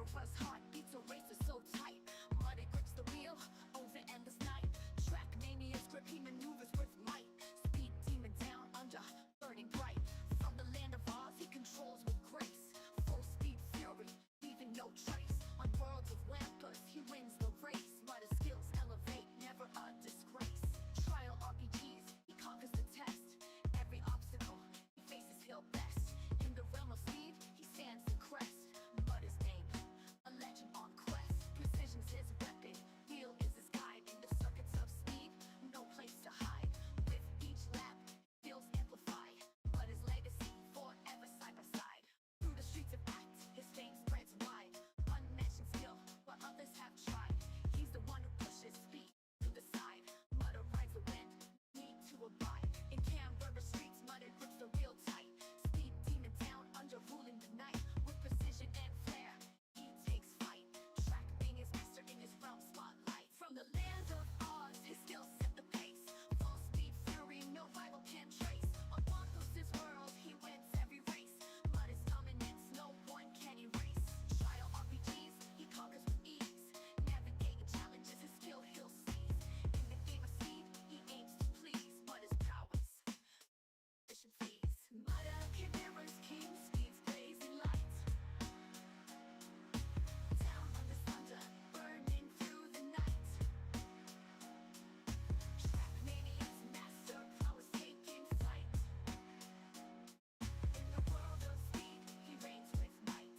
camera's heart beats a racer so tight. Mudda grips the wheel, owns the endless night. Track mania's grip, he maneuvers with might. Speed demon down under, burning bright. From the land of Oz, he controls with grace. Full speed fury, leaving no trace. On worlds of Wampus, he wins the race. Mudda's skills elevate, never a disgrace. Trial RPGs, he conquers the test. Every obstacle, he faces he'll best. In the realm of speed, he stands the crest. Mudda's name, a legend on quest. Precision's his weapon, feel is his guide. In the circuits of speed, no place to hide. With each lap, feels amplified. Mudda's legacy, forever side by side. Through the streets of Act, his fame spreads wide. Unmatched in skill, where others have tried. He's the one who pushes speed to the side. Mudda rides the wind, need to abide. In Canberra streets, Mudda grips the wheel tight. Speed demon down under, ruling the night. With precision and flair, he takes flight. Track being his master in his realm spotlight. From the land of Oz, his skills set the pace. Full speed fury, no rival can trace. On Wampus's world, he wins every race. Mudda's dominance, no one can erase. Trial RPGs, he conquers with ease. Navigating challenges, his skill he'll seize. In the game of speed, he aims to please. Mudda's prowess, mission fees. Mudda, Canberra's king, speeds blazing light. Down under thunder, burning through the night. Track mania's master, prowess taking flight. In the world of speed, he reigns with might.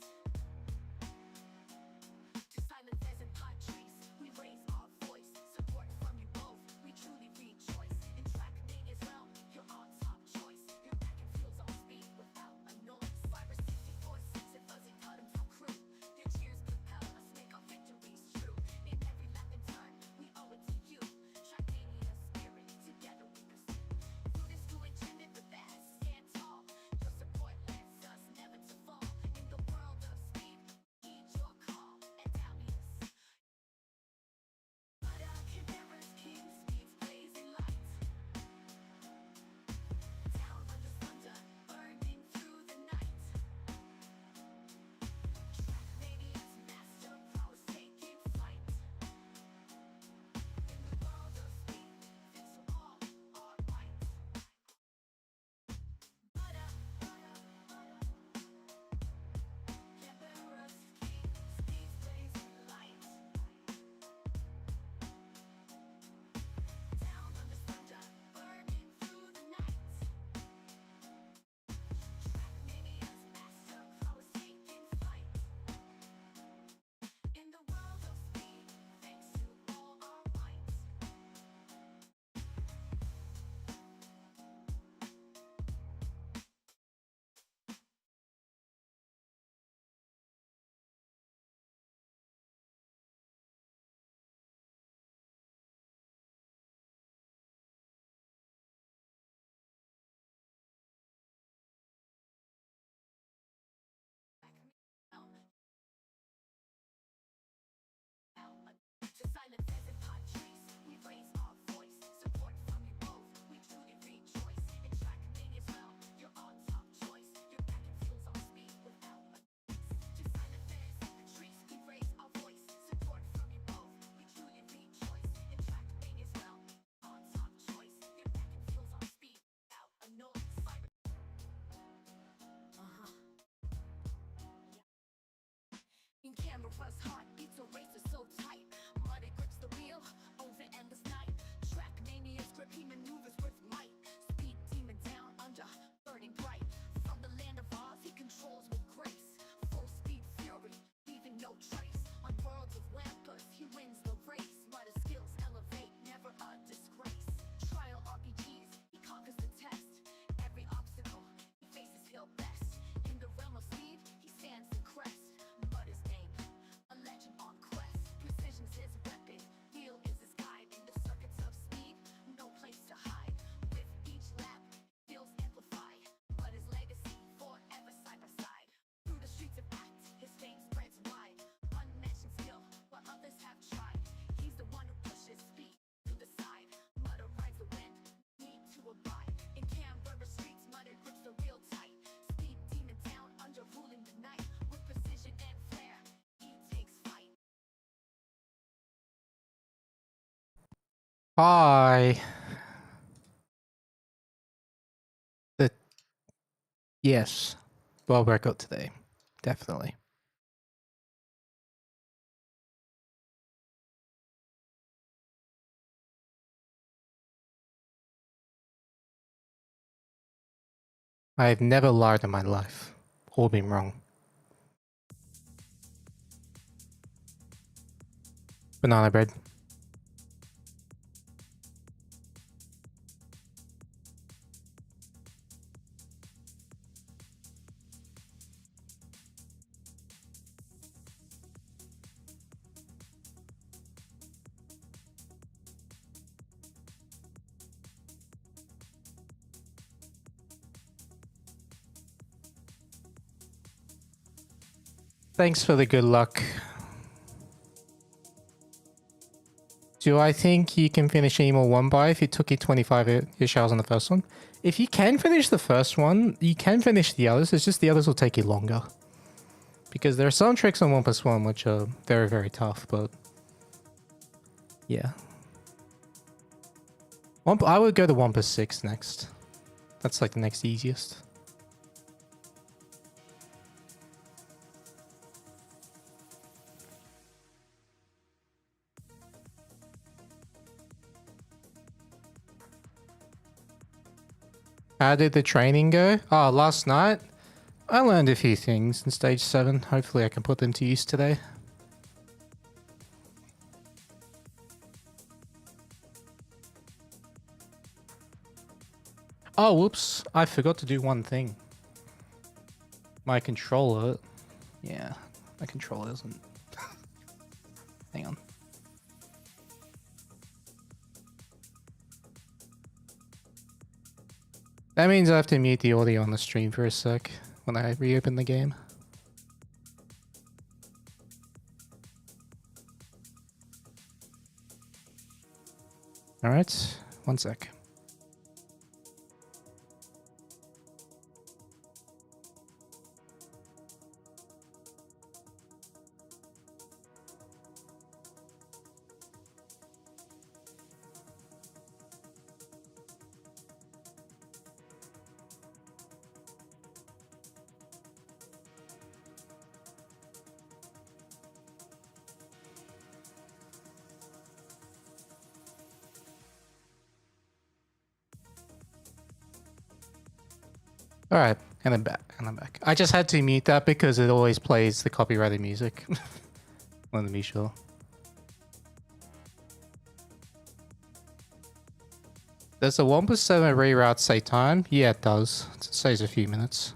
To silent pheasant pod trees, we raise our voice. Support from you both, we truly rejoice. In track mania's realm, you're our top choice. Your back and feels all speed without a noise. Virus 64 sits and fuzzy totem top crew. Their cheers propel us, make our victories true. In every lap and turn, we owe it to you. Track mania's spirit, together we pursue. Through this new intended the best, stand tall. Your support lets us never to fall. In the world of speed, heed your call. And Dalius, Mudda, Canberra's king, speeds blazing light. Down under thunder, burning through the night. Track mania's master, prowess taking flight. In the world of speed, this all our right. Mudda, Canberra's king, speeds blazing light. Down under thunder, burning through the night. Track mania's master, prowess taking flight. In the world of speed, thanks to all our might. To silent pheasant pod trees, we raise our voice. Support from you both, we truly rejoice. In track mania's realm, you're our top choice. Your back and feels all speed without a trace. To silent pheasant trees, we raise our voice. Support from you both, we truly rejoice. In track mania's realm, our top choice. Your back and feels all speed without a noise. In camera's heart beats a racer so tight. Mudda grips the wheel, owns the endless night. Track mania's grip, he maneuvers with might. Speed demon down under, burning bright. From the land of Oz, he controls with grace. Full speed fury, leaving no trace. On worlds of Wampus, he wins the race. Mudda's skills elevate, never a disgrace. Trial RPGs, he conquers the test. Every obstacle, he faces he'll best. In the realm of speed, he stands the crest. Mudda's name, a legend on quest. Precision's his weapon, feel is his guide. In the circuits of speed, no place to hide. Hi. Yes. Well record today. Definitely. I've never lied in my life. Or been wrong. Banana bread. Thanks for the good luck. Do I think you can finish any more one by if it took you 25-ish hours on the first one? If you can finish the first one, you can finish the others. It's just the others will take you longer. Because there are some tricks on 1+1 which are very, very tough, but... yeah. I would go to 1+6 next. That's like the next easiest. How did the training go? Oh, last night? I learned a few things in stage 7. Hopefully I can put them to use today. Oh, whoops. I forgot to do one thing. My controller... yeah, my controller isn't... hang on. That means I have to mute the audio on the stream for a sec when I reopen the game. Alright, one sec. Alright, and I'm back, I just had to mute that because it always plays the copyrighted music. Let me be sure. Does the 1+7 reroute say time? Yeah, it does. It saves a few minutes.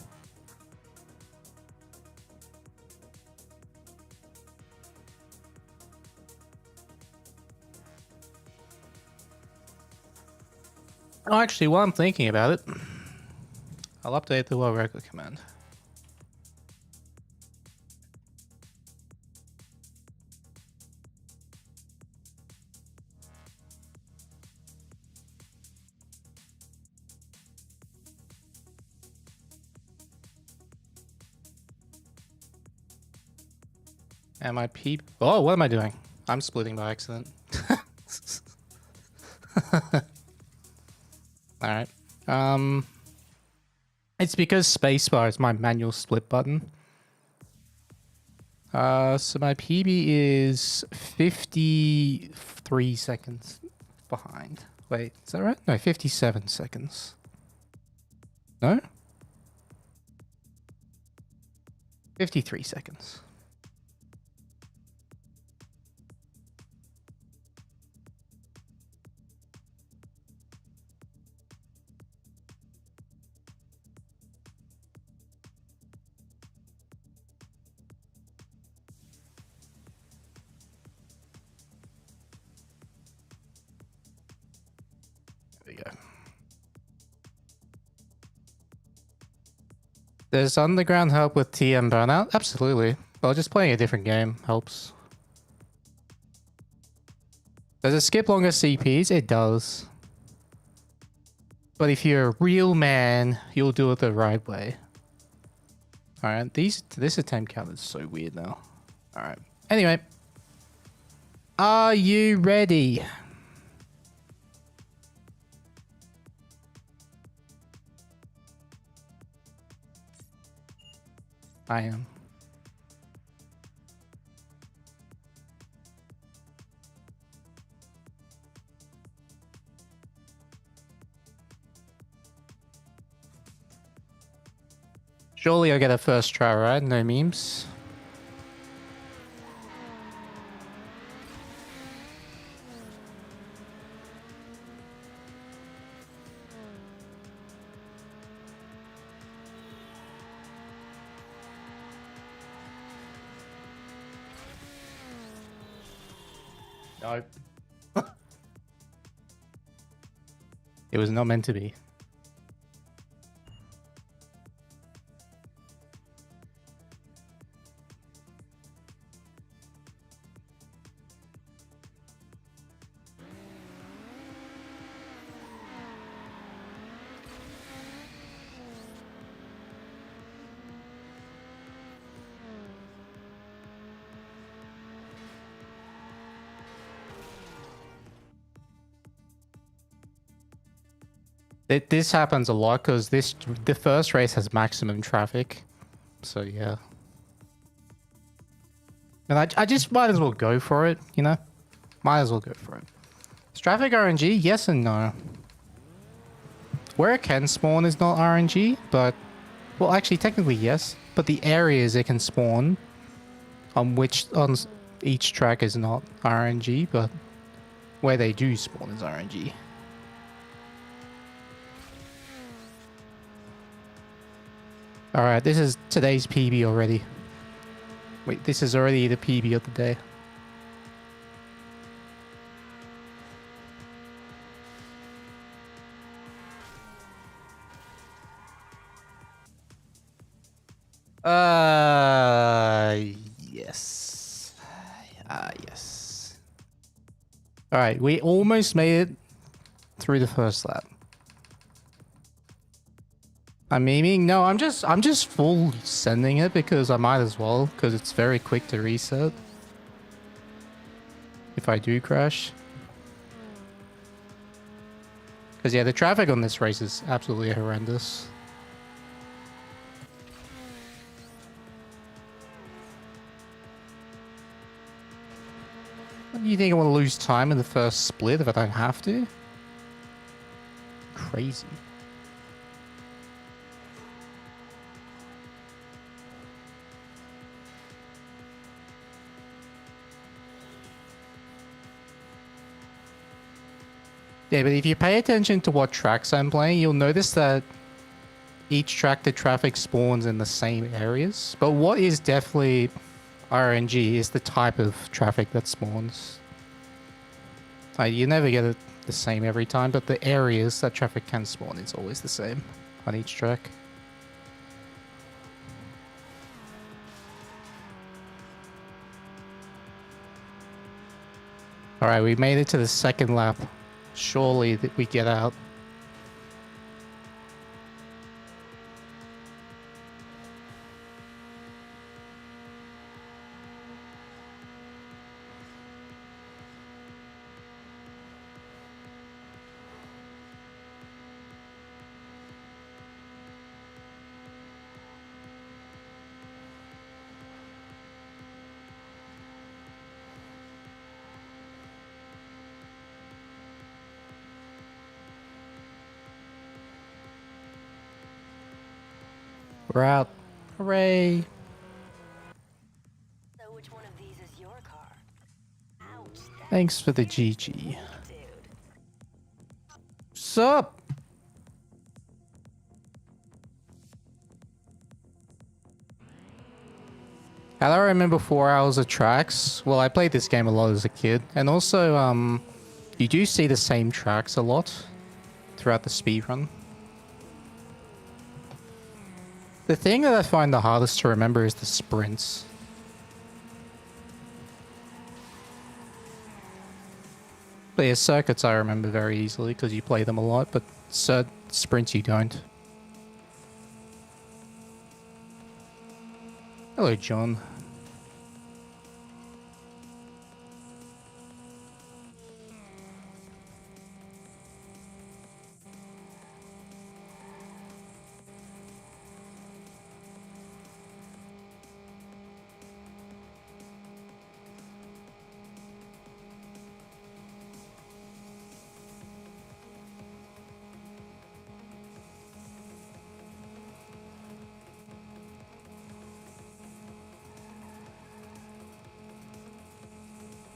Oh, actually, while I'm thinking about it, I'll update the world record command. Am I peep? Oh, what am I doing? I'm splitting by accident. Alright. It's because spacebar is my manual split button. So my PB is 53 seconds behind. Wait, is that right? No, 57 seconds. No? 53 seconds. There we go. Does underground help with TM burnout? Absolutely. Well, just playing a different game helps. Does it skip longer CPs? It does. But if you're a real man, you'll do it the right way. Alright, this attempt count is so weird now. Alright. Anyway. Are you ready? I am. Surely I'll get a first try, right? No memes. Nope. It was not meant to be. This happens a lot because the first race has maximum traffic. So yeah. And I just might as well go for it, you know? Might as well go for it. Is traffic RNG? Yes and no. Where it can spawn is not RNG, but... Well, actually, technically yes. But the areas it can spawn on each track is not RNG, but where they do spawn is RNG. Alright, this is today's PB already. Wait, this is already the PB of the day. Yes. Yes. Alright, we almost made it through the first lap. I'm memeing? No, I'm just full sending it because I might as well, because it's very quick to reset. If I do crash. Because yeah, the traffic on this race is absolutely horrendous. Do you think I want to lose time in the first split if I don't have to? Crazy. Yeah, but if you pay attention to what tracks I'm playing, you'll notice that each track the traffic spawns in the same areas. But what is definitely RNG is the type of traffic that spawns. Like, you never get it the same every time, but the areas that traffic can spawn is always the same on each track. Alright, we made it to the second lap. Surely that we get out. We're out. Hooray. So which one of these is your car? Ouch. Thanks for the GG. Sup? How do I remember 4 hours of tracks? Well, I played this game a lot as a kid. And also, you do see the same tracks a lot throughout the speedrun. The thing that I find the hardest to remember is the sprints. But yeah, circuits I remember very easily because you play them a lot, but sprints you don't. Hello, John.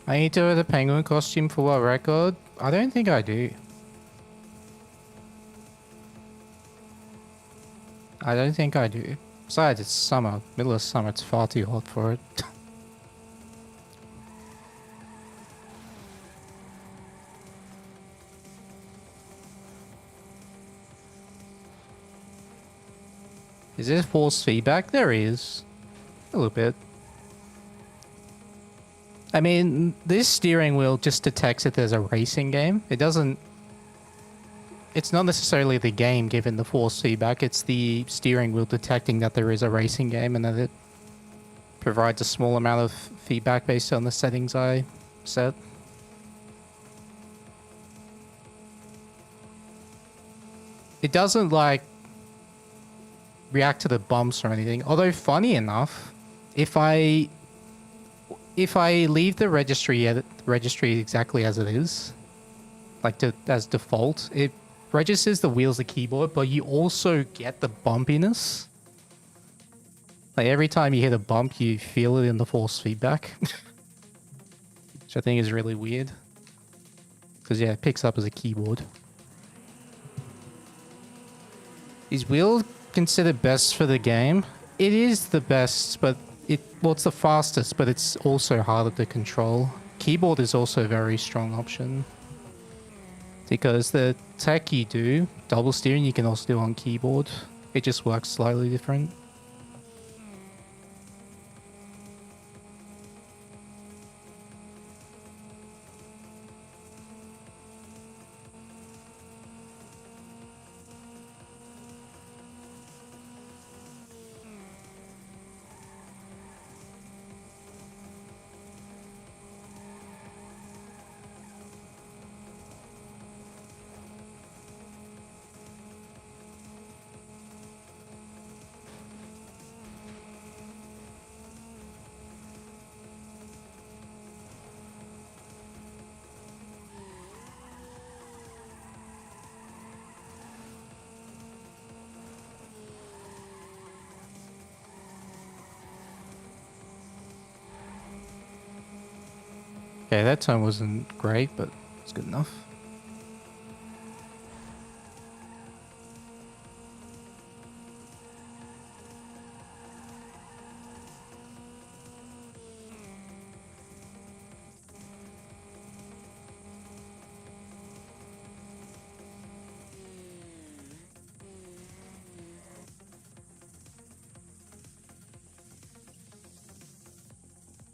I need to wear the penguin costume for what record? I don't think I do. I don't think I do. Besides, it's summer. Middle of summer, it's far too hot for it. Is there force feedback? There is. A little bit. I mean, this steering wheel just detects if there's a racing game. It doesn't... It's not necessarily the game giving the force feedback, it's the steering wheel detecting that there is a racing game and that it provides a small amount of feedback based on the settings I set. It doesn't, like, react to the bumps or anything. Although, funny enough, if I leave the registry exactly as it is, like as default, it registers the wheels, the keyboard, but you also get the bumpiness. Like every time you hit a bump, you feel it in the force feedback, which I think is really weird. Because yeah, it picks up as a keyboard. Is wheel considered best for the game? It is the best, but it's the fastest, but it's also harder to control. Keyboard is also a very strong option. Because the tech you do, double steering, you can also do on keyboard. It just works slightly different. Okay, that time wasn't great, but it's good enough.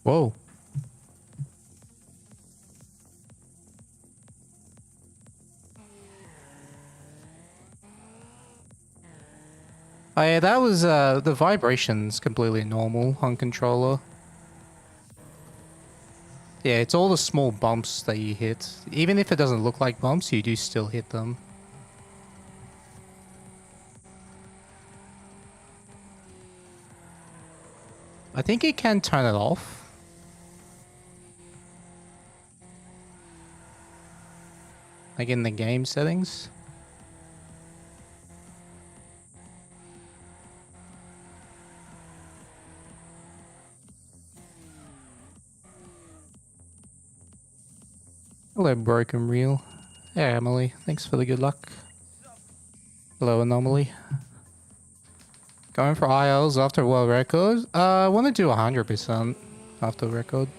Whoa. Oh yeah, that was, the vibration's completely normal on controller. Yeah, it's all the small bumps that you hit. Even if it doesn't look like bumps, you do still hit them. I think you can turn it off. Like in the game settings. Hello, Broken Reel. Hey, Emily. Thanks for the good luck. Hello, Anomaly. Going for ILs after world record? I want to do 100% after record.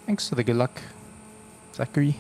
Thanks for the good luck, Zachary.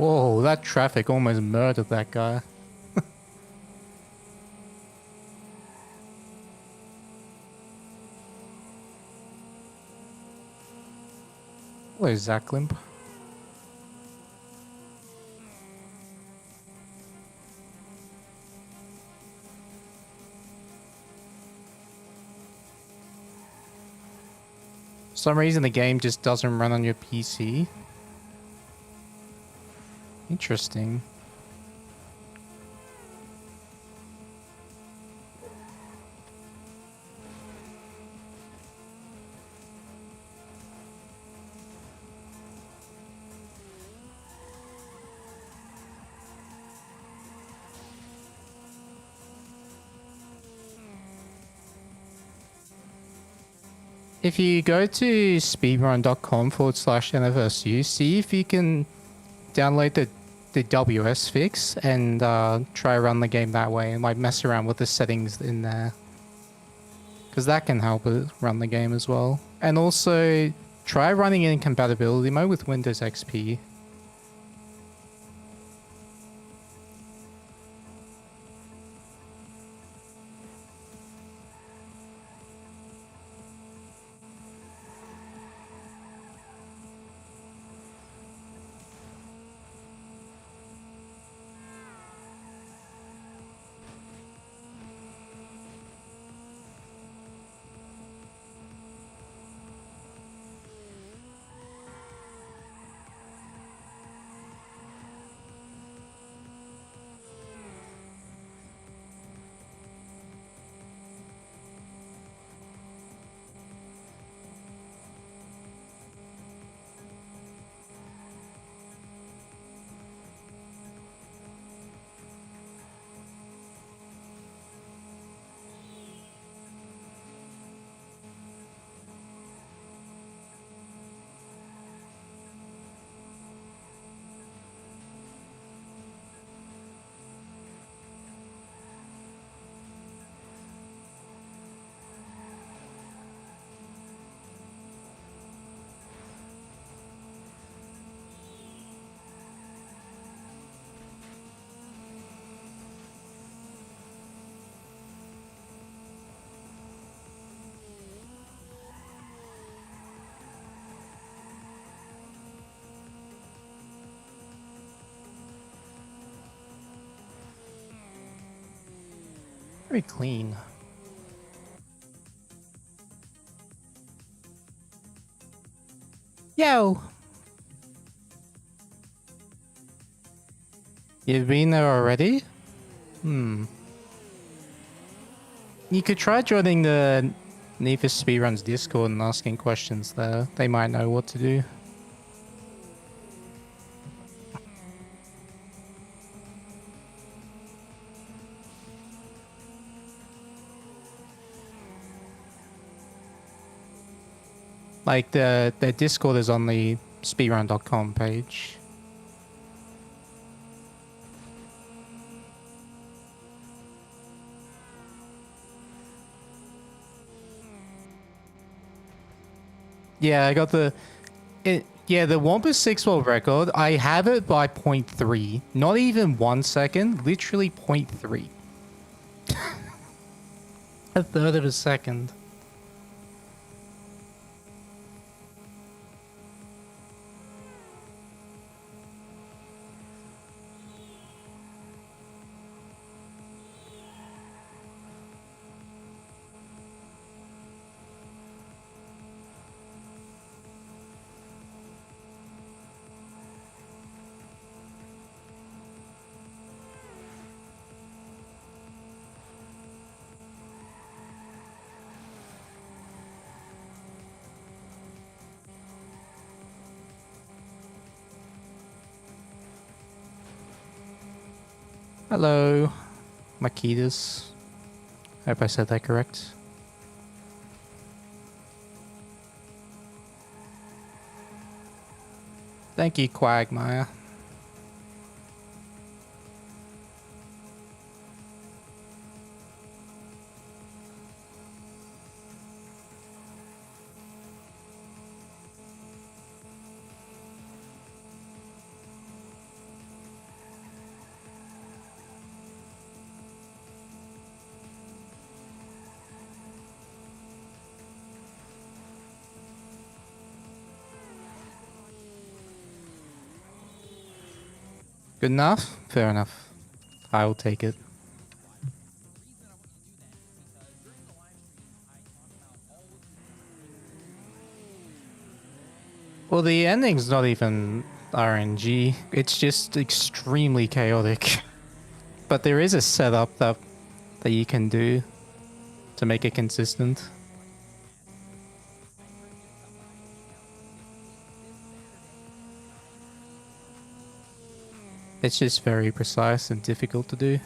Whoa, that traffic almost murdered that guy. Hello, Zach Limp. For some reason the game just doesn't run on your PC. Interesting. If you go to speedrun.com/NFSU, see if you can download the WS fix and try run the game that way and like mess around with the settings in there. Because that can help it run the game as well. And also try running in compatibility mode with Windows XP. Very clean. Yo! You've been there already? Hmm. You could try joining the Need for Speedrun's Discord and asking questions there. They might know what to do. Like the Discord is on the speedrun.com page. Yeah, I got the the Wampa 6 world record. I have it by 0.3. Not even 1 second, literally 0.3. A third of a second. Hello, Makitas. Hope I said that correct. Thank you, Quagmire. Good enough? Fair enough. I will take it. Well, the ending's not even RNG. It's just extremely chaotic. But there is a setup that you can do to make it consistent. It's just very precise and difficult to do.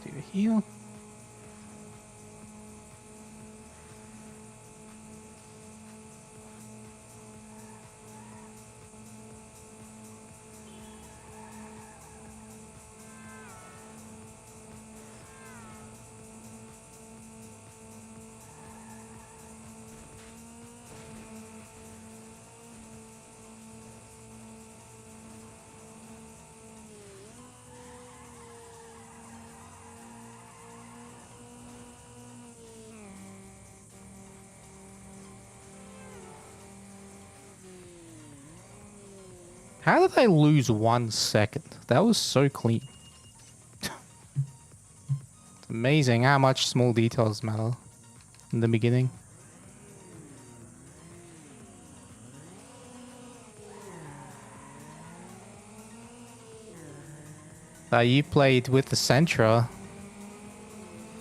Do a heal. How did I lose 1 second? That was so clean. It's amazing how much small details matter in the beginning. You played with the Sentra.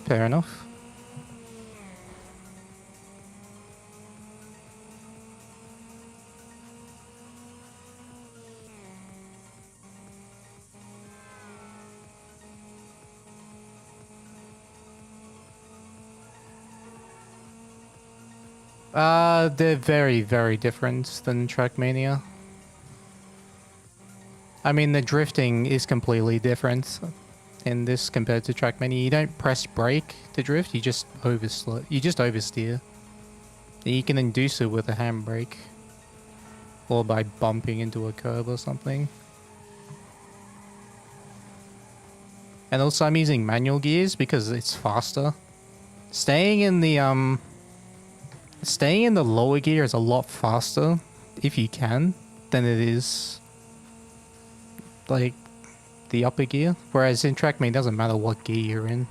Fair enough. They're very, very different than Trackmania. I mean, the drifting is completely different in this compared to Trackmania. You don't press brake to drift, you just oversteer. You can induce it with a handbrake. Or by bumping into a curb or something. And also I'm using manual gears because it's faster. Staying in the lower gear is a lot faster, if you can, than it is like the upper gear. Whereas in Trackmania, it doesn't matter what gear you're in.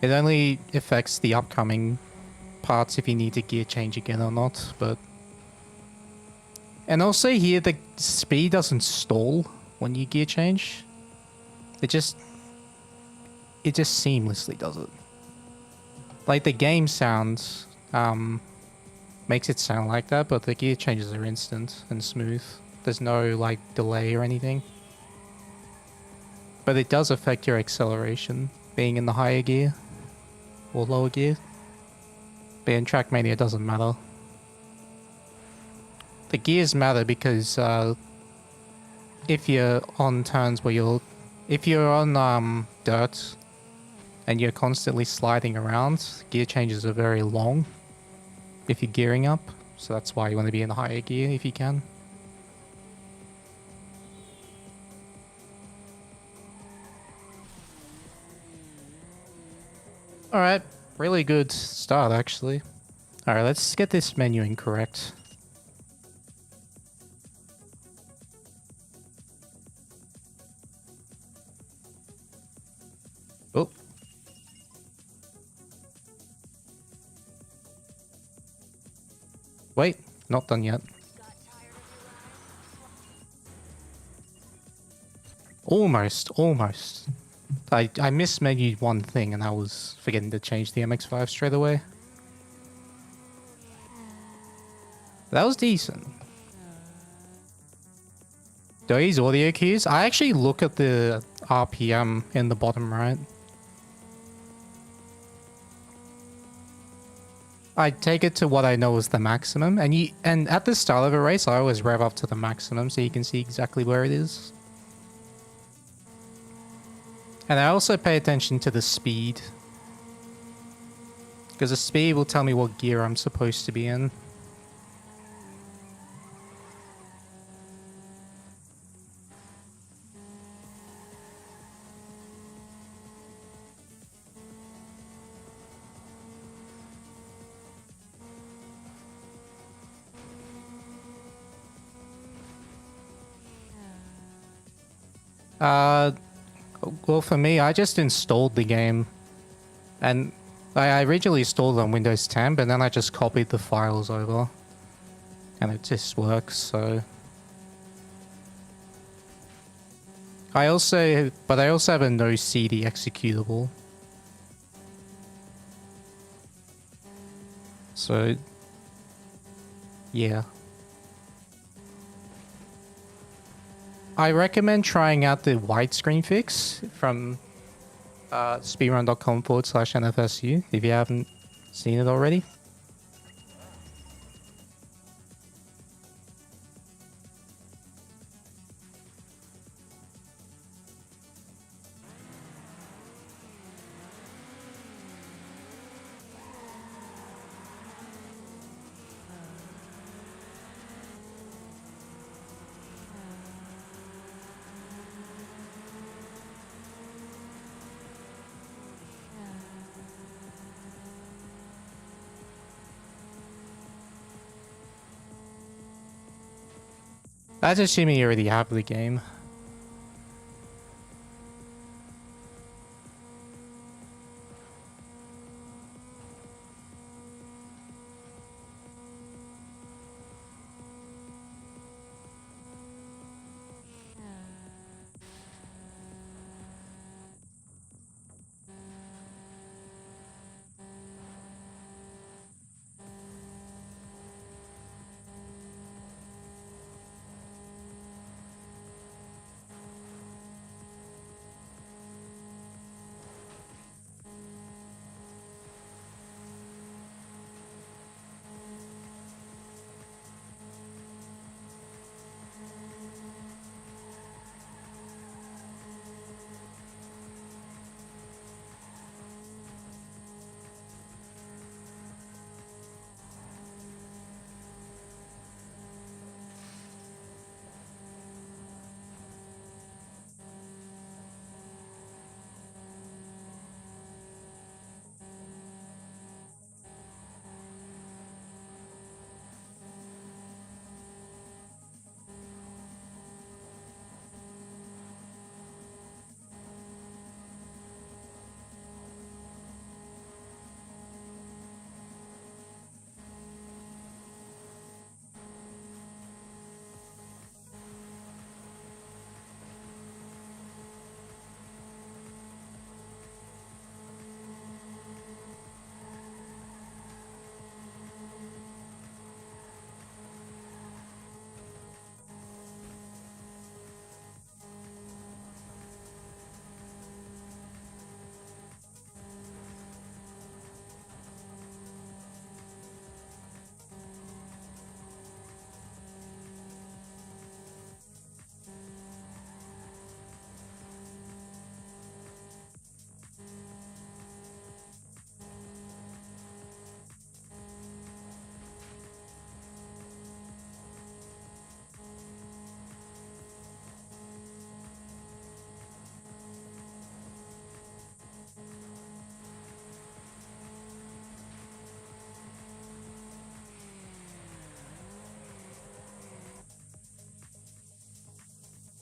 It only affects the upcoming parts if you need to gear change again or not, but... And also here, the speed doesn't stall when you gear change. It just seamlessly does it. Like, the game sounds... makes it sound like that, but the gear changes are instant and smooth. There's no, like, delay or anything. But it does affect your acceleration, being in the higher gear or lower gear. But in Trackmania, it doesn't matter. The gears matter because if you're on turns where if you're on dirt and you're constantly sliding around, gear changes are very long if you're gearing up. So that's why you want to be in the higher gear if you can. Alright, really good start actually. Alright, let's get this menuing correct. Oh. Wait, not done yet. Almost, almost. I mismenued one thing and I was forgetting to change the MX-5 straight away. That was decent. These audio cues, I actually look at the RPM in the bottom right. I take it to what I know is the maximum, and at the start of a race, I always rev up to the maximum so you can see exactly where it is. And I also pay attention to the speed, because the speed will tell me what gear I'm supposed to be in. Well, for me, I just installed the game, and I originally installed it on Windows 10, but then I just copied the files over, and it just works, so... I also have a no CD executable. So, yeah. I recommend trying out the widescreen fix from speedrun.com/NFSU if you haven't seen it already. That's assuming you already have the game.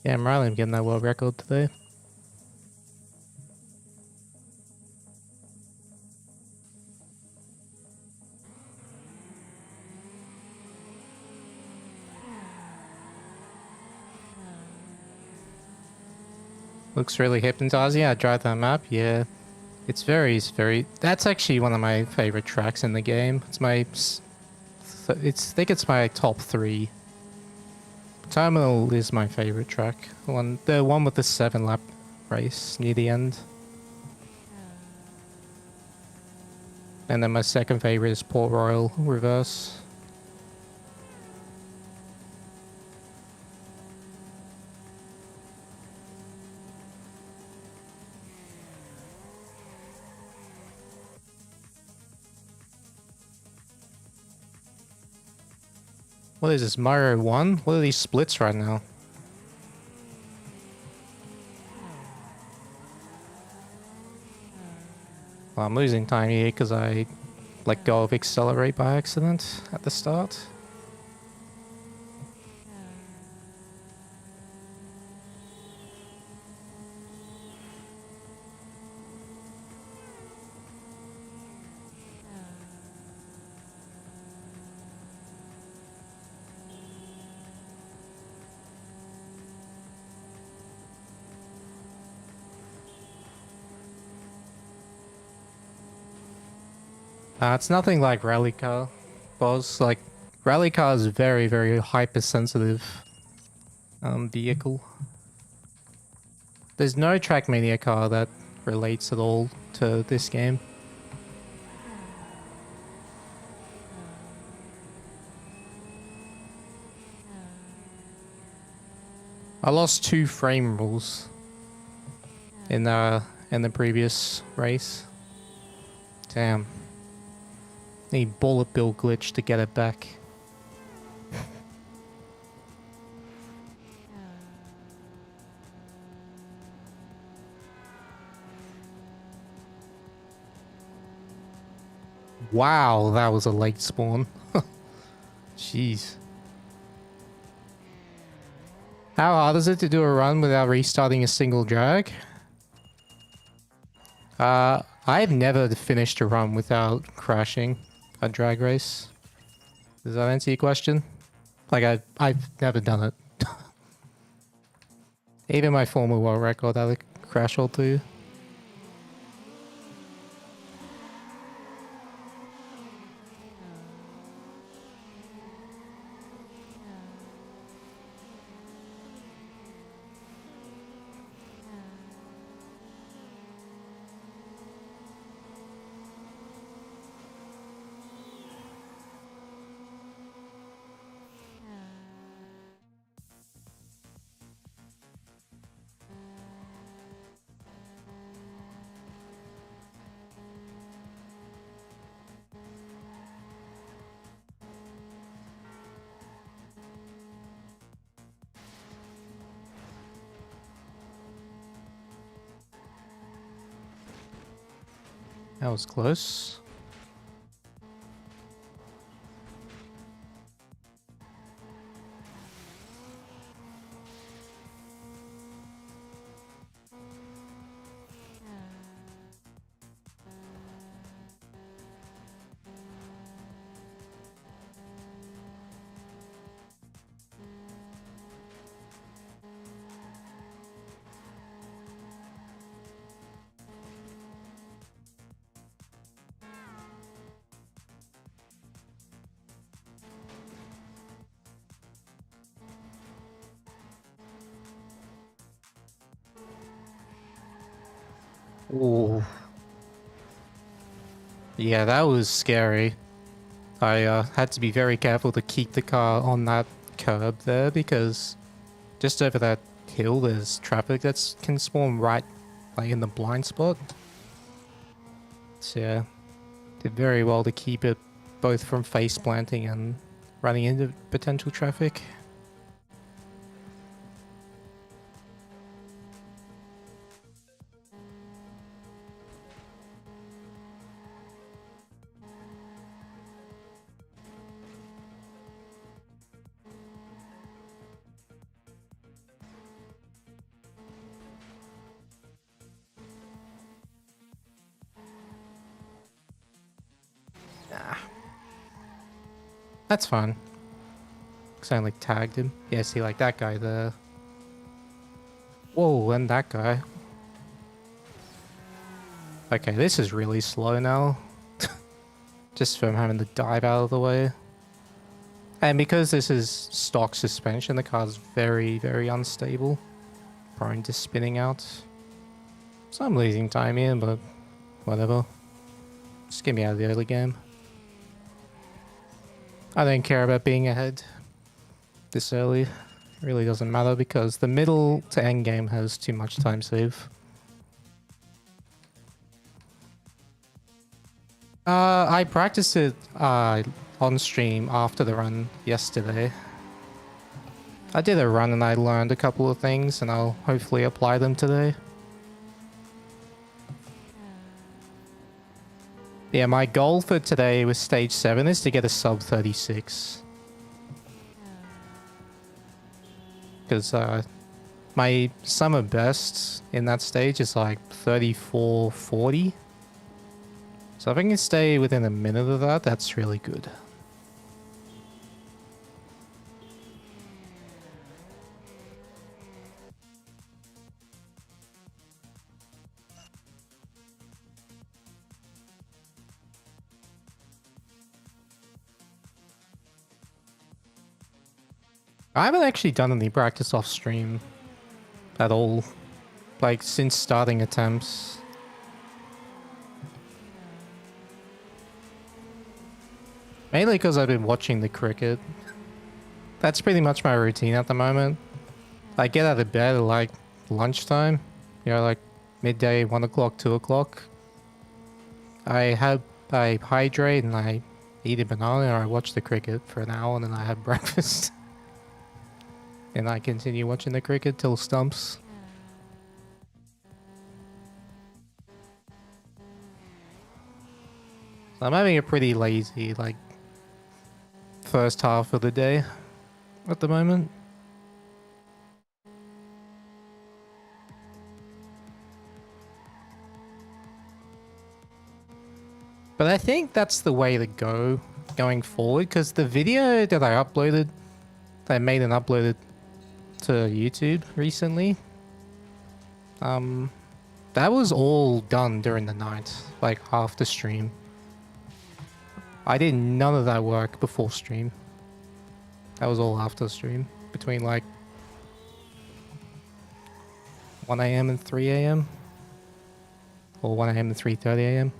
Yeah, Riley, I'm getting that world record today. Looks really hypnotizing. I tried that map. Yeah, it's very. That's actually one of my favorite tracks in the game. It's I think it's my top 3. Terminal is my favorite track. The one with the 7-lap race near the end. And then my second favorite is Port Royal Reverse. What is this, Mario 1? What are these splits right now? Well, I'm losing time here because I let go of accelerate by accident at the start. It's nothing like rally car, boss. Like, rally car is very hypersensitive vehicle. There's no Trackmania car that relates at all to this game. I lost 2 frame rules in the previous race. Damn. Need bullet bill glitch to get it back. Wow, that was a late spawn. Jeez. How hard is it to do a run without restarting a single drag? I've never finished a run without crashing a drag race. Does that answer your question? Like, I've never done it. Even my former world record, I crash all through. That was close. Ooh. Yeah, that was scary. I had to be very careful to keep the car on that curb there because just over that hill there's traffic that can spawn right like in the blind spot. So yeah, did very well to keep it both from face planting and running into potential traffic. That's fine. Cause I like tagged him. Yeah, see, like that guy there. Whoa, and that guy. Okay, this is really slow now. Just from having to dive out of the way. And because this is stock suspension, the car's very, very unstable. Prone to spinning out. So I'm losing time here, but whatever. Just get me out of the early game. I don't care about being ahead this early. It really doesn't matter because the middle to end game has too much time save. I practiced it on stream after the run yesterday. I did a run and I learned a couple of things and I'll hopefully apply them today. Yeah, my goal for today with stage 7 is to get a sub 36. Because my summer best in that stage is like 34.40. So if I can stay within a minute of that, that's really good. I haven't actually done any practice off stream at all, like since starting attempts. Mainly because I've been watching the cricket. That's pretty much my routine at the moment. I get out of bed at like lunchtime, you know, like midday, 1 o'clock, 2 o'clock. I hydrate and I eat a banana and I watch the cricket for an hour and then I have breakfast. And I continue watching the cricket till stumps. So I'm having a pretty lazy, like, first half of the day at the moment. But I think that's the way to go going forward, because the video that I uploaded, that I made and uploaded to YouTube recently, that was all done during the night, like half the stream. I did none of that work before stream. That was all after stream, between like 1 AM and 3 AM, or 1 AM and 3:30 AM.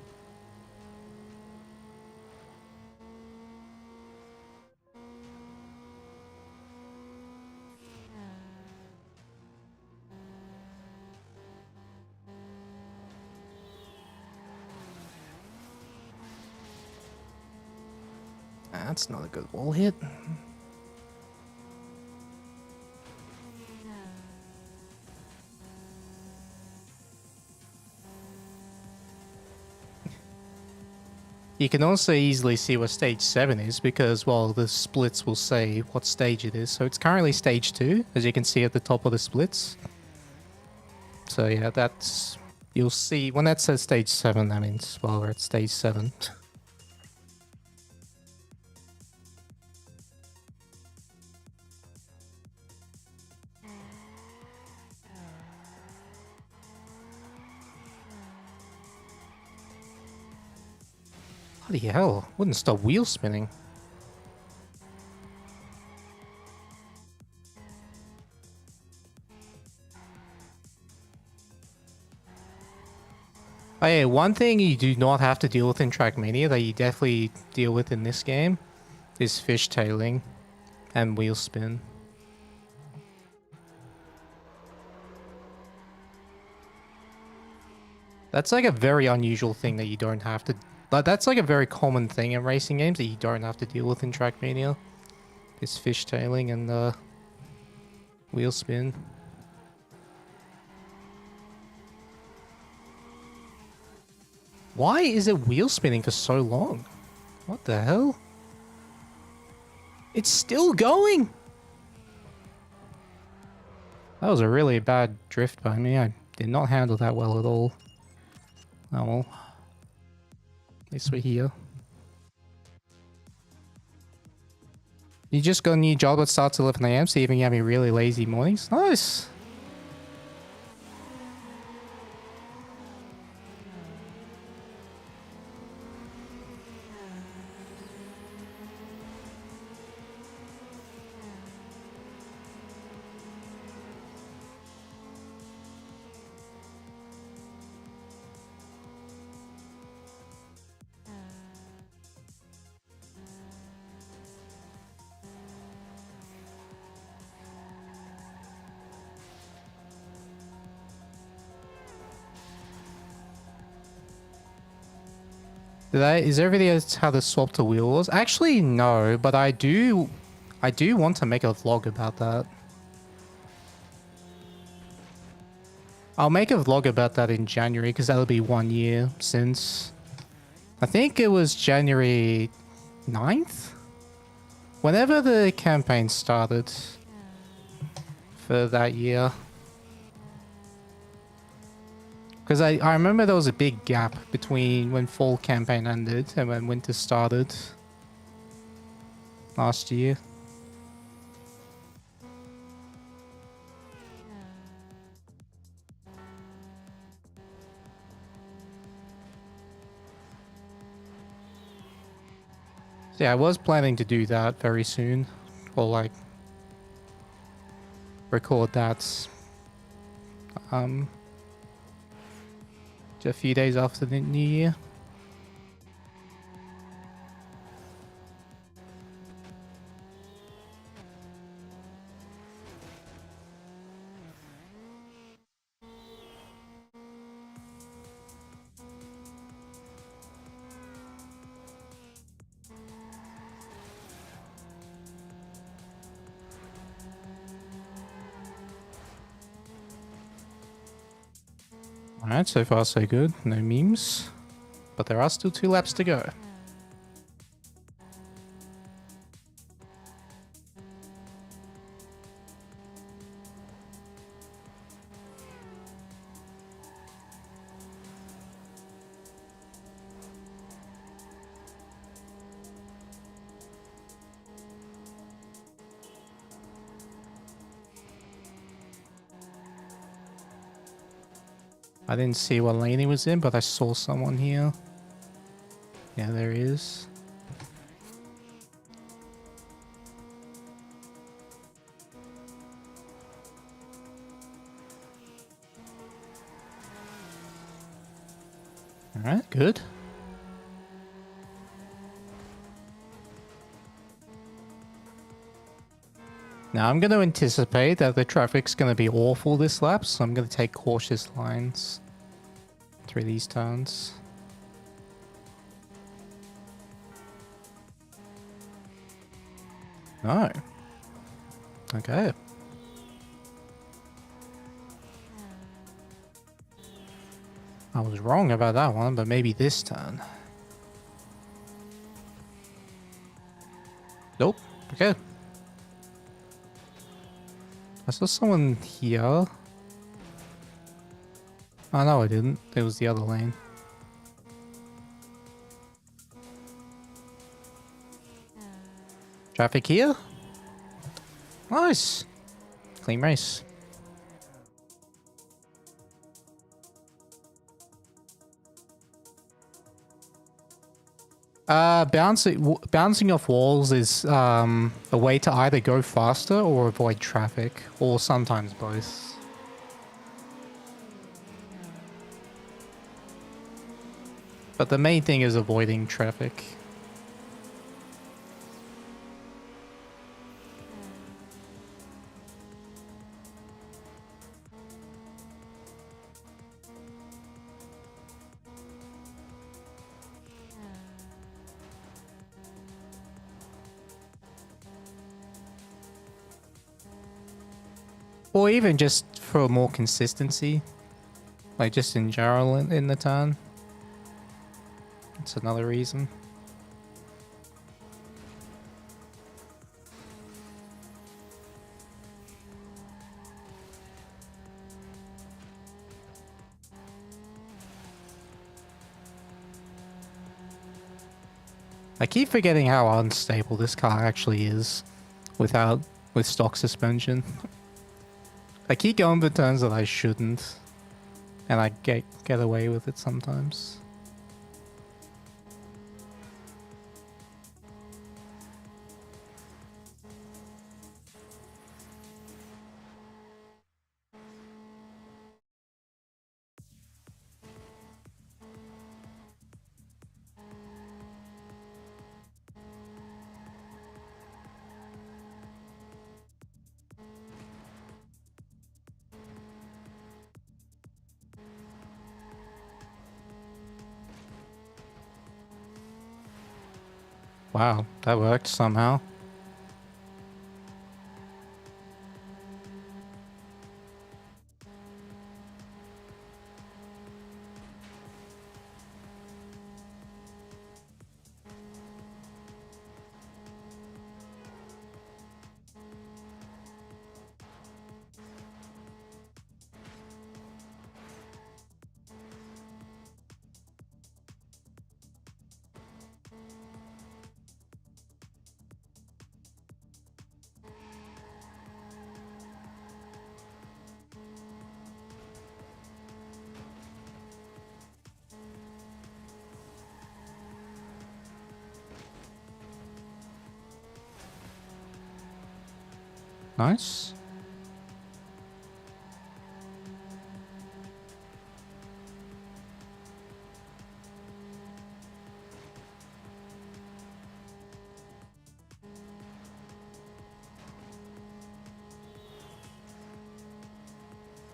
That's not a good wall hit. You can also easily see what stage 7 is because, well, the splits will say what stage it is. So it's currently stage 2, as you can see at the top of the splits. So yeah, that's... You'll see, when that says stage 7, that means, well, we're at stage 7. Bloody hell, wouldn't stop wheel spinning. Oh yeah, one thing you do not have to deal with in Trackmania that you definitely deal with in this game is fishtailing and wheel spin. That's like a very unusual thing that you don't have to... That's like a very common thing in racing games that you don't have to deal with in Trackmania. Is fishtailing and wheel spin. Why is it wheel spinning for so long? What the hell? It's still going! That was a really bad drift by me. I did not handle that well at all. Oh well. At least we're here. You just got a new job that starts at 11 AM, so you've been having really lazy mornings? Nice! Is there a video how to swap to wheels? Actually, no, but I do want to make a vlog about that. I'll make a vlog about that in January because that'll be 1 year since. I think it was January 9th? Whenever the campaign started for that year. Because I remember there was a big gap between when fall campaign ended and when winter started last year. So yeah, I was planning to do that very soon. Or like record that a few days after the new year. Alright, so far so good. No memes. But there are still 2 laps to go. I didn't see what lane he was in, but I saw someone here. Yeah, there he is. Alright, good. Now I'm going to anticipate that the traffic's going to be awful this lap, so I'm going to take cautious lines through these turns. No. Okay. I was wrong about that one, but maybe this turn. Nope. Okay. I saw someone here. Oh, no, I didn't. It was the other lane. Traffic here? Nice. Clean race. Bouncing off walls is a way to either go faster or avoid traffic, or sometimes both. But the main thing is avoiding traffic. Or even just for more consistency. Like just in general in the turn. That's another reason. I keep forgetting how unstable this car actually is with stock suspension. I keep going for turns that I shouldn't, and I get away with it sometimes. Wow, that worked somehow. Nice.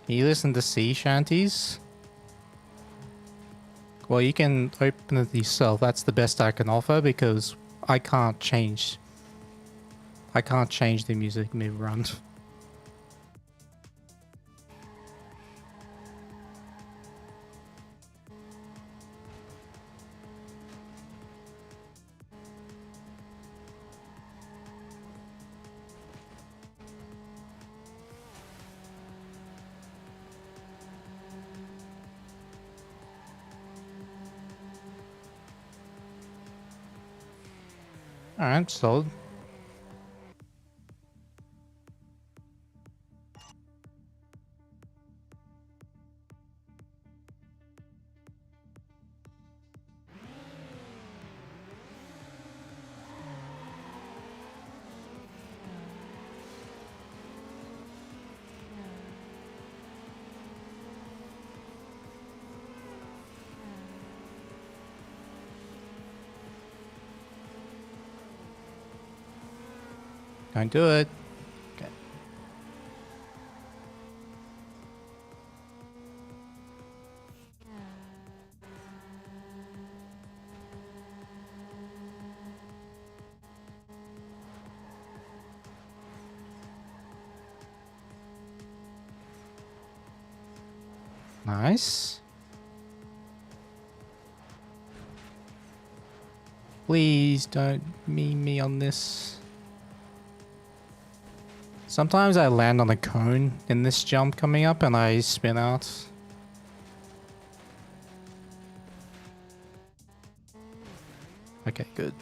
Can you listen to sea shanties? Well, you can open it yourself. That's the best I can offer because I can't change. I can't change the music mid-run. Alright, solid. Can't do it. Okay. Nice. Please don't meme me on this. Sometimes I land on a cone in this jump coming up and I spin out. Okay, good.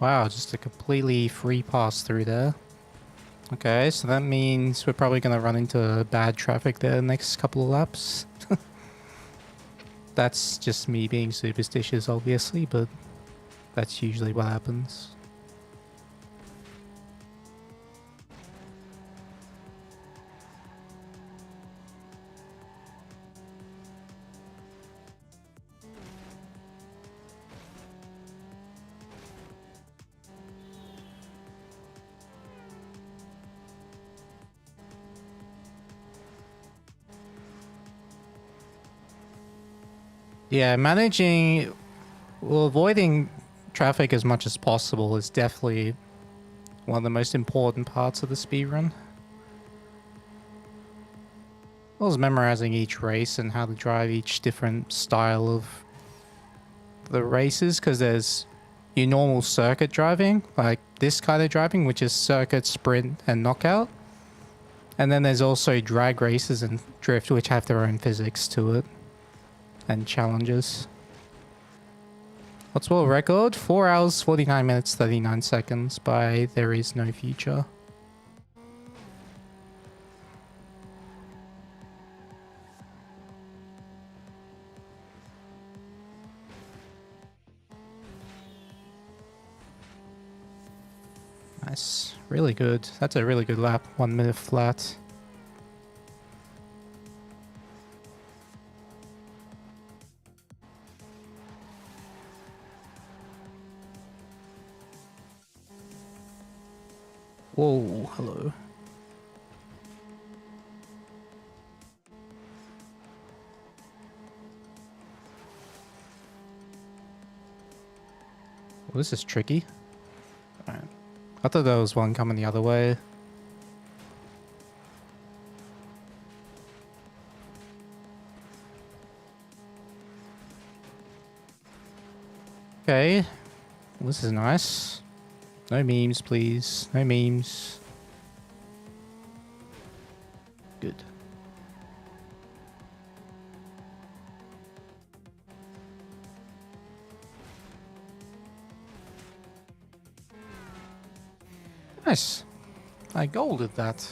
Wow, just a completely free pass through there. Okay, so that means we're probably going to run into bad traffic there the next couple of laps. That's just me being superstitious, obviously, but that's usually what happens. Yeah, avoiding traffic as much as possible is definitely one of the most important parts of the speedrun. Well as memorizing each race and how to drive each different style of the races, because there's your normal circuit driving, like this kind of driving, which is circuit, sprint, and knockout. And then there's also drag races and drift, which have their own physics to it and challenges. What's world record? 4 hours, 49 minutes, 39 seconds by There Is No Future. Nice. Really good. That's a really good lap. 1 minute flat. Whoa, hello. Well, this is tricky. Alright. I thought there was one coming the other way. Okay. Well, this is nice. No memes, please. No memes. Good. Nice. I golded that.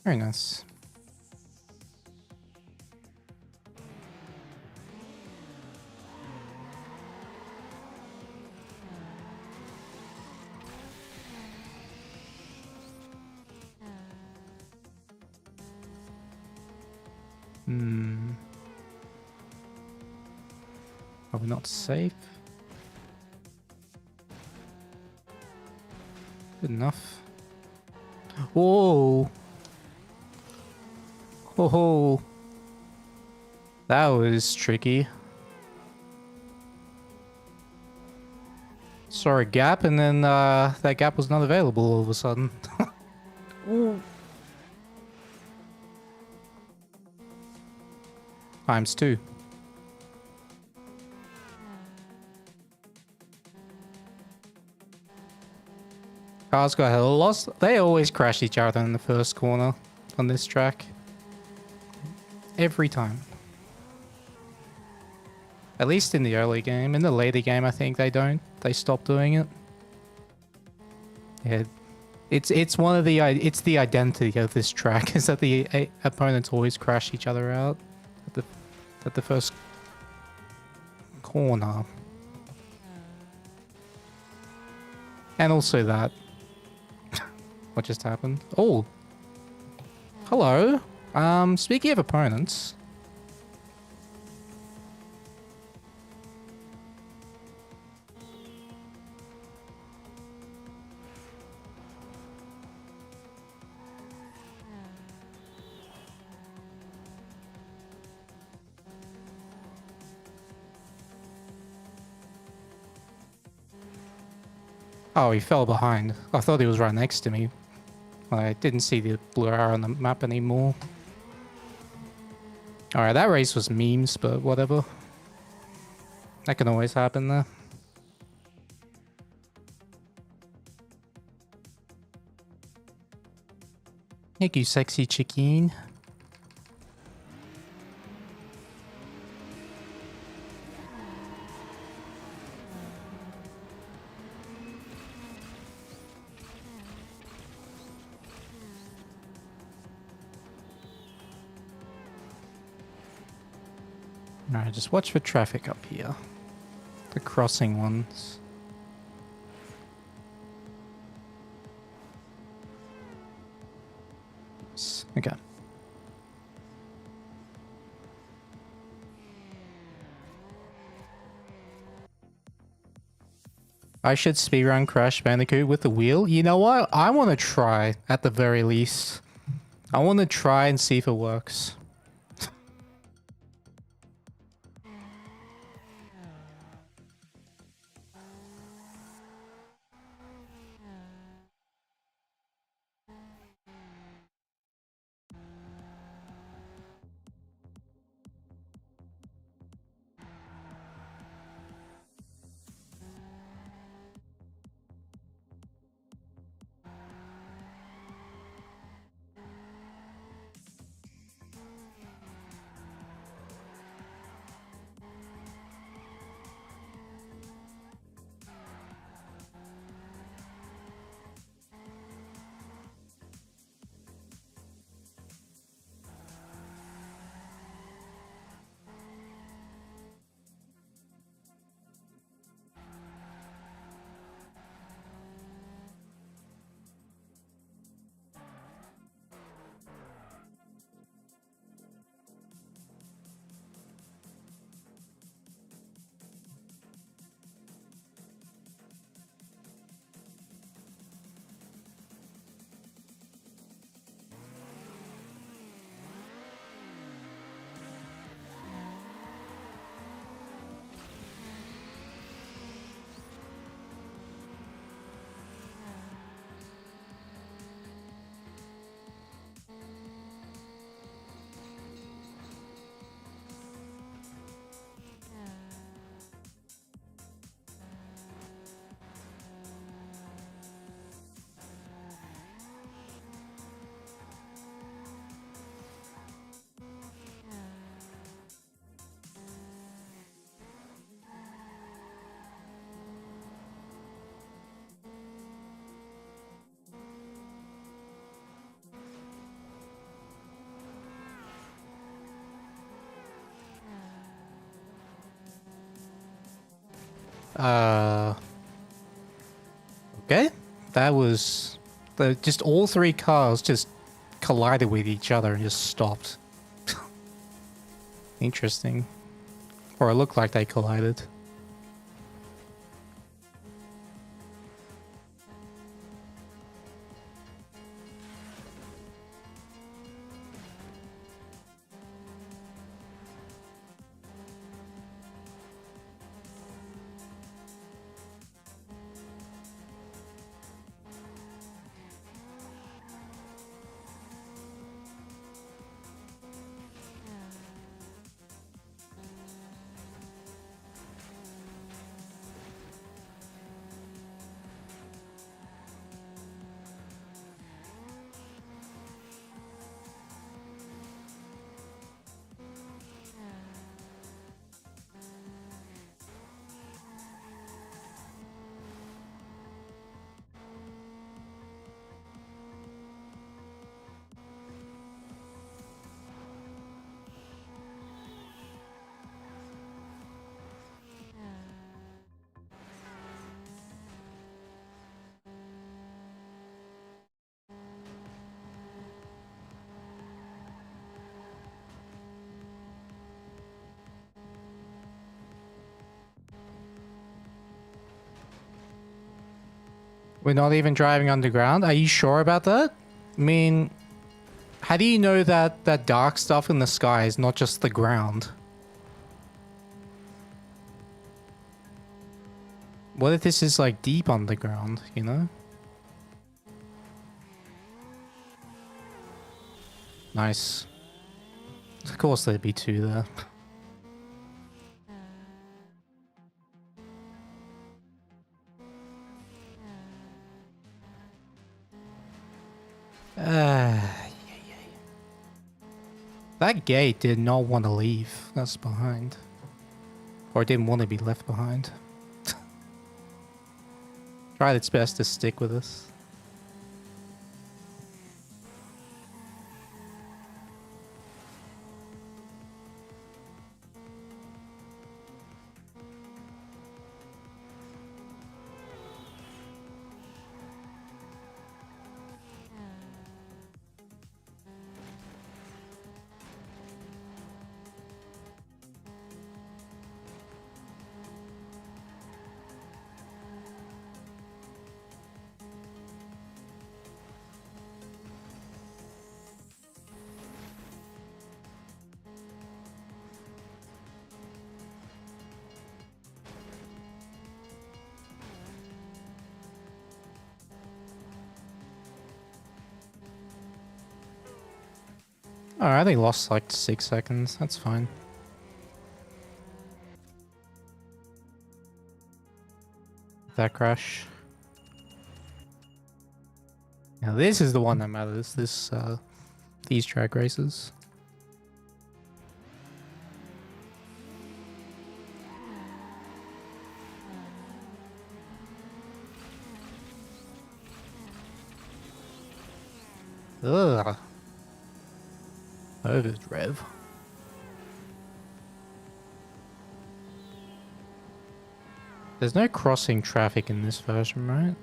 Very nice. Are we not safe? Good enough. Whoa! Oh, that was tricky. Saw a gap and then that gap was not available all of a sudden. Ooh. Times 2. Cars got hella lost. They always crash each other in the first corner on this track. Every time. At least in the early game. In the later game, I think they don't. They stop doing it. Yeah, it's one of the it's the identity of this track is that the opponents always crash each other out at the first corner. And also that. What just happened? Oh. Hello. Speaking of opponents. Oh, he fell behind. I thought he was right next to me. I didn't see the blue arrow on the map anymore. Alright, that race was memes, but whatever. That can always happen there. Thank you, sexy chicken. Alright, just watch for traffic up here. The crossing ones. Okay. I should speedrun Crash Bandicoot with the wheel. You know what? I want to try at the very least. I want to try and see if it works. Okay. That was... just all three cars just collided with each other and just stopped. Interesting. Or it looked like they collided. We're not even driving underground? Are you sure about that? I mean, how do you know that that dark stuff in the sky is not just the ground? What if this is like deep underground, you know? Nice. Of course there'd be two there. That gate did not want to leave us behind. Or didn't want to be left behind. Tried its best to stick with us. Alright, they lost like 6 seconds. That's fine. That crash. Now this is the one that matters. These track races. Ugh. Rev. There's no crossing traffic in this version, right?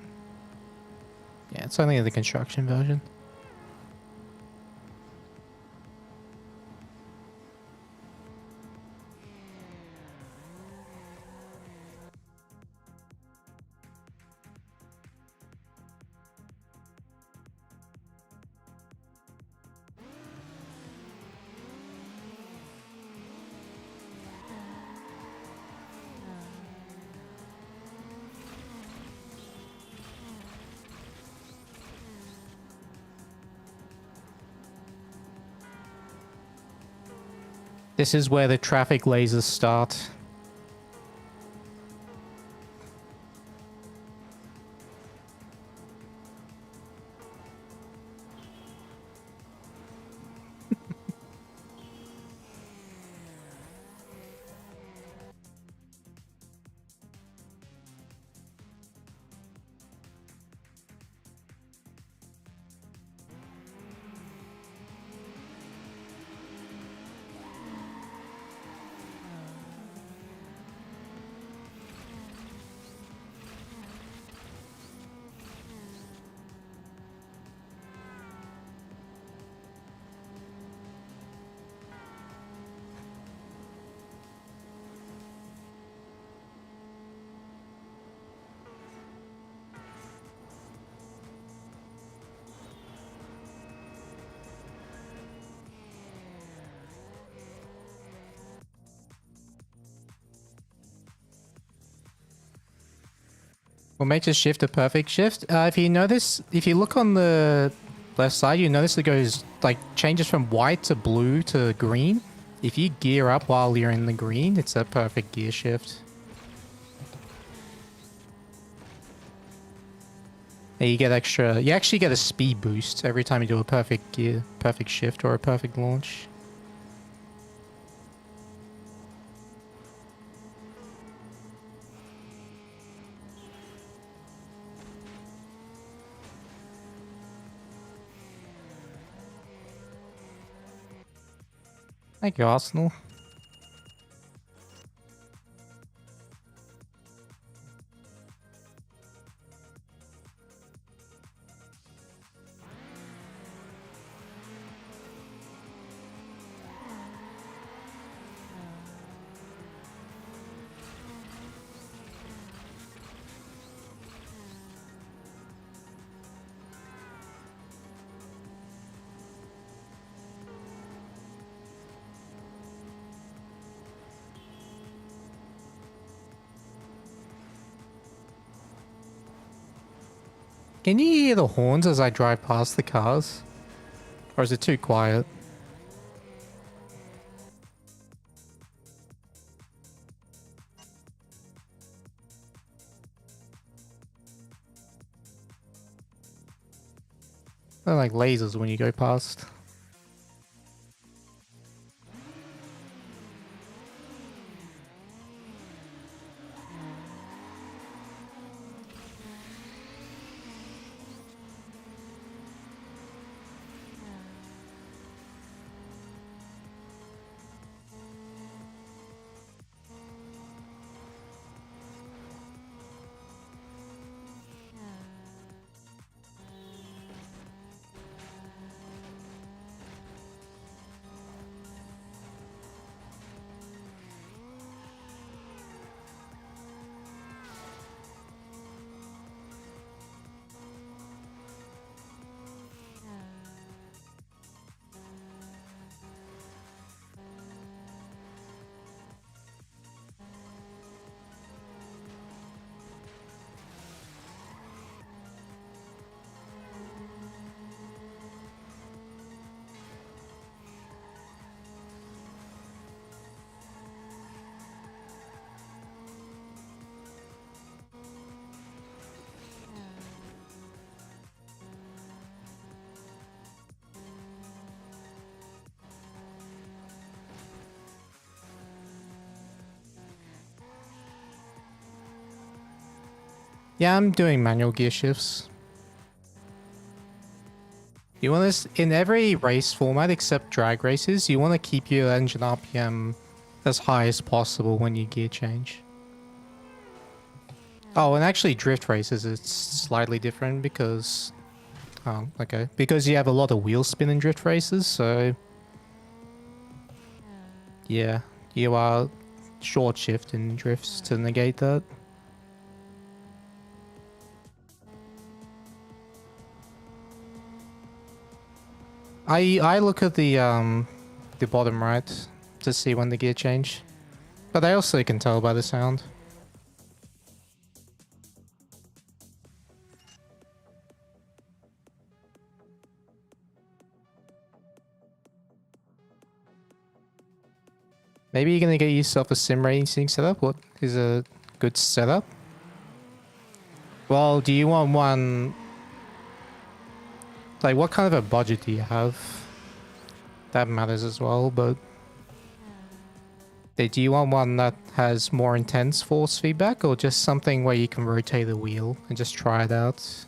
Yeah, it's only in the construction version. This is where the traffic lasers start. What makes a shift a perfect shift? If you notice, if you look on the left side, you notice it goes, like, changes from white to blue to green. If you gear up while you're in the green, it's a perfect gear shift. And you get extra, you actually get a speed boost every time you do a perfect gear, perfect shift or a perfect launch. Thank you, Arsenal. Can you hear the horns as I drive past the cars? Or is it too quiet? They're like lasers when you go past. Yeah, I'm doing manual gear shifts. You want this in every race format except drag races, you want to keep your engine RPM as high as possible when you gear change. Oh, and actually drift races it's slightly different because okay, because you have a lot of wheel spin in drift races, so yeah, you are short shift in drifts to negate that. I look at the bottom right to see when the gear change, but I also can tell by the sound. Maybe you're gonna get yourself a sim racing setup. What is a good setup? Well, do you want one? Like, what kind of a budget do you have? That matters as well, but do you want one that has more intense force feedback or just something where you can rotate the wheel and just try it out?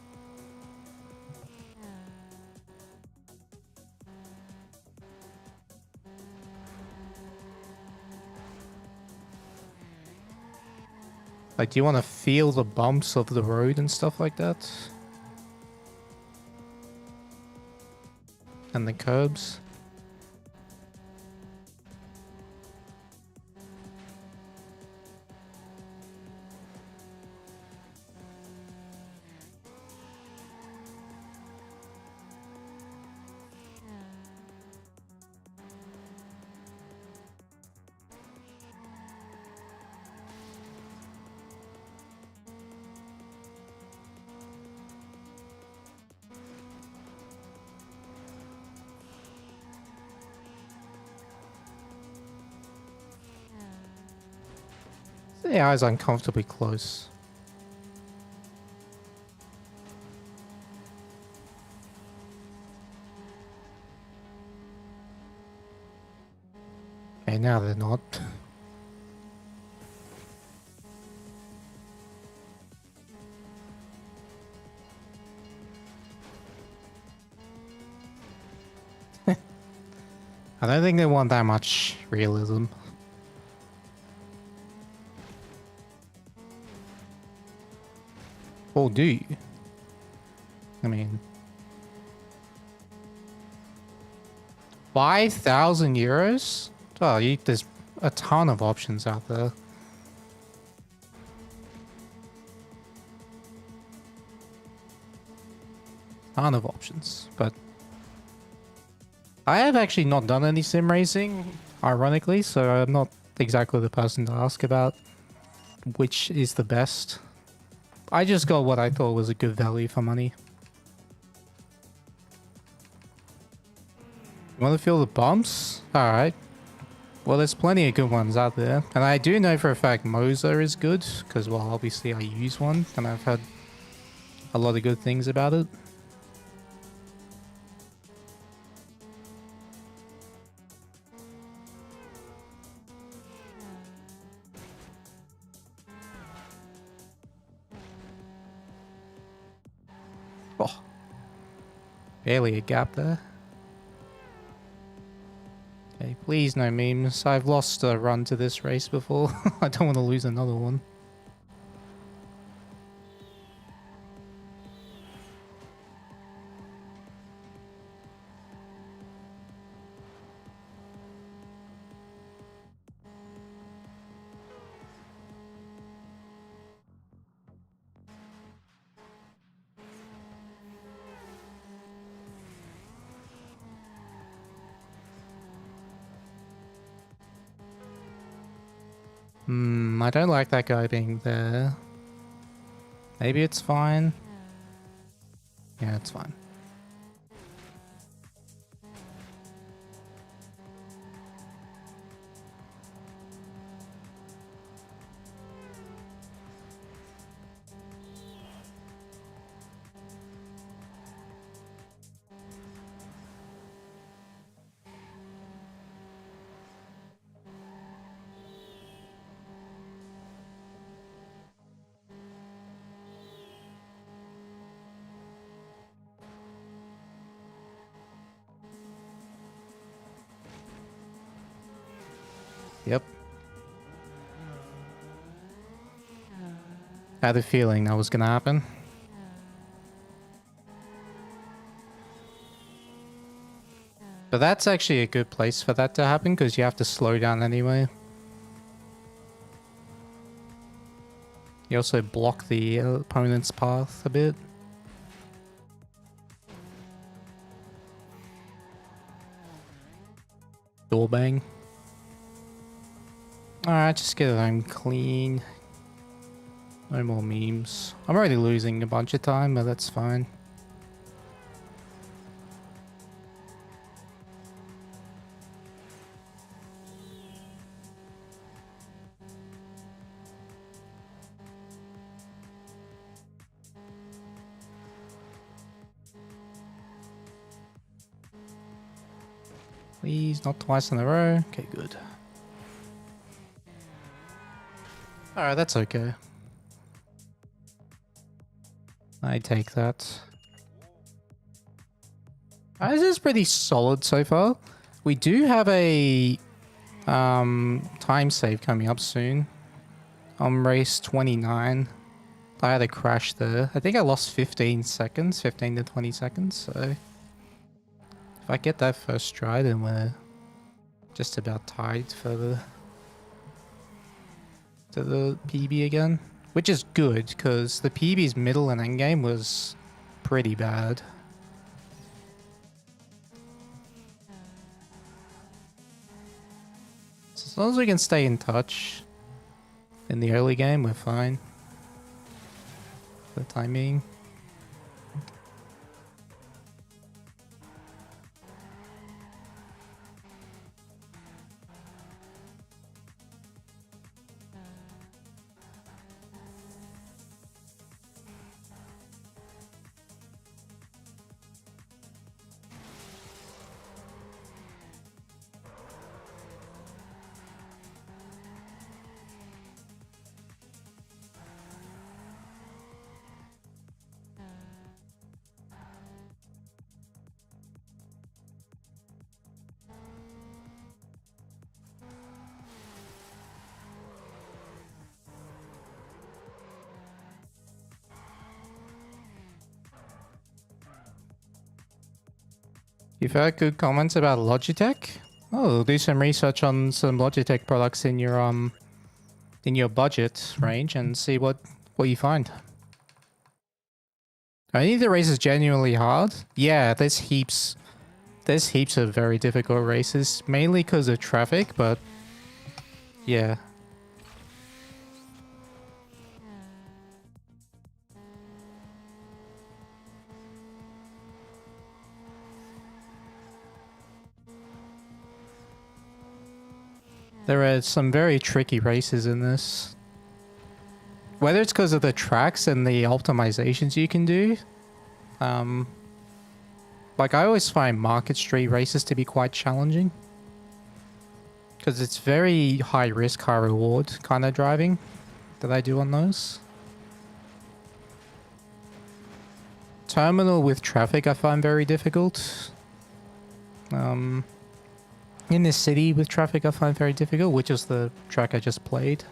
Like, do you want to feel the bumps of the road and stuff like that? And the curbs? The AI is uncomfortably close. Okay, now they're not. I don't think they want that much realism. Or do you? I mean... 5,000 euros? Oh, there's a ton of options out there. Ton of options, but... I have actually not done any sim racing, ironically, so I'm not exactly the person to ask about which is the best. I just got what I thought was a good value for money. You want to feel the bumps? Alright. Well, there's plenty of good ones out there. And I do know for a fact Moza is good, because, well, obviously I use one, and I've heard a lot of good things about it. Oh. Barely a gap there. Okay, please no memes. I've lost a run to this race before. I don't want to lose another one. I don't like that guy being there. Maybe it's fine. Yeah, it's fine. Yep. I had a feeling that was gonna happen. But that's actually a good place for that to happen because you have to slow down anyway. You also block the opponent's path a bit. Door bang. Alright, just get it home clean. No more memes. I'm already losing a bunch of time, but that's fine. Please, not twice in a row. Okay, good. Alright, that's okay. I take that. This is pretty solid so far. We do have a time save coming up soon. On race 29. I had a crash there. I think I lost 15 seconds, 15 to 20 seconds, so... If I get that first try, then we're just about tied for the PB again. Which is good, because the PB's middle and endgame was pretty bad. So as long as we can stay in touch in the early game, we're fine. For the time being. You've heard good comments about Logitech? Oh, do some research on some Logitech products in your budget range and see what you find. Are any of the races genuinely hard? Yeah, there's heaps of very difficult races, mainly because of traffic, but yeah. There are some very tricky races in this. Whether it's because of the tracks and the optimizations you can do. Like I always find Market Street races to be quite challenging. Because it's very high risk, high reward kind of driving that I do on those. Terminal with traffic I find very difficult. In this city with traffic I find very difficult, which is the track I just played.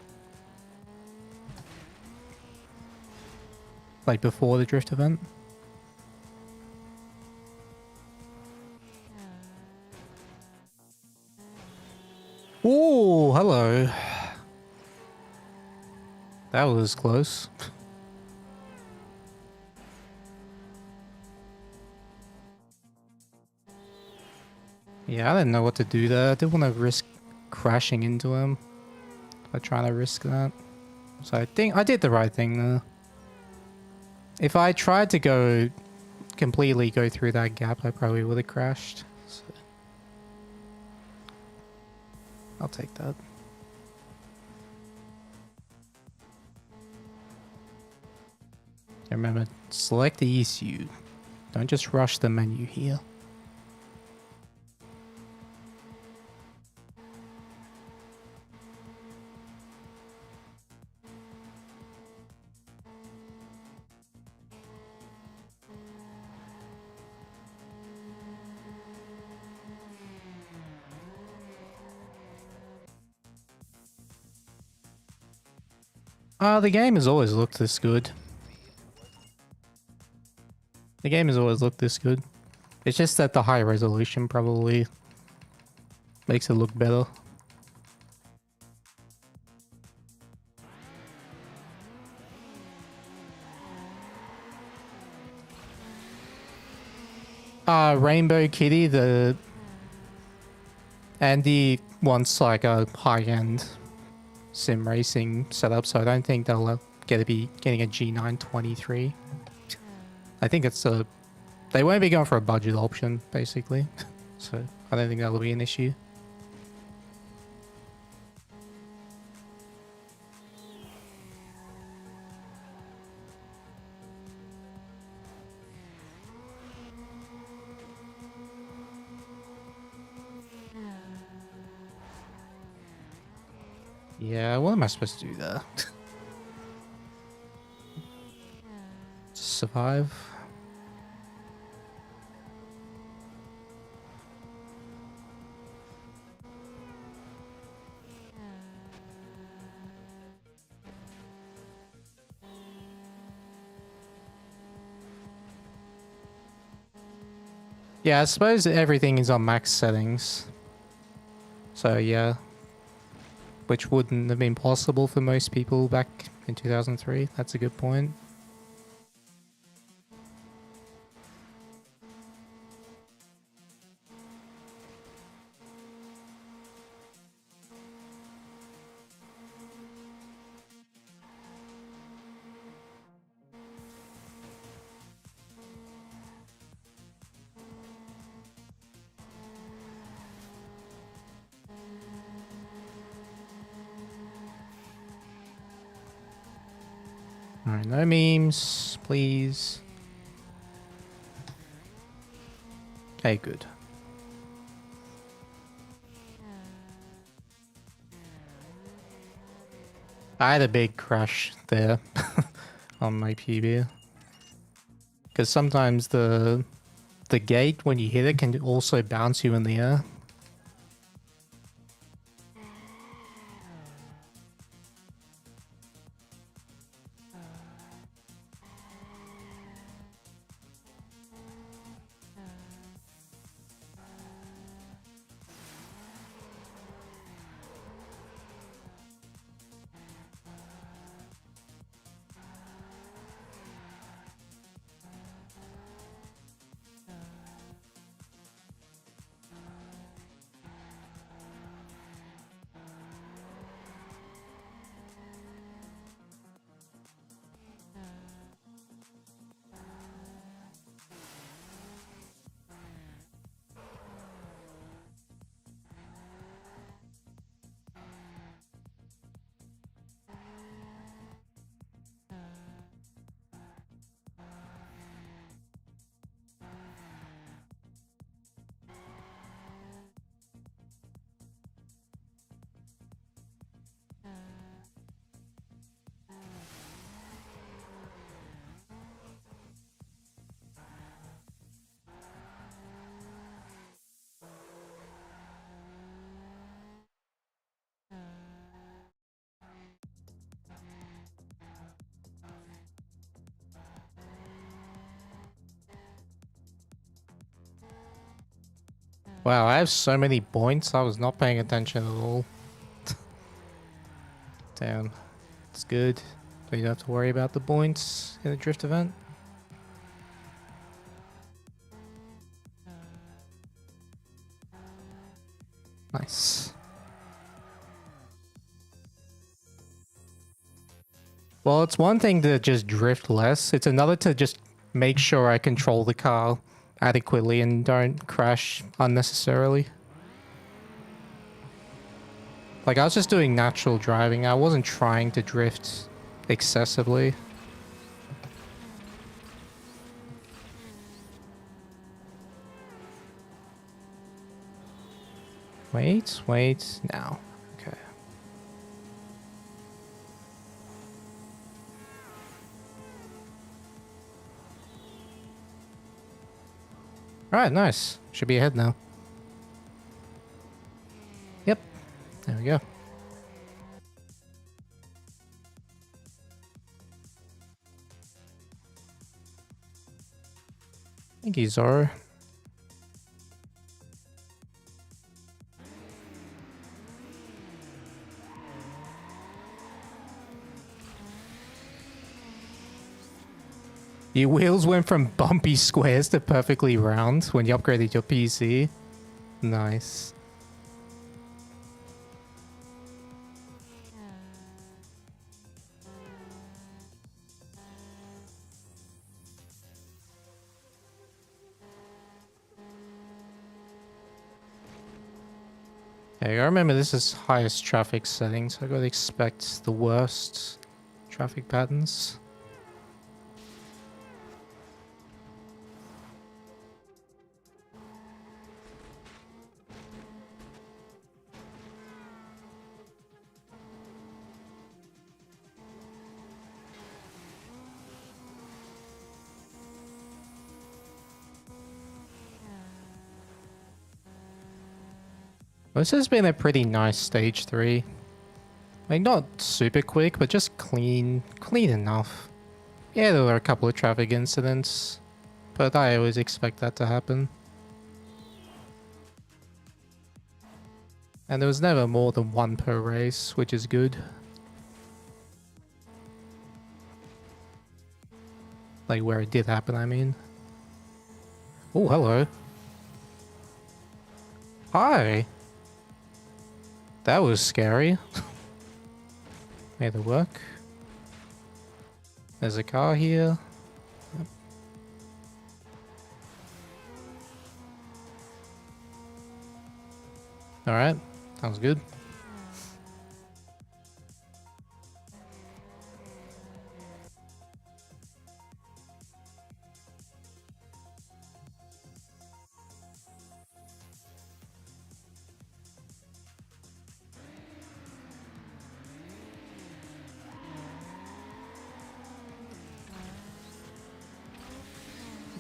Like before the drift event. Oh, hello. That was close. Yeah, I didn't know what to do there. I didn't want to risk crashing into him by trying to risk that. So I think I did the right thing there. If I tried to completely go through that gap, I probably would have crashed. So I'll take that. And remember, select the ECU. Don't just rush the menu here. The game has always looked this good. The game has always looked this good. It's just that the high resolution probably makes it look better. Rainbow Kitty, Andy wants like a high-end sim racing setup, so I don't think they'll be getting a G923. I think they won't be going for a budget option, basically. So I don't think that'll be an issue. Yeah, what am I supposed to do there? Just survive. Yeah, I suppose everything is on max settings. So yeah. Which wouldn't have been possible for most people back in 2003. That's a good point. Alright, no memes, please. Okay, good. I had a big crash there on my PB. Because sometimes the gate, when you hit it, can also bounce you in the air. Wow, I have so many points. I was not paying attention at all. Damn. It's good. So you don't have to worry about the points in the drift event. Nice. Well, it's one thing to just drift less. It's another to just make sure I control the car adequately and don't crash unnecessarily. Like, I was just doing natural driving. I wasn't trying to drift excessively. Wait, now. Okay. Alright, nice. Should be ahead now. Yep. There we go. Thank you, Zoro. Your wheels went from bumpy squares to perfectly round when you upgraded your PC. Nice. Okay, I remember this is highest traffic settings, so I gotta expect the worst traffic patterns. This has been a pretty nice stage 3. Like, not super quick, but just clean enough. Yeah, there were a couple of traffic incidents, but I always expect that to happen. And there was never more than one per race, which is good. Like, where it did happen, I mean. Oh, hello. Hi! That was scary. Made it work. There's a car here. Yep. Alright, sounds good.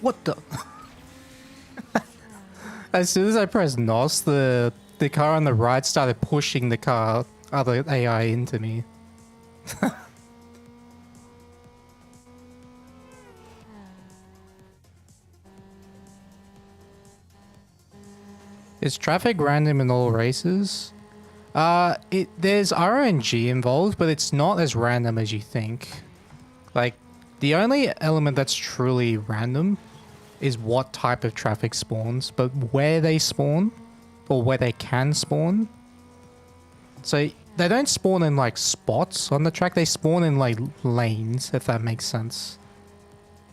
What the? As soon as I pressed NOS, the car on the right started pushing the other AI into me. Is traffic random in all races? There's RNG involved, but it's not as random as you think. Like, the only element that's truly random is what type of traffic spawns, but where they spawn, or where they can spawn. So they don't spawn in like spots on the track, they spawn in like lanes, if that makes sense.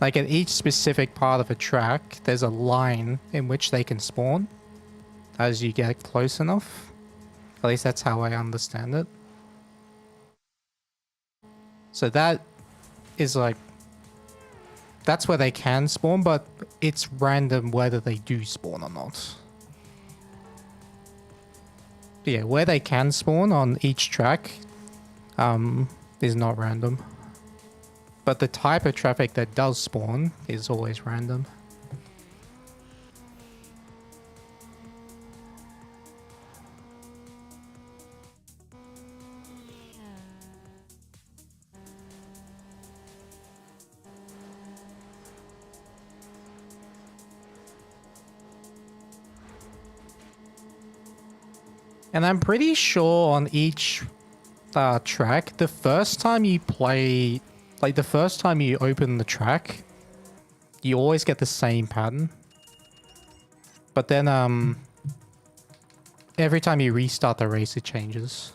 Like at each specific part of a track, there's a line in which they can spawn as you get close enough. At least that's how I understand it. So that is like, that's where they can spawn, but it's random whether they do spawn or not. But yeah, where they can spawn on each track is not random. But the type of traffic that does spawn is always random. And I'm pretty sure on each track, the first time you play, like the first time you open the track, you always get the same pattern. But then every time you restart the race, it changes.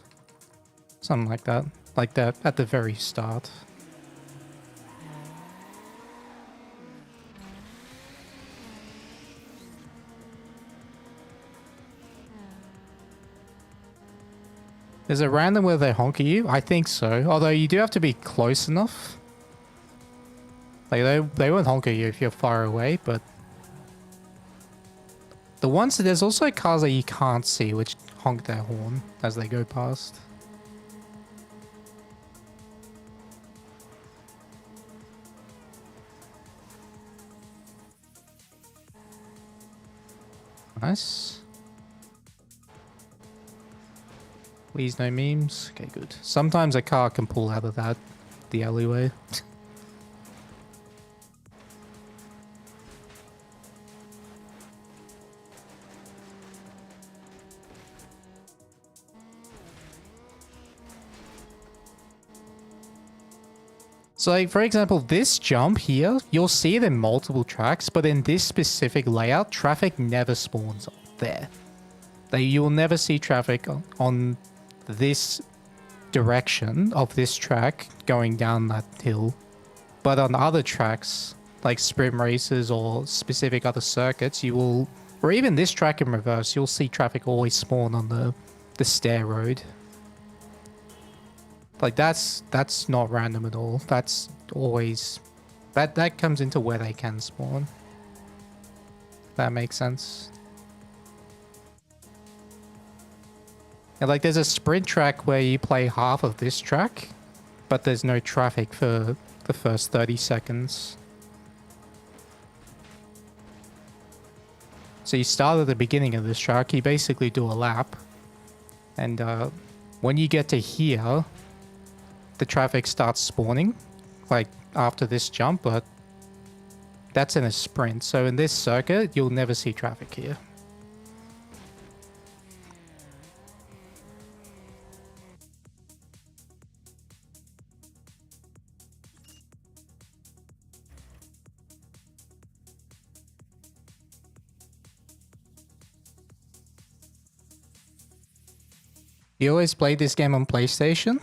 Something like that. Like that at the very start. Is it random where they honk at you? I think so. Although you do have to be close enough. Like they won't honk at you if you're far away, but the ones there's also cars that you can't see which honk their horn as they go past. Nice. Please no memes. Okay, good. Sometimes a car can pull out of the alleyway. So like, for example, this jump here, you'll see it in multiple tracks, but in this specific layout, traffic never spawns there. Like, you will never see traffic on this direction of this track going down that hill. But on other tracks, like sprint races or specific other circuits, you will, or even this track in reverse, you'll see traffic always spawn on the stair road. Like that's not random at all. That's always, that comes into where they can spawn. That makes sense. And like there's a sprint track where you play half of this track, but there's no traffic for the first 30 seconds. So you start at the beginning of this track, you basically do a lap. And when you get to here, the traffic starts spawning, like after this jump, but that's in a sprint. So in this circuit, you'll never see traffic here. You always played this game on PlayStation?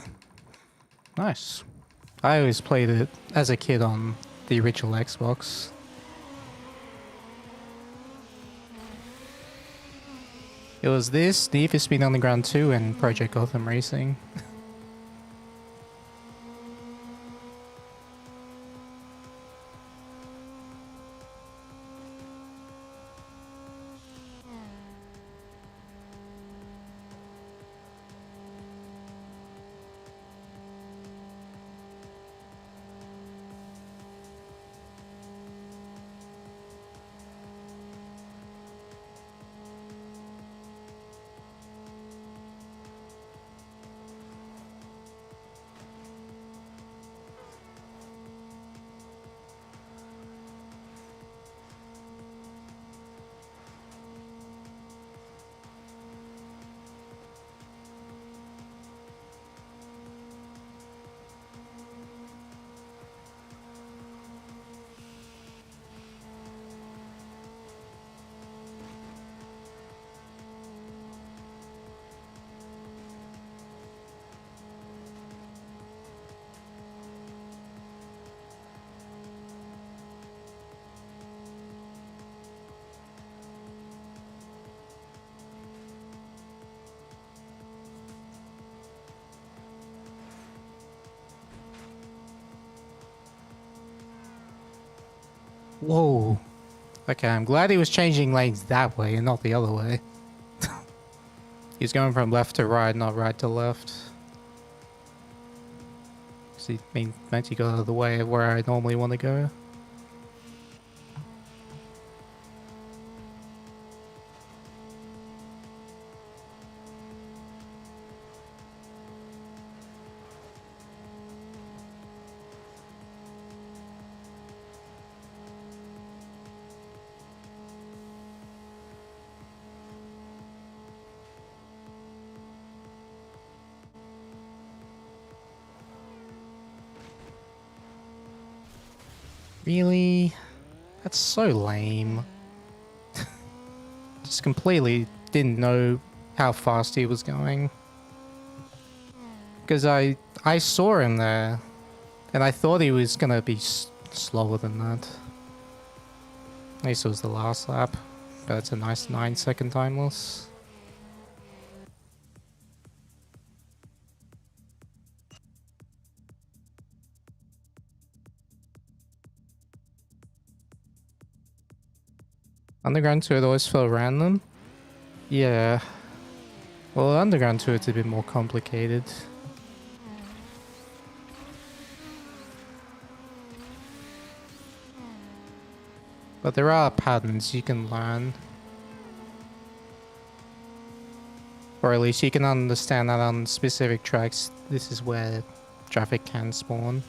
Nice. I always played it as a kid on the original Xbox. It was this, Need for Speed Underground 2, and Project Gotham Racing. Whoa. Okay, I'm glad he was changing lanes that way and not the other way. He's going from left to right, not right to left. See, meant to go out of the way of where I normally want to go. Really? That's so lame. Just completely didn't know how fast he was going. Because I saw him there, and I thought he was gonna be slower than that. At least it was the last lap, but it's a nice 9-second time loss. Underground 2 it always felt random. Yeah. Well, Underground 2 it's a bit more complicated. But there are patterns you can learn. Or at least you can understand that on specific tracks, this is where traffic can spawn.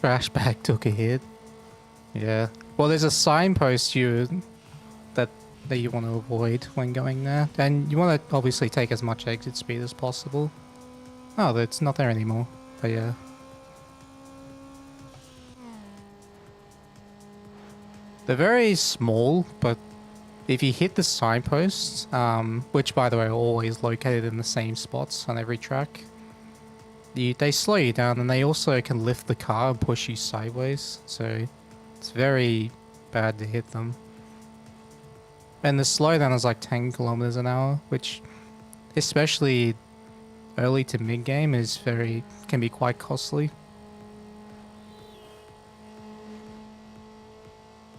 Trash bag took a hit. Yeah. Well, there's a signpost that you want to avoid when going there. And you want to obviously take as much exit speed as possible. Oh, it's not there anymore. But yeah. They're very small, but if you hit the signposts, which by the way are always located in the same spots on every track, they slow you down, and they also can lift the car and push you sideways, so it's very bad to hit them. And the slowdown is like 10 kilometers an hour, which especially early to mid game can be quite costly.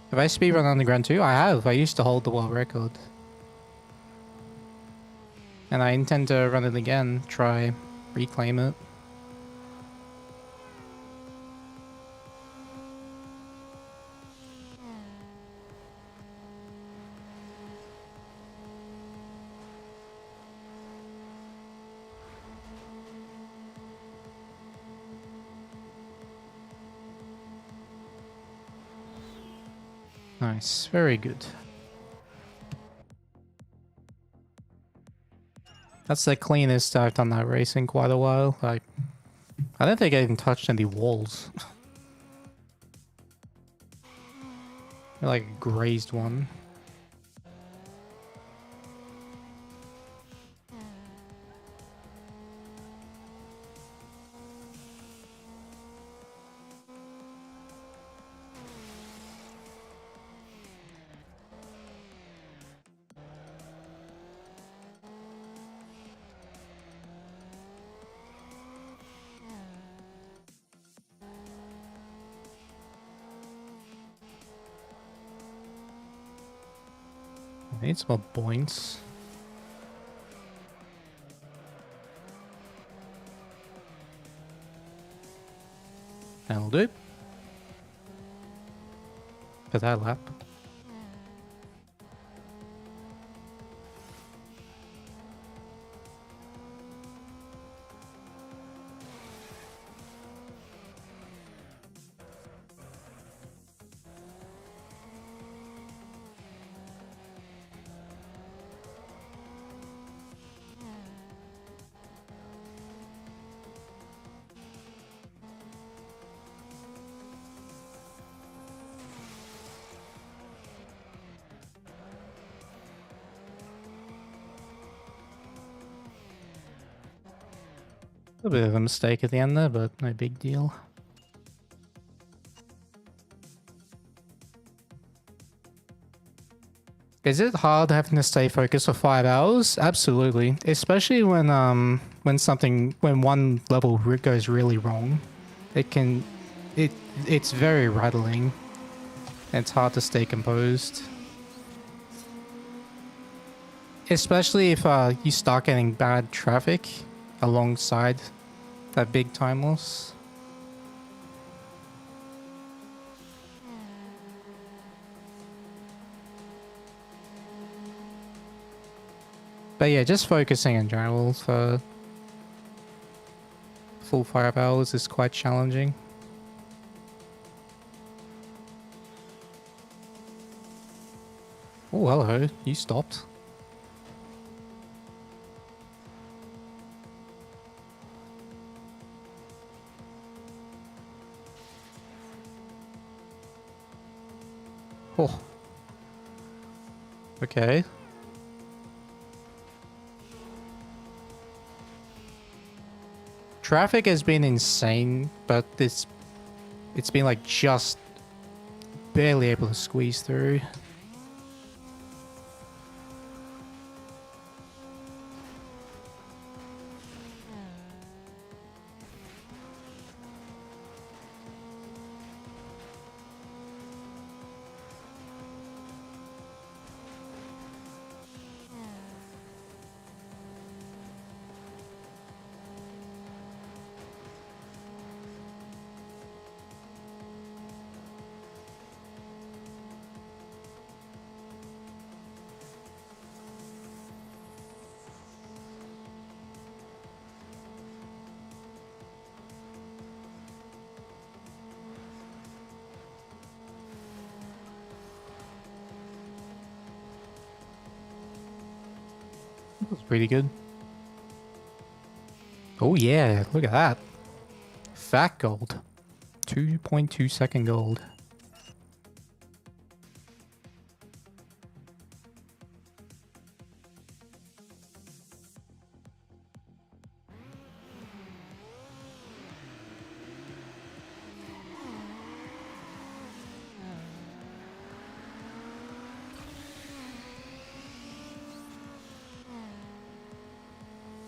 Have I speedrun Underground 2? I have. I used to hold the world record. And I intend to run it again, try reclaim it. Nice, very good. That's the cleanest I've done that race in quite a while. I don't think I even touched any walls. Like a grazed one. I need some more points. That'll do. For that lap. A bit of a mistake at the end there, but no big deal. Is it hard having to stay focused for 5 hours? Absolutely. Especially when one level goes really wrong. It's very rattling. It's hard to stay composed. Especially if you start getting bad traffic alongside that big time loss. But yeah, just focusing in general for full 5 hours is quite challenging. Oh, hello. You stopped. Oh. Okay. Traffic has been insane, but it's been like just barely able to squeeze through. That was pretty good. Oh yeah, look at that. Fat gold. 2.2 second gold.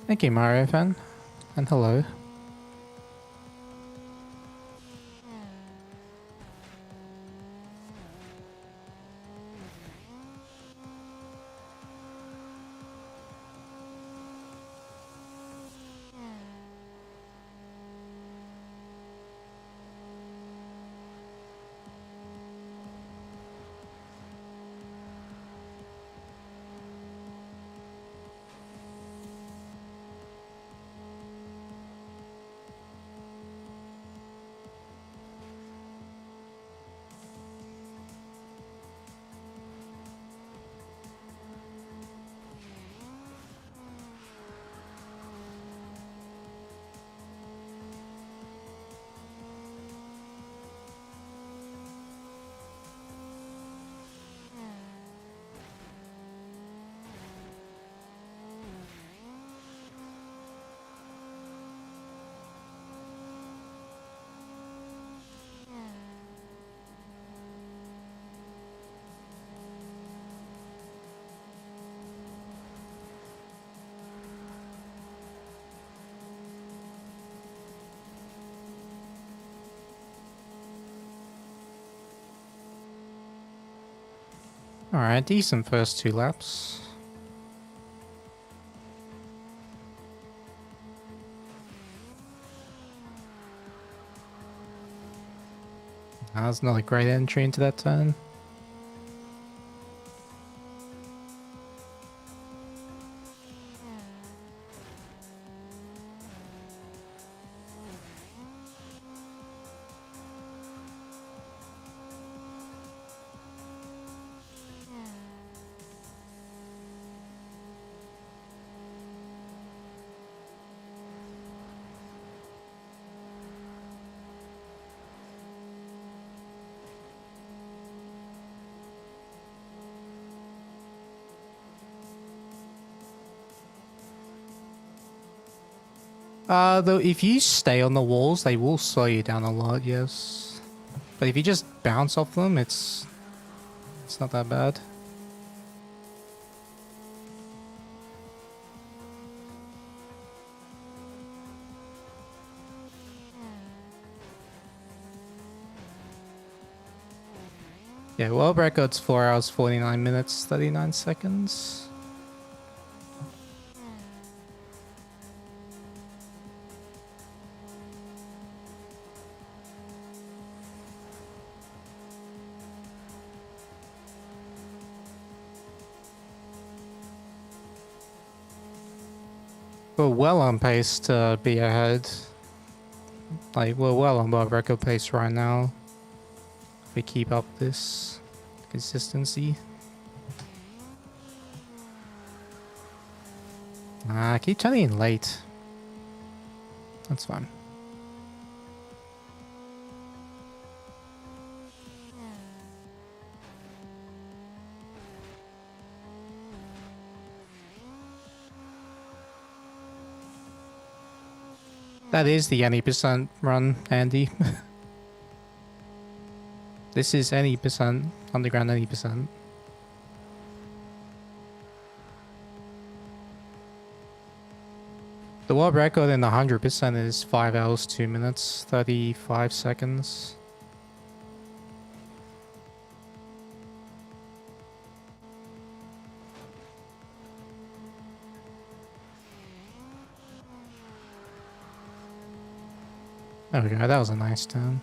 Thank you, Mario fan. And hello. Alright, decent first 2 laps. That's not a great entry into that turn. Though if you stay on the walls, they will slow you down a lot, yes. But if you just bounce off them, it's not that bad. Yeah, world record's 4 hours, 49 minutes, 39 seconds. We're well on pace to be ahead. Like, we're well on world record pace right now. If we keep up this consistency. I keep turning in late. That's fine. That is the any percent run, Andy. This is any percent, underground any percent. The world record in 100% is 5 hours, 2 minutes, 35 seconds. There we go, that was a nice turn.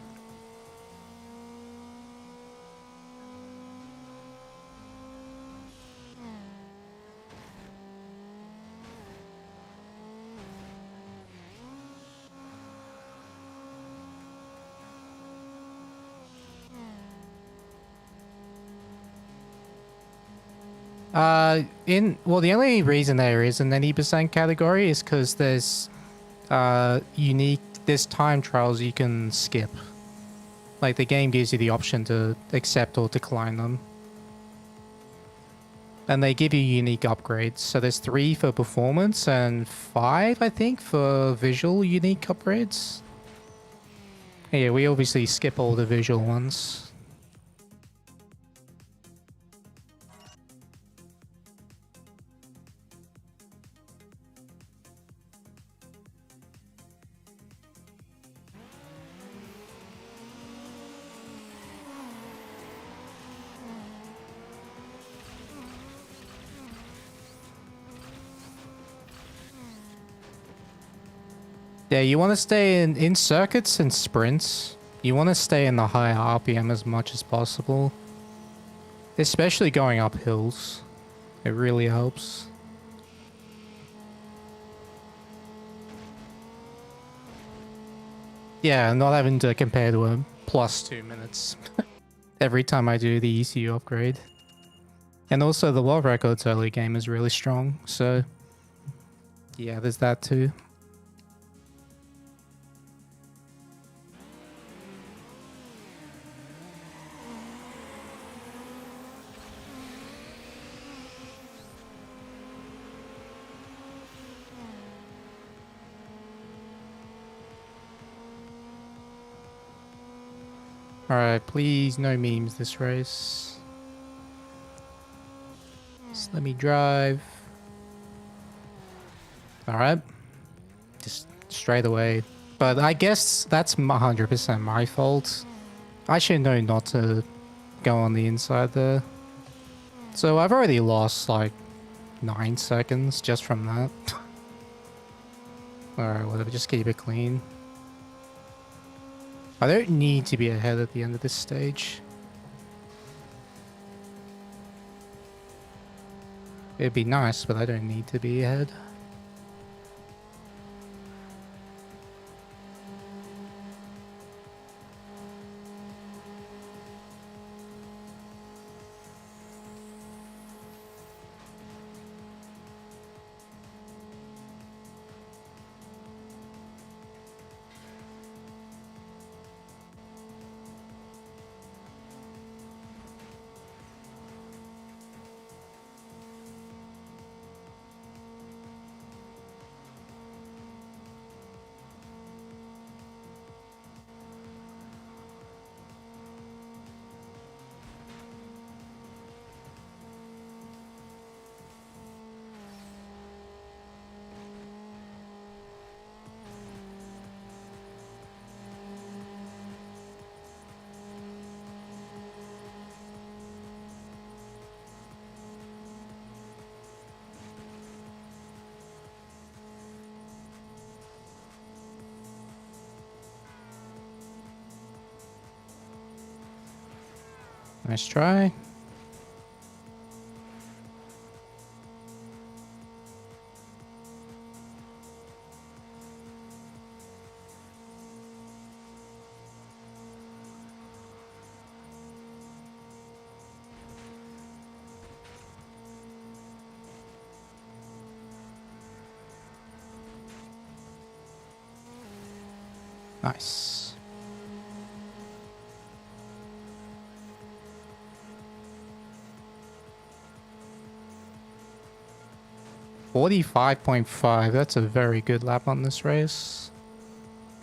Well, the only reason there is an any percent category is because there's there's time trials you can skip. Like, the game gives you the option to accept or decline them. And they give you unique upgrades. So there's 3 for performance and 5, I think, for visual unique upgrades. Yeah, we obviously skip all the visual ones. Yeah, you want to stay in circuits and sprints. You want to stay in the higher RPM as much as possible. Especially going up hills. It really helps. Yeah, not having to compare to a plus 2 minutes every time I do the ECU upgrade. And also the world records early game is really strong, so yeah, there's that too. Alright, please no memes this race. Just let me drive. Alright. Just straight away. But I guess that's 100% my fault. I should know not to go on the inside there. So I've already lost like 9 seconds just from that. Alright, whatever, just keep it clean. I don't need to be ahead at the end of this stage. It'd be nice, but I don't need to be ahead. Nice try. Nice. $45.5. That's a very good lap on this race.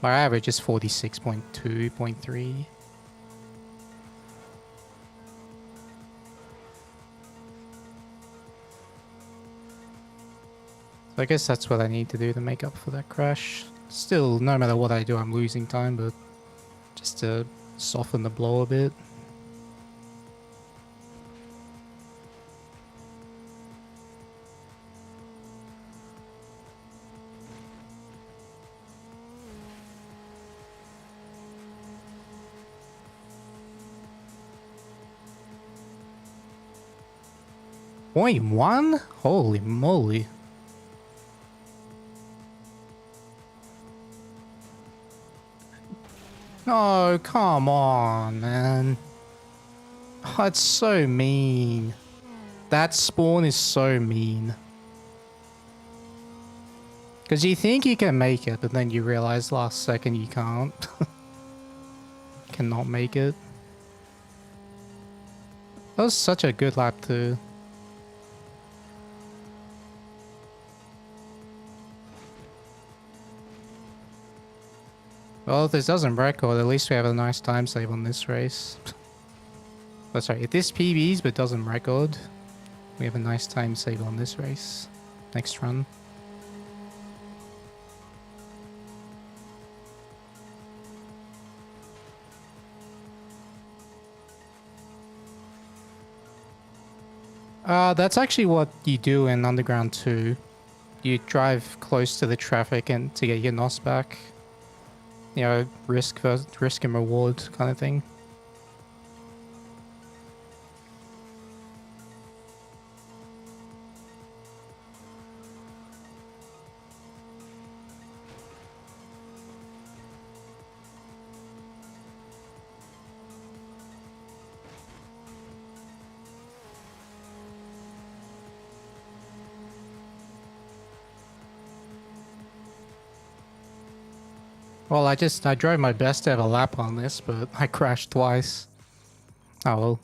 My average is 46.2.3. So I guess that's what I need to do to make up for that crash. Still, no matter what I do, I'm losing time, but just to soften the blow a bit. Point one? Holy moly. Oh, come on, man. Oh, it's so mean. That spawn is so mean. Because you think you can make it, but then you realize last second you can't. Cannot make it. That was such a good lap too. Well, if this doesn't record, at least we have a nice time save on this race. Oh, sorry, if this PBs but doesn't record, we have a nice time save on this race. Next run. That's actually what you do in Underground 2. You drive close to the traffic and to get your NOS back. You know, risk and reward kind of thing. Well, I drove my best ever lap on this, but I crashed twice. Oh well.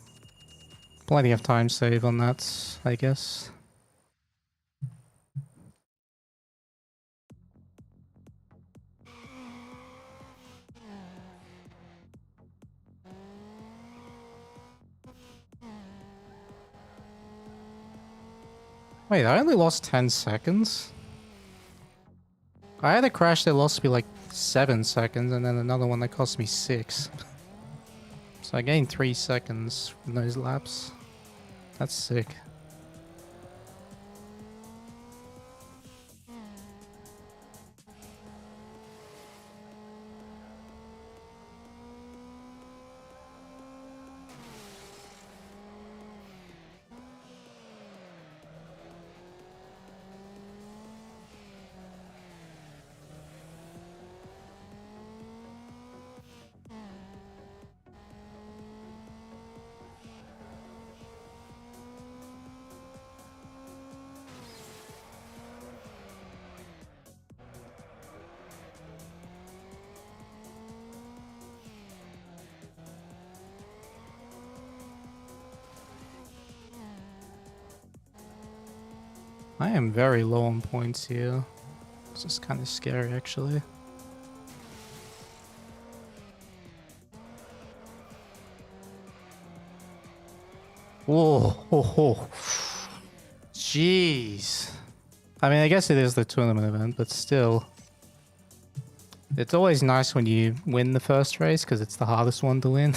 Plenty of time save on that, I guess. Wait, I only lost 10 seconds? I had a crash that lost me like 7 seconds, and then another one that cost me 6. So I gained 3 seconds from those laps. That's sick. I am very low on points here. This is kind of scary, actually. Whoa, ho, ho. Jeez. I mean, I guess it is the tournament event, but still. It's always nice when you win the first race, because it's the hardest one to win.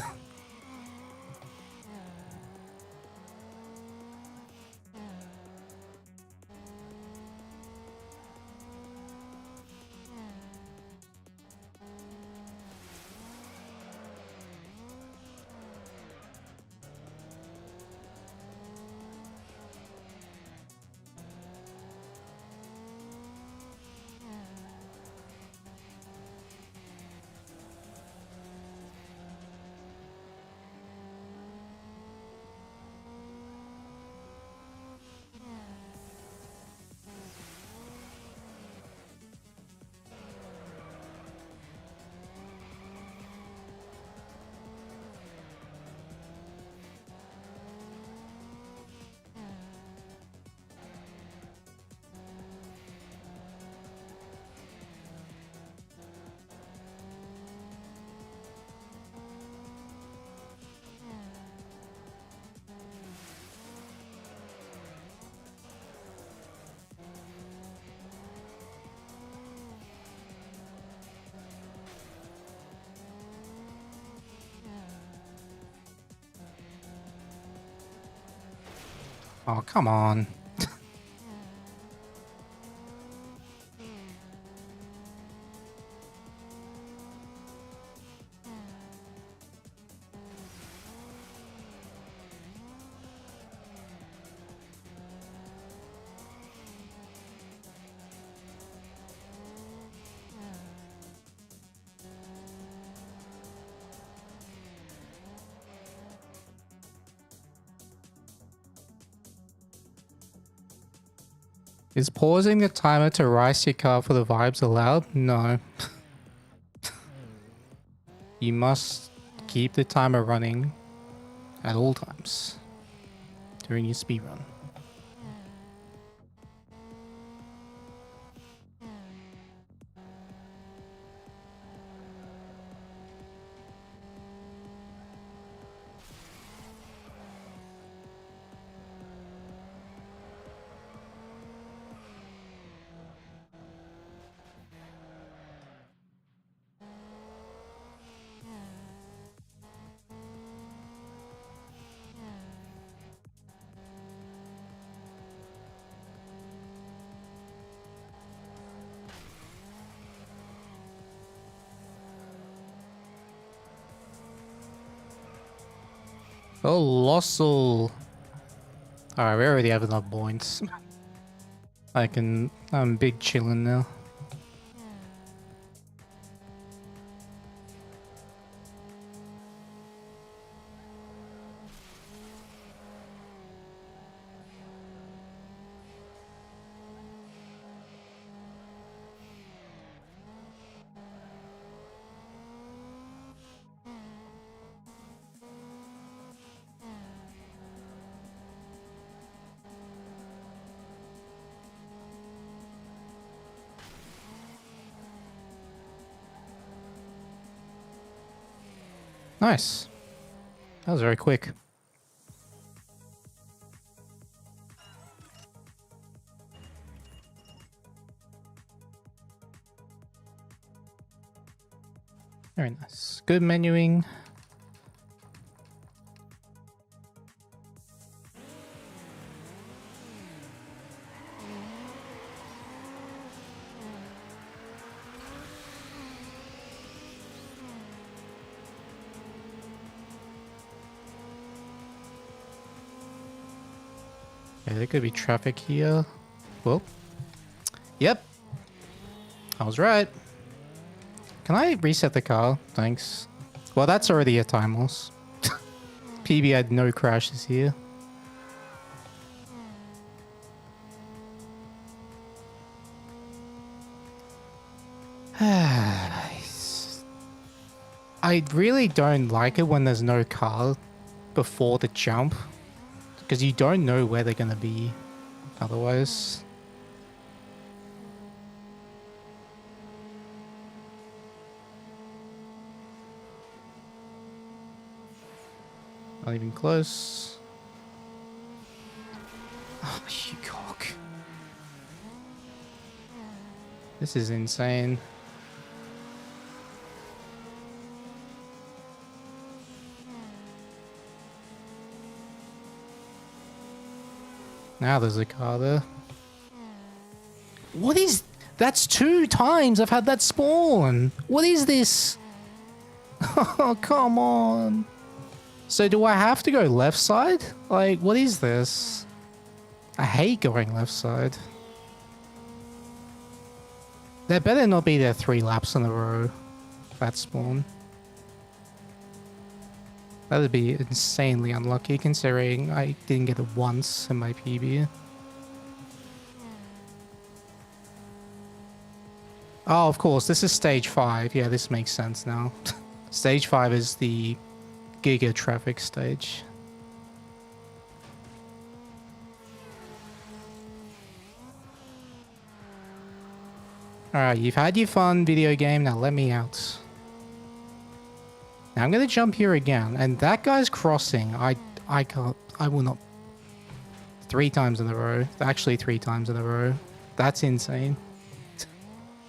Oh, come on. Is pausing the timer to race your car for the vibes allowed? No. You must keep the timer running at all times during your speedrun. Colossal. Alright, we already have enough points. I'm big chillin' now. Nice. That was very quick. Very nice. Good menuing. Yeah, there could be traffic here. Well, yep. I was right. Can I reset the car? Thanks. Well, that's already a time loss. PB had no crashes here. I really don't like it when there's no car before the jump, because you don't know where they're gonna be otherwise. Not even close. Oh, you cock. This is insane. Now there's a car there. What is... That's 2 times I've had that spawn. What is this? Oh, come on. So do I have to go left side? Like, what is this? I hate going left side. There better not be there 3 laps in a row. That spawn. That would be insanely unlucky considering I didn't get it once in my PB. Oh, of course, this is stage 5. Yeah, this makes sense now. Stage 5 is the Giga traffic stage. Alright, you've had your fun video game, now let me out. Now I'm gonna jump here again, and that guy's crossing. I will not. 3 times in a row. Actually 3 times in a row. That's insane.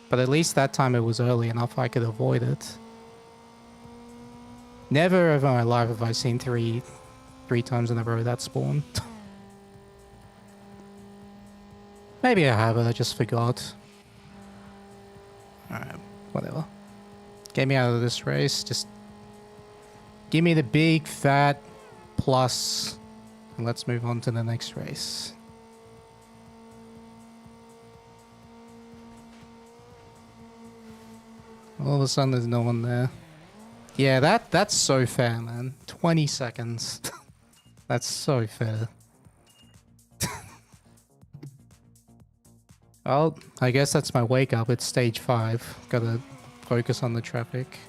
But at least that time it was early enough I could avoid it. Never ever in my life have I seen three times in a row that spawn. Maybe I have it, I just forgot. Alright, whatever. Get me out of this race. Just give me the big fat plus, and let's move on to the next race. All of a sudden there's no one there. Yeah, that's so fair, man. 20 seconds. That's so fair. Well, I guess that's my wake up. It's stage 5. Gotta focus on the traffic.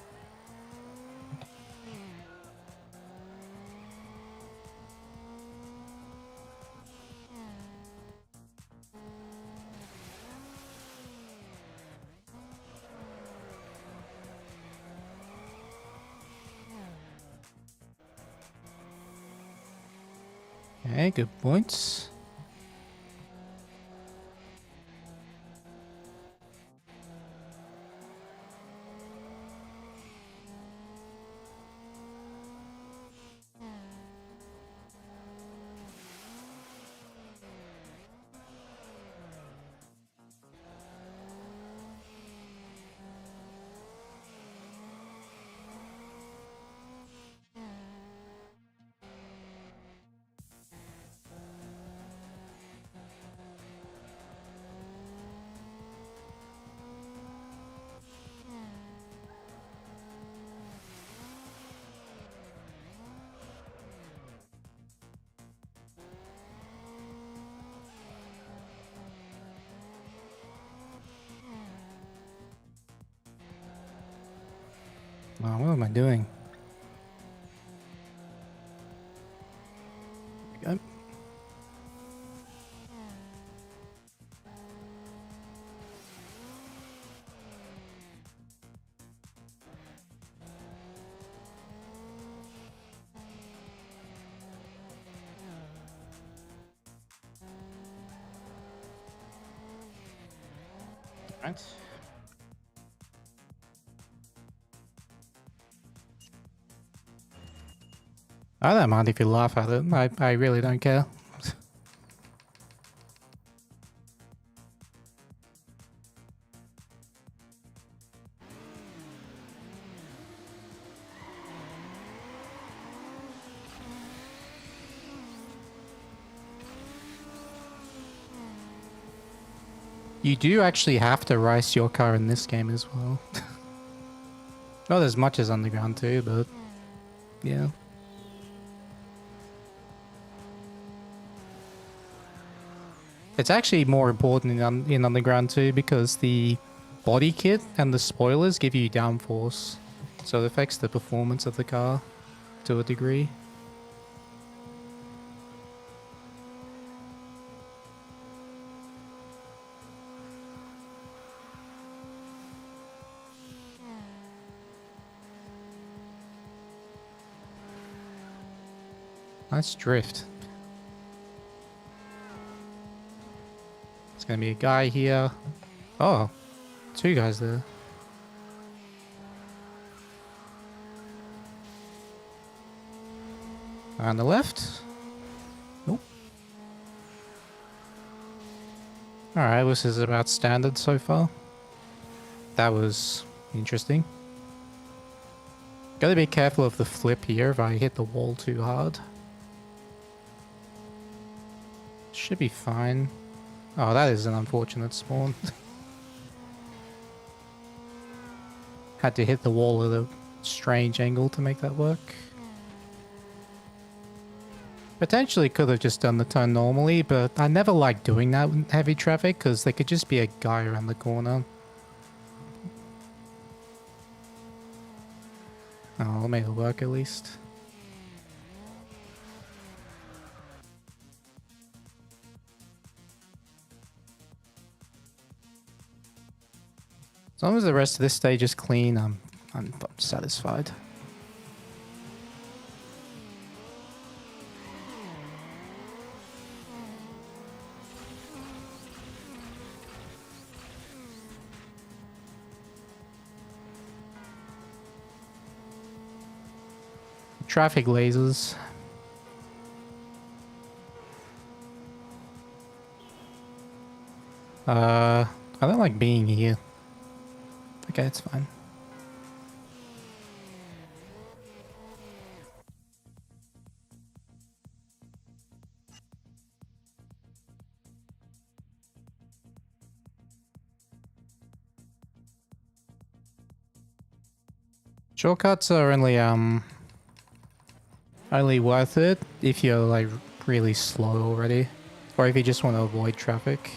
Okay, good points. Oh, what am I doing? There we go. Right. I don't mind if you laugh at it. I really don't care. You do actually have to race your car in this game as well. Not as much as Underground 2, but yeah. It's actually more important in Underground 2 because the body kit and the spoilers give you downforce. So it affects the performance of the car to a degree. Nice drift. There's gonna be a guy here. Oh, 2 guys there. On the left. Nope. Alright, this is about standard so far. That was interesting. Gotta be careful of the flip here if I hit the wall too hard. Should be fine. Oh, that is an unfortunate spawn. Had to hit the wall at a strange angle to make that work. Potentially could have just done the turn normally, but I never like doing that in heavy traffic because there could just be a guy around the corner. Oh, I'll make it work at least. As long as the rest of this stage is clean, I'm satisfied. Traffic lasers. I don't like being here. Okay, it's fine. Shortcuts are only worth it if you're like really slow already, or if you just want to avoid traffic.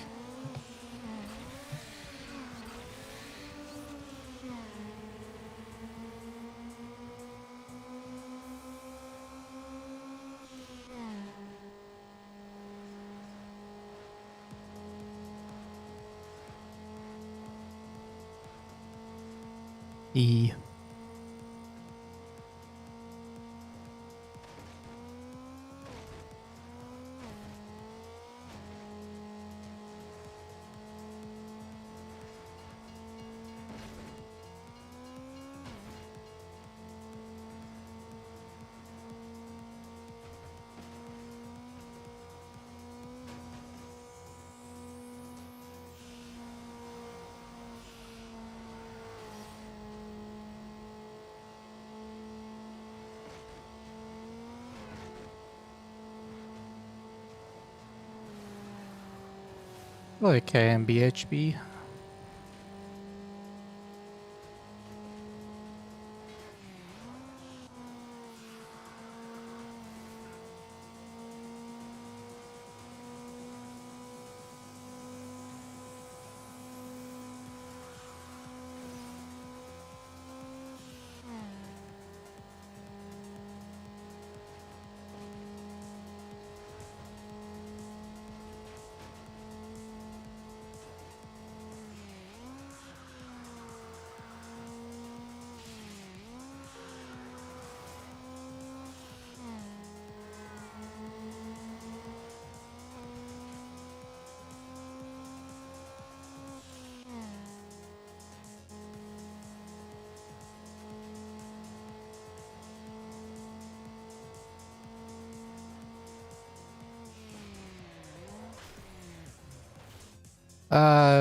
E. Okay, and BHB.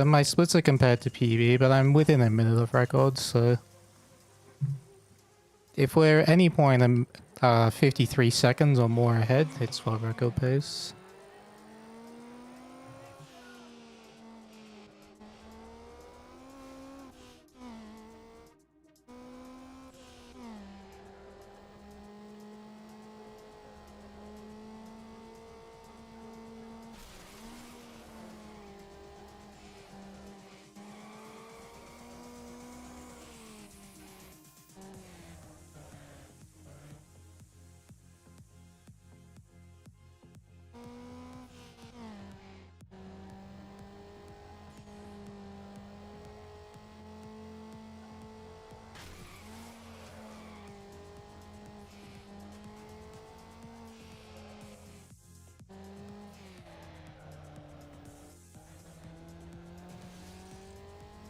My splits are compared to PB, but I'm within a minute of record, so if we're at any point 53 seconds or more ahead, it's world record pace.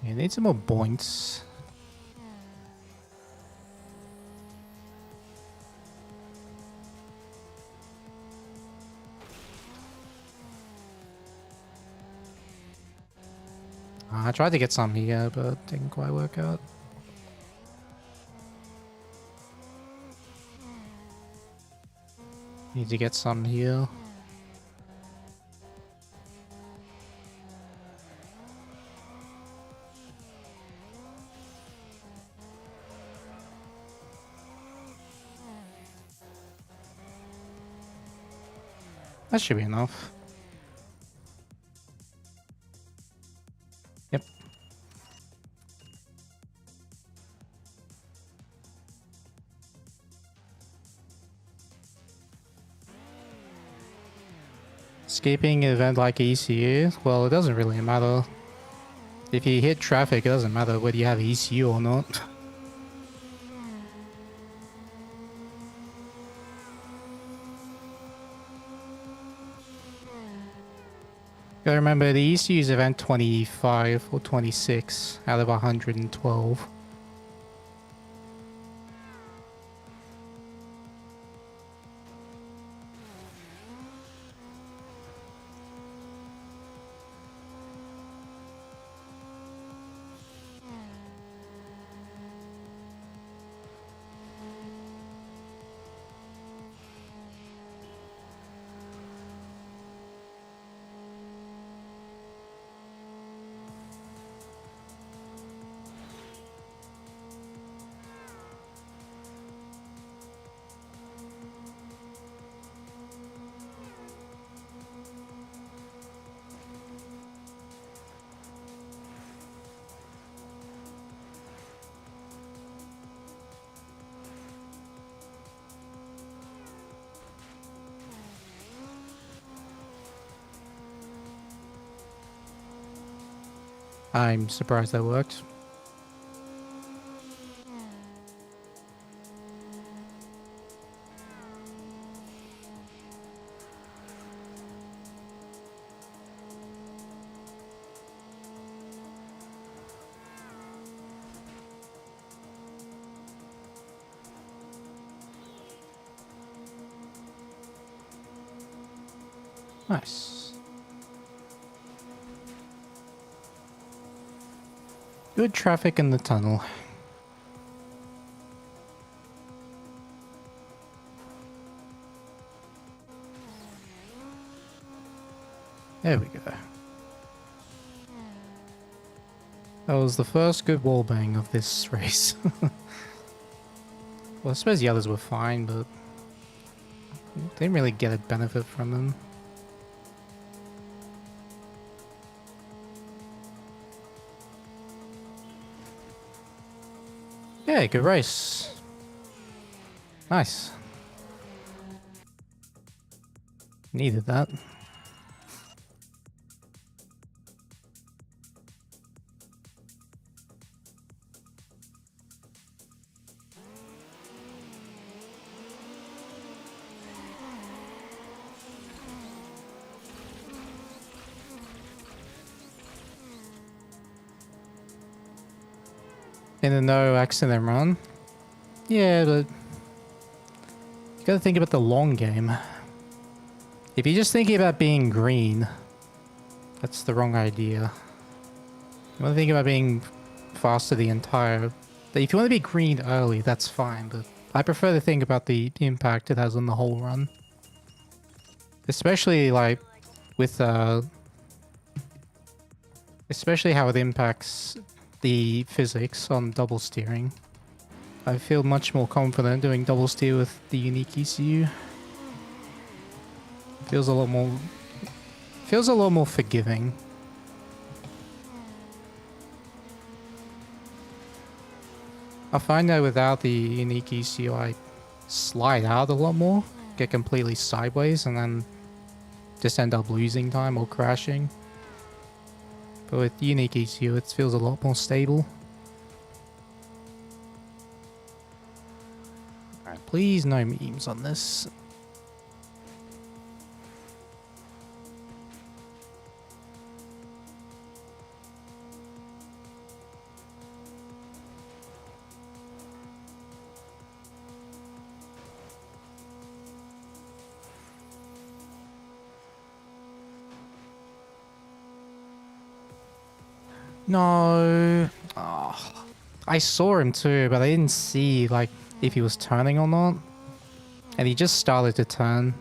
You need some more points. I tried to get some here, but didn't quite work out. Need to get some here. That should be enough. Yep. Skipping an event like ECU, well, it doesn't really matter. If you hit traffic, it doesn't matter whether you have ECU or not. Gotta remember, the ECU is event 25 or 26 out of 112. I'm surprised that worked. Nice. Good traffic in the tunnel. There we go. That was the first good wallbang of this race. Well, I suppose the others were fine, but didn't really get a benefit from them. Yeah, good race. Nice. Needed that. In a no accident run. Yeah, but you gotta think about the long game. If you're just thinking about being green, that's the wrong idea. You wanna think about being faster the entire... If you want to be green early, that's fine, but I prefer to think about the impact it has on the whole run. Especially, like, with, especially how it impacts the physics on double steering. I feel much more confident doing double steer with the unique ECU. Feels a lot more forgiving. I find that without the unique ECU, I slide out a lot more, get completely sideways, and then just end up losing time or crashing. But with unique ECU, it feels a lot more stable. Alright, please no memes on this. No. Oh, I saw him too, but I didn't see like if he was turning or not. And he just started to turn.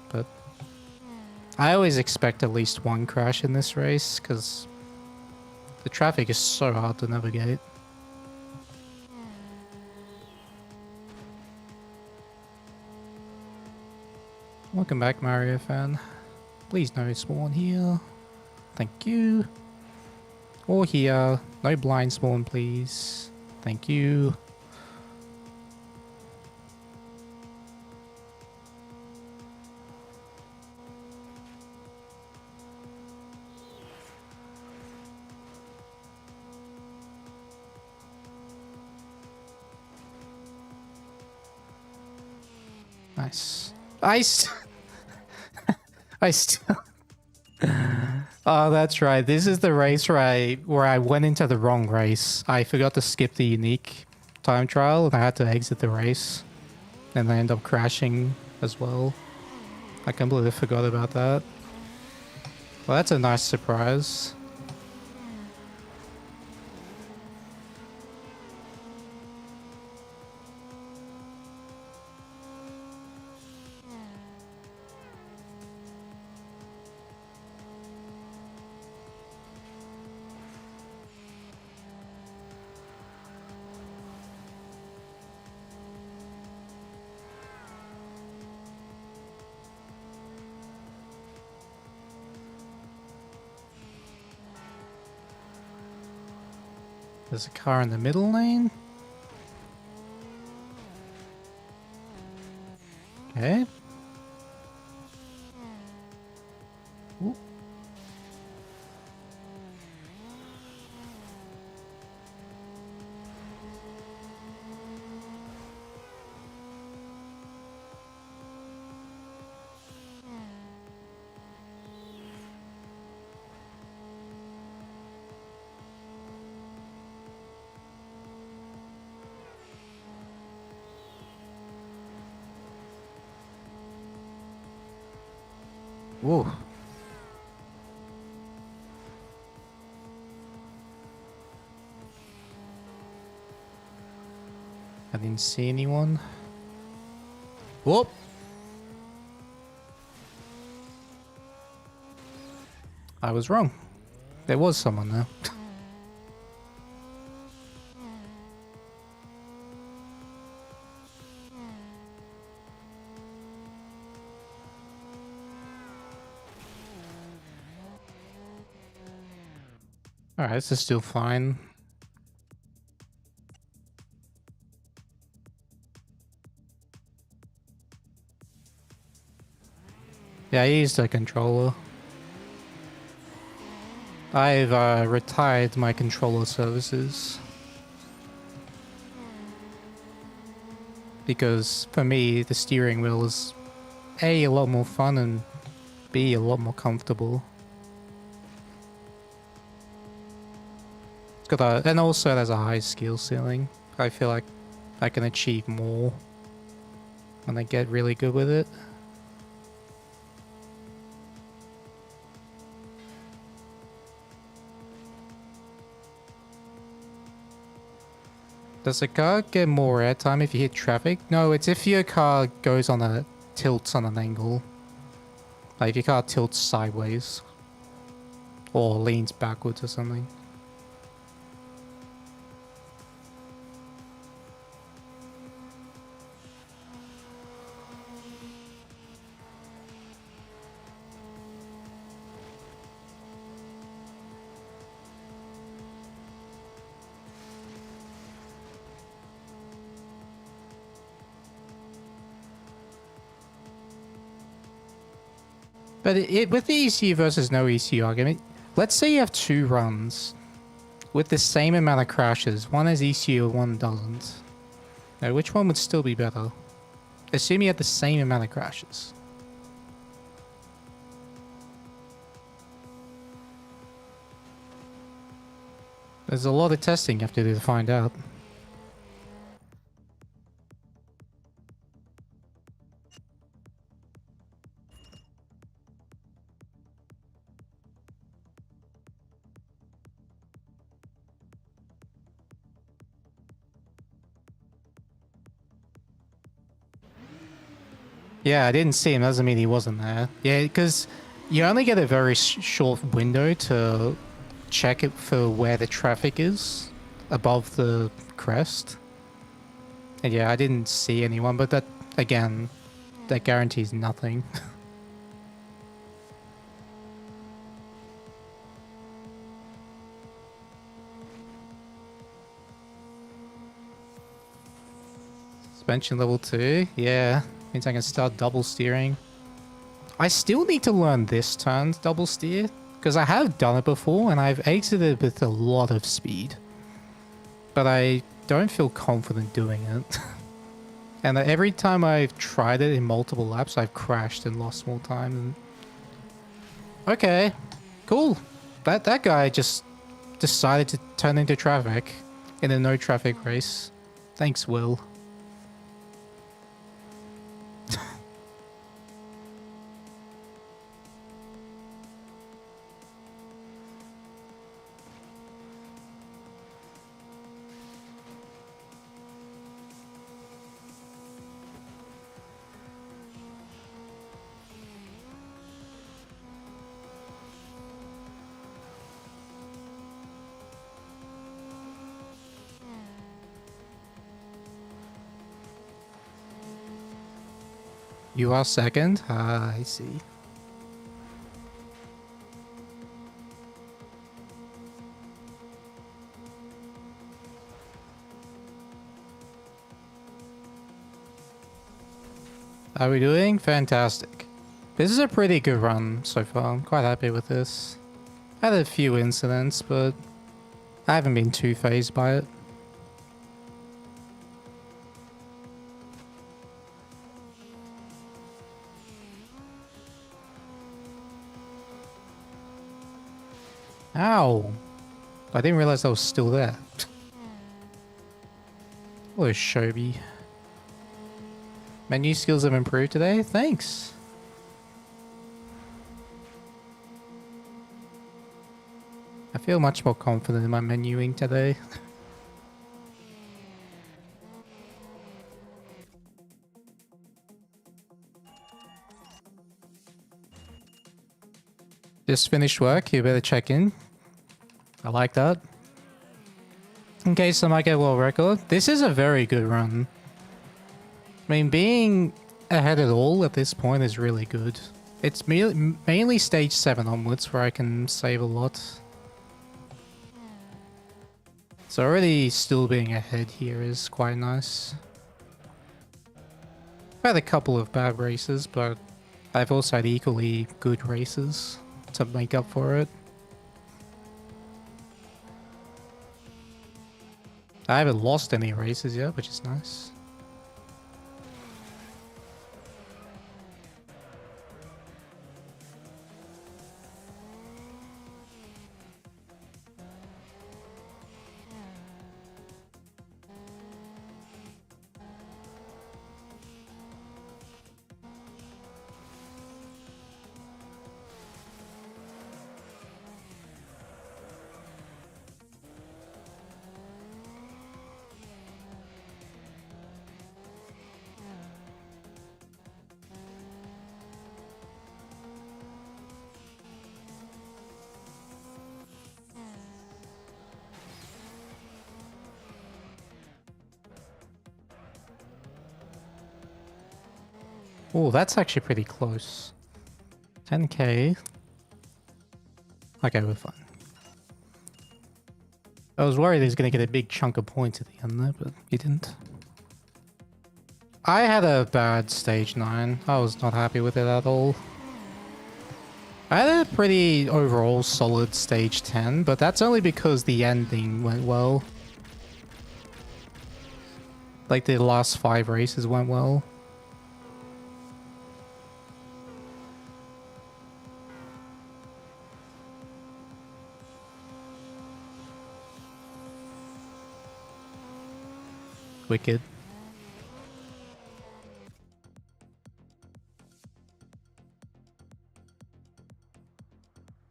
But I always expect at least one crash in this race because the traffic is so hard to navigate. Welcome back, Mario fan. Please no spawn here. Thank you. Or here. No blind spawn, please. Thank you. Nice. I still... Oh, that's right. This is the race where I went into the wrong race. I forgot to skip the unique time trial and I had to exit the race. And I ended up crashing as well. I completely forgot about that. Well, that's a nice surprise. There's a car in the middle lane. Okay. Ooh. Whoa. I didn't see anyone. Whoop! I was wrong. There was someone there. Alright, this is still fine. Yeah, I used a controller. I've retired my controller services. Because for me, the steering wheel is A, a lot more fun, and B, a lot more comfortable. It's got a, and also there's a high skill ceiling. I feel like I can achieve more when I get really good with it. Does the car get more airtime if you hit traffic? No, it's if your car goes on a tilts on an angle. Like if your car tilts sideways or leans backwards or something. But with the ECU versus no ECU argument, let's say you have two runs with the same amount of crashes. One has ECU, one doesn't. Now, which one would still be better? Assume you have the same amount of crashes. There's a lot of testing you have to do to find out. Yeah, I didn't see him. Doesn't mean he wasn't there. Yeah, because you only get a very short window to check it for where the traffic is above the crest. And yeah, I didn't see anyone, but that, again, that guarantees nothing. Suspension level 2, yeah. Means I can start double steering. I still need to learn this turn double steer, because I have done it before and I've exited with a lot of speed. But I don't feel confident doing it. And every time I've tried it in multiple laps, I've crashed and lost more time. And... okay, cool. That guy just decided to turn into traffic in a no traffic race. Thanks, Will. You are second? Ah, I see. How are we doing? Fantastic. This is a pretty good run so far. I'm quite happy with this. I had a few incidents, but I haven't been too fazed by it. Ow! I didn't realize I was still there. What a Shobi. Menu skills have improved today? Thanks. I feel much more confident in my menuing today. Just finished work, you better check in. I like that. In case I might get a world record. This is a very good run. I mean, being ahead at all at this point is really good. It's mainly stage 7 onwards where I can save a lot. So already still being ahead here is quite nice. I've had a couple of bad races, but I've also had equally good races to make up for it. I haven't lost any races yet, which is nice. Oh, that's actually pretty close. 10k. Okay, we're fine. I was worried he was going to get a big chunk of points at the end there, but he didn't. I had a bad stage 9. I was not happy with it at all. I had a pretty overall solid stage 10, but that's only because the ending went well. Like the last 5 races went well. Wicked.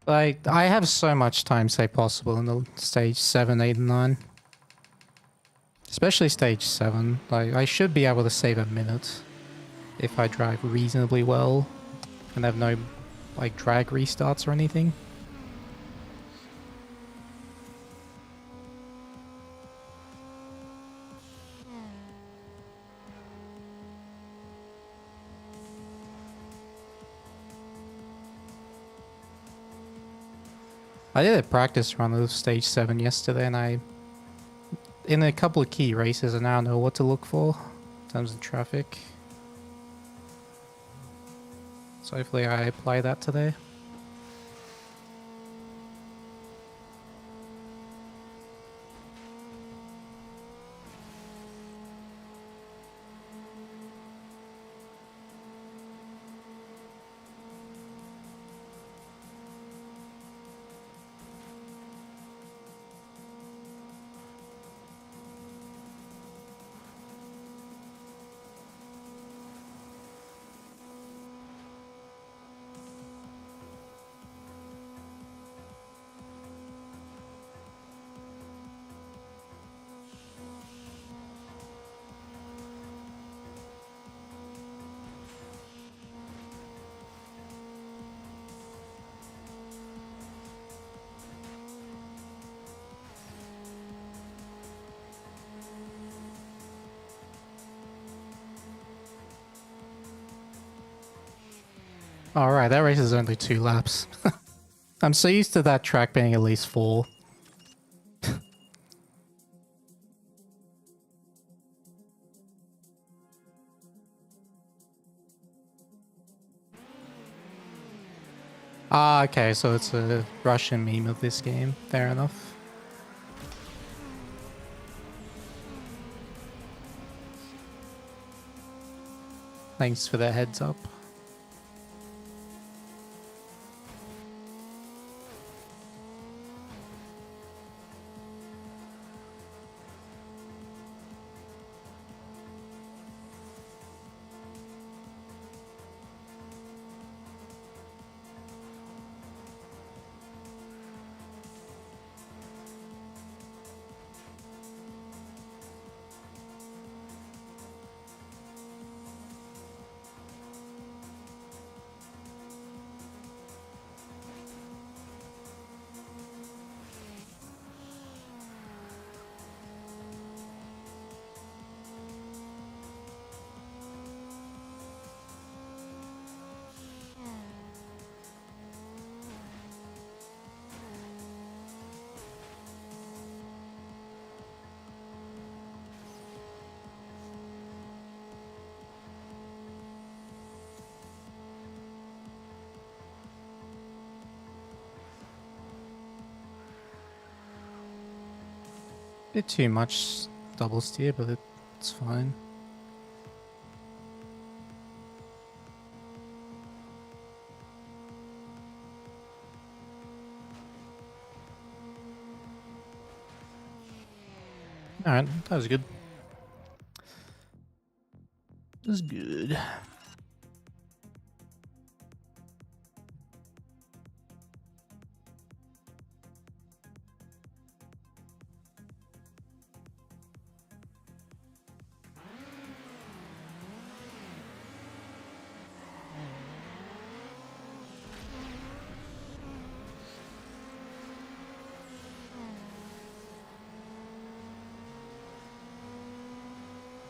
Like, I have so much time saved possible in the stage 7, 8, and 9. Especially stage 7. Like, I should be able to save a minute if I drive reasonably well and have no, like, drag restarts or anything. I did a practice run of stage 7 yesterday, and in a couple of key races, I now know what to look for in terms of traffic. So hopefully I apply that today. Alright, that race is only 2 laps. I'm so used to that track being at least 4. Ah, okay, so it's a Russian meme of this game. Fair enough. Thanks for the heads up. Bit too much double steer, but it's fine. Alright, that was good. That was good.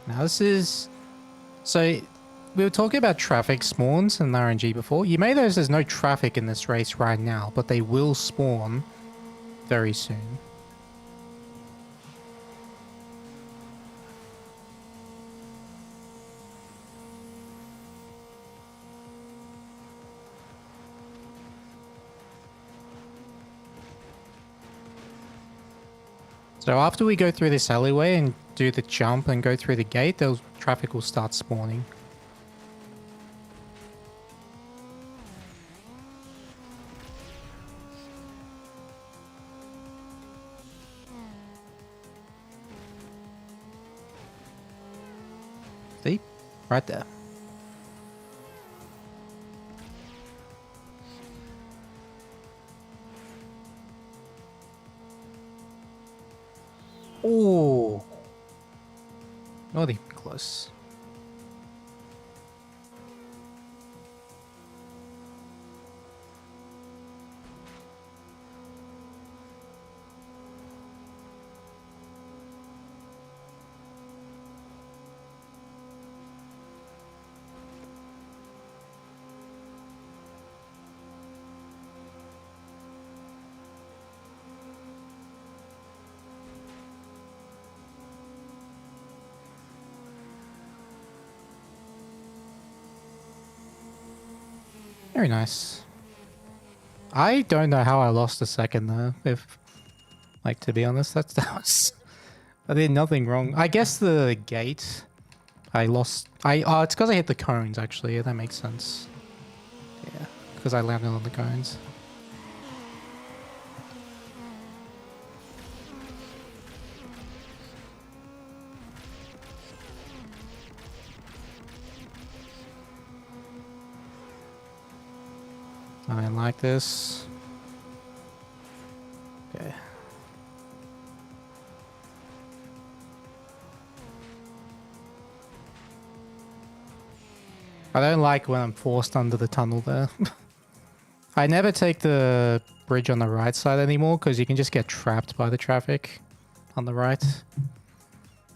Now this is... So, we were talking about traffic spawns in RNG before. You may notice there's no traffic in this race right now, but they will spawn very soon. So after we go through this alleyway and do the jump and go through the gate, the traffic will start spawning. See? Right there. Oh, not even close. Very nice. I don't know how I lost a second there. If, like, to be honest, that was... I did nothing wrong. I guess the gate, I lost... Oh, it's because I hit the cones, actually. Yeah, that makes sense. Yeah, because I landed on the cones. I don't like this. Okay. I don't like when I'm forced under the tunnel there. I never take the bridge on the right side anymore because you can just get trapped by the traffic on the right.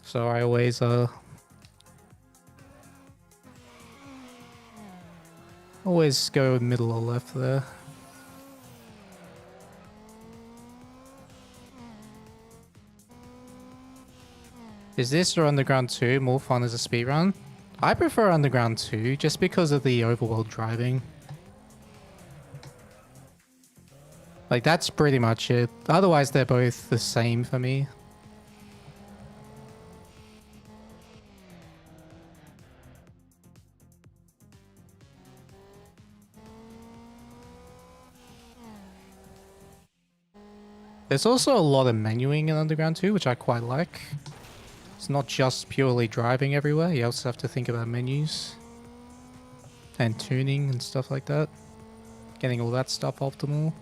So I always always go middle or left there. Is this or Underground 2 more fun as a speedrun? I prefer Underground 2 just because of the overworld driving. Like, that's pretty much it. Otherwise, they're both the same for me. There's also a lot of menuing in Underground 2, which I quite like. It's not just purely driving everywhere, you also have to think about menus. And tuning and stuff like that. Getting all that stuff optimal.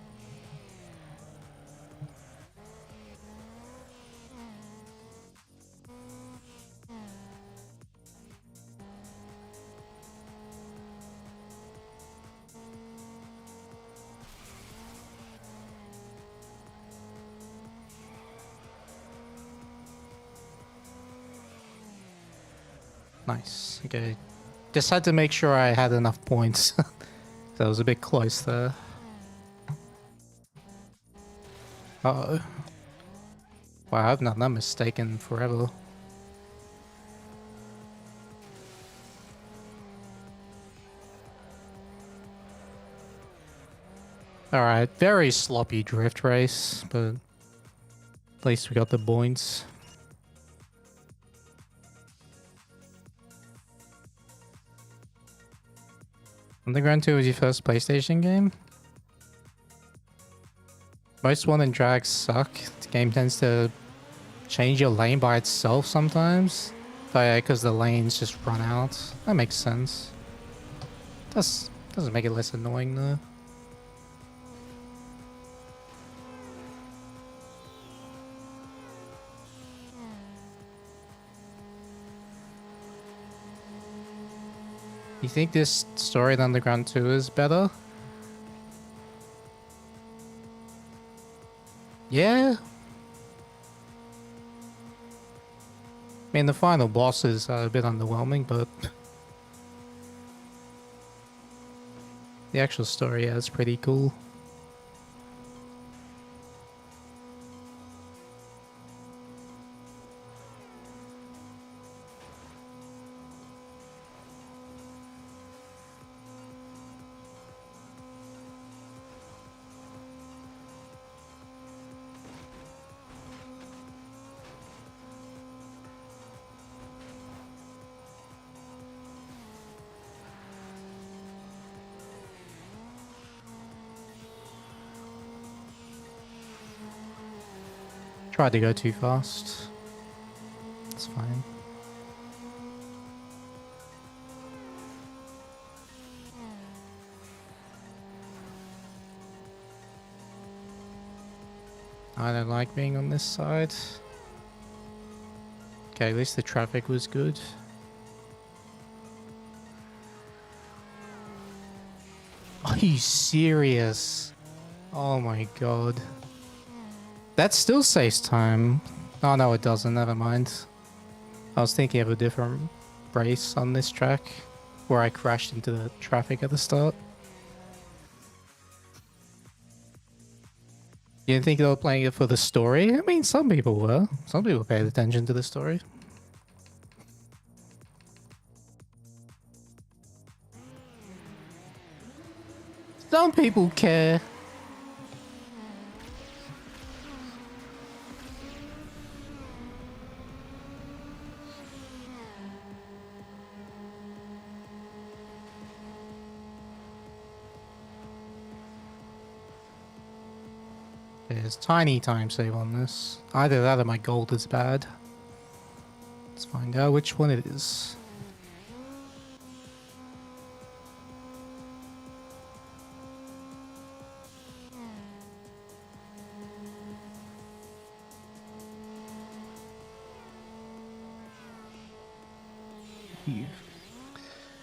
Nice. Okay. Just had to make sure I had enough points. That was a bit close there. Uh-oh. Wow, I've not done that mistake in forever. Alright, very sloppy drift race, but At least we got the points. Underground 2 was your first PlayStation game? Most one and drags suck. The game tends to change your lane by itself sometimes. But yeah, because the lanes just run out. That makes sense. Doesn't make it less annoying though. You think this story in Underground 2 is better? Yeah. I mean, the final bosses are a bit underwhelming, but the actual story is pretty cool. Tried to go too fast. It's fine. I don't like being on this side. Okay, at least the traffic was good. Are you serious? Oh my god. That still saves time. Oh no, it doesn't. Never mind. I was thinking of a different race on this track where I crashed into the traffic at the start. You didn't think they were playing it for the story? I mean, some people were. Some people paid attention to the story. Some people care. There's tiny time save on this. Either that or my gold is bad. Let's find out which one it is.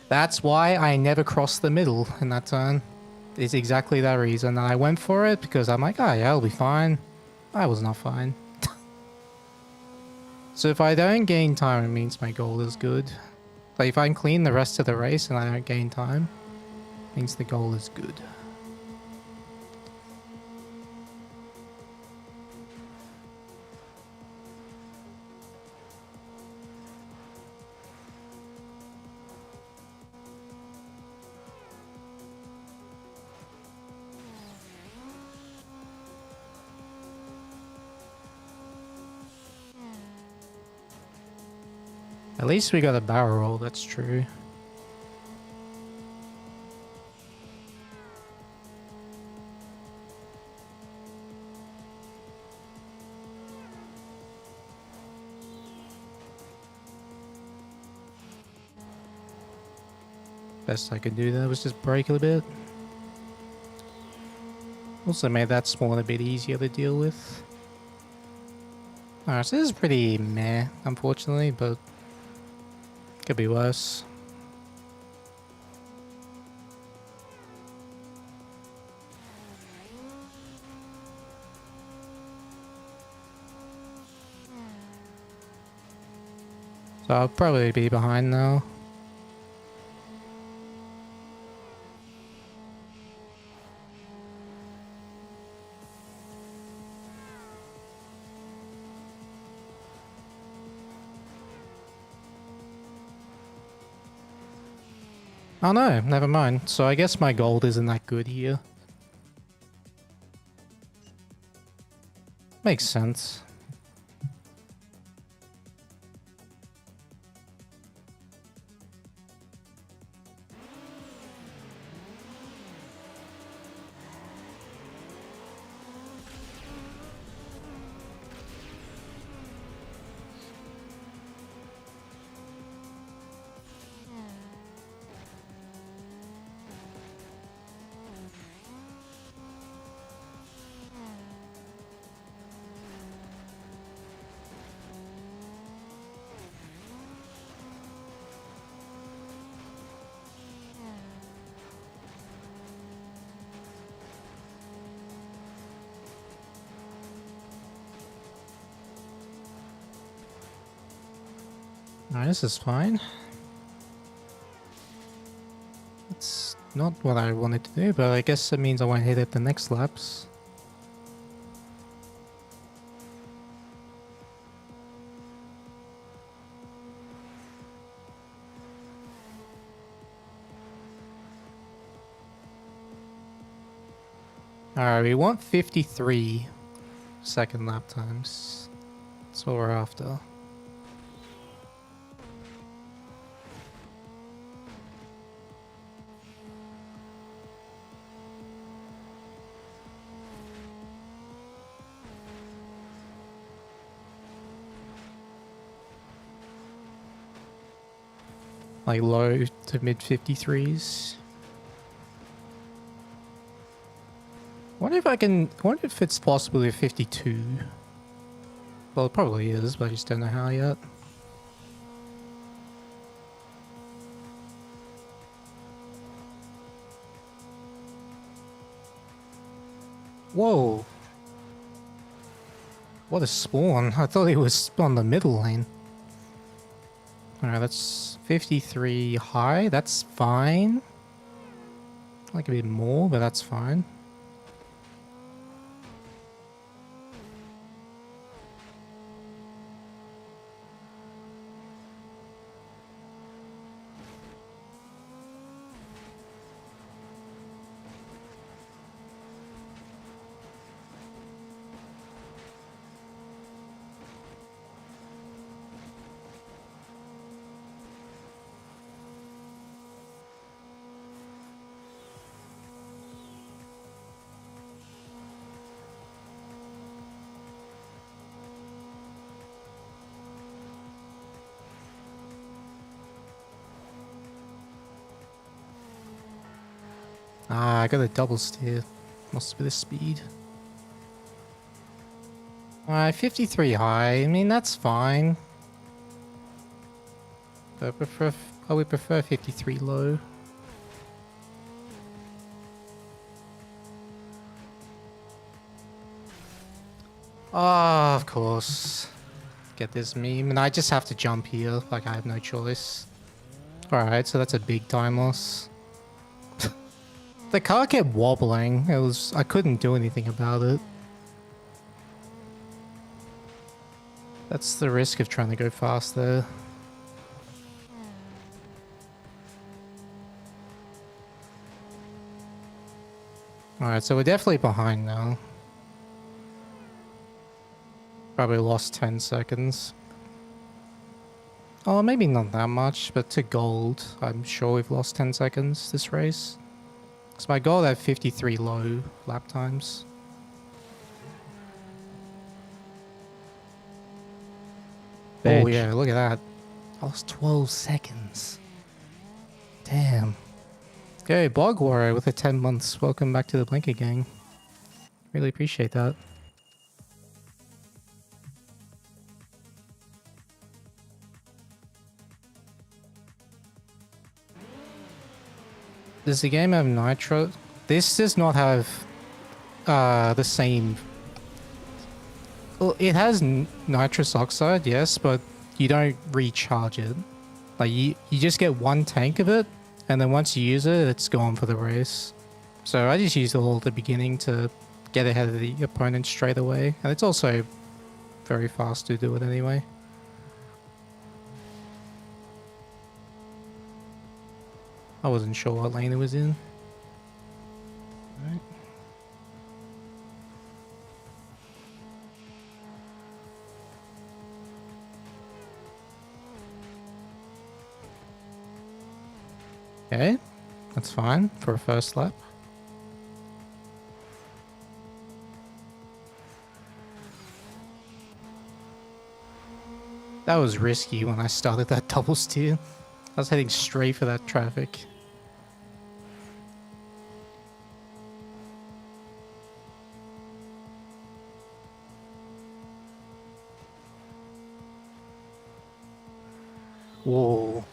That's why I never crossed the middle in that turn. It's exactly that reason. I went for it because I'm like, oh yeah, I'll be fine. I was not fine. So if I don't gain time, it means my goal is good. Like if I can clean the rest of the race and I don't gain time, it means the goal is good. At least we got a barrel roll, that's true. Best I could do there was just brake a bit. Also made that spawn a bit easier to deal with. Alright, so this is pretty meh, unfortunately, but could be worse. So I'll probably be behind now. Oh no, never mind. So I guess my gold isn't that good here. Makes sense. Alright, this is fine. It's not what I wanted to do, but I guess it means I won't hit it the next laps. Alright, we want 53 second lap times. That's what we're after. Like low to mid 53s. Wonder if it's possible with 52. Well, it probably is, but I just don't know how yet. Whoa. What a spawn. I thought it was on the middle lane. Alright, that's 53 high. That's fine. Like a bit more, but that's fine. Ah, I got a double steer. Must be the speed. Alright, 53 high. I mean, that's fine. But I would prefer 53 low. Ah, of course. Get this meme. And I just have to jump here. Like, I have no choice. Alright, so that's a big time loss. The car kept wobbling. I couldn't do anything about it. That's the risk of trying to go fast there. Alright, so we're definitely behind now. Probably lost 10 seconds. Oh, maybe not that much, but to gold, I'm sure we've lost 10 seconds this race. Because my goal had 53 low lap times. Bitch. Oh yeah, look at that. I lost 12 seconds. Damn. Okay, Bog Warrior with the 10 months. Welcome back to the Blanket Gang. Really appreciate that. Does the game have nitro? This does not have the same. Well, it has nitrous oxide, yes, but you don't recharge it. Like you just get one tank of it, and then once you use it, it's gone for the race. So I just used it all at the beginning to get ahead of the opponent straight away, and it's also very fast to do it anyway. I wasn't sure what lane it was in. Alright. Okay, that's fine for a first lap. That was risky when I started that double steer. I was heading straight for that traffic. Whoa.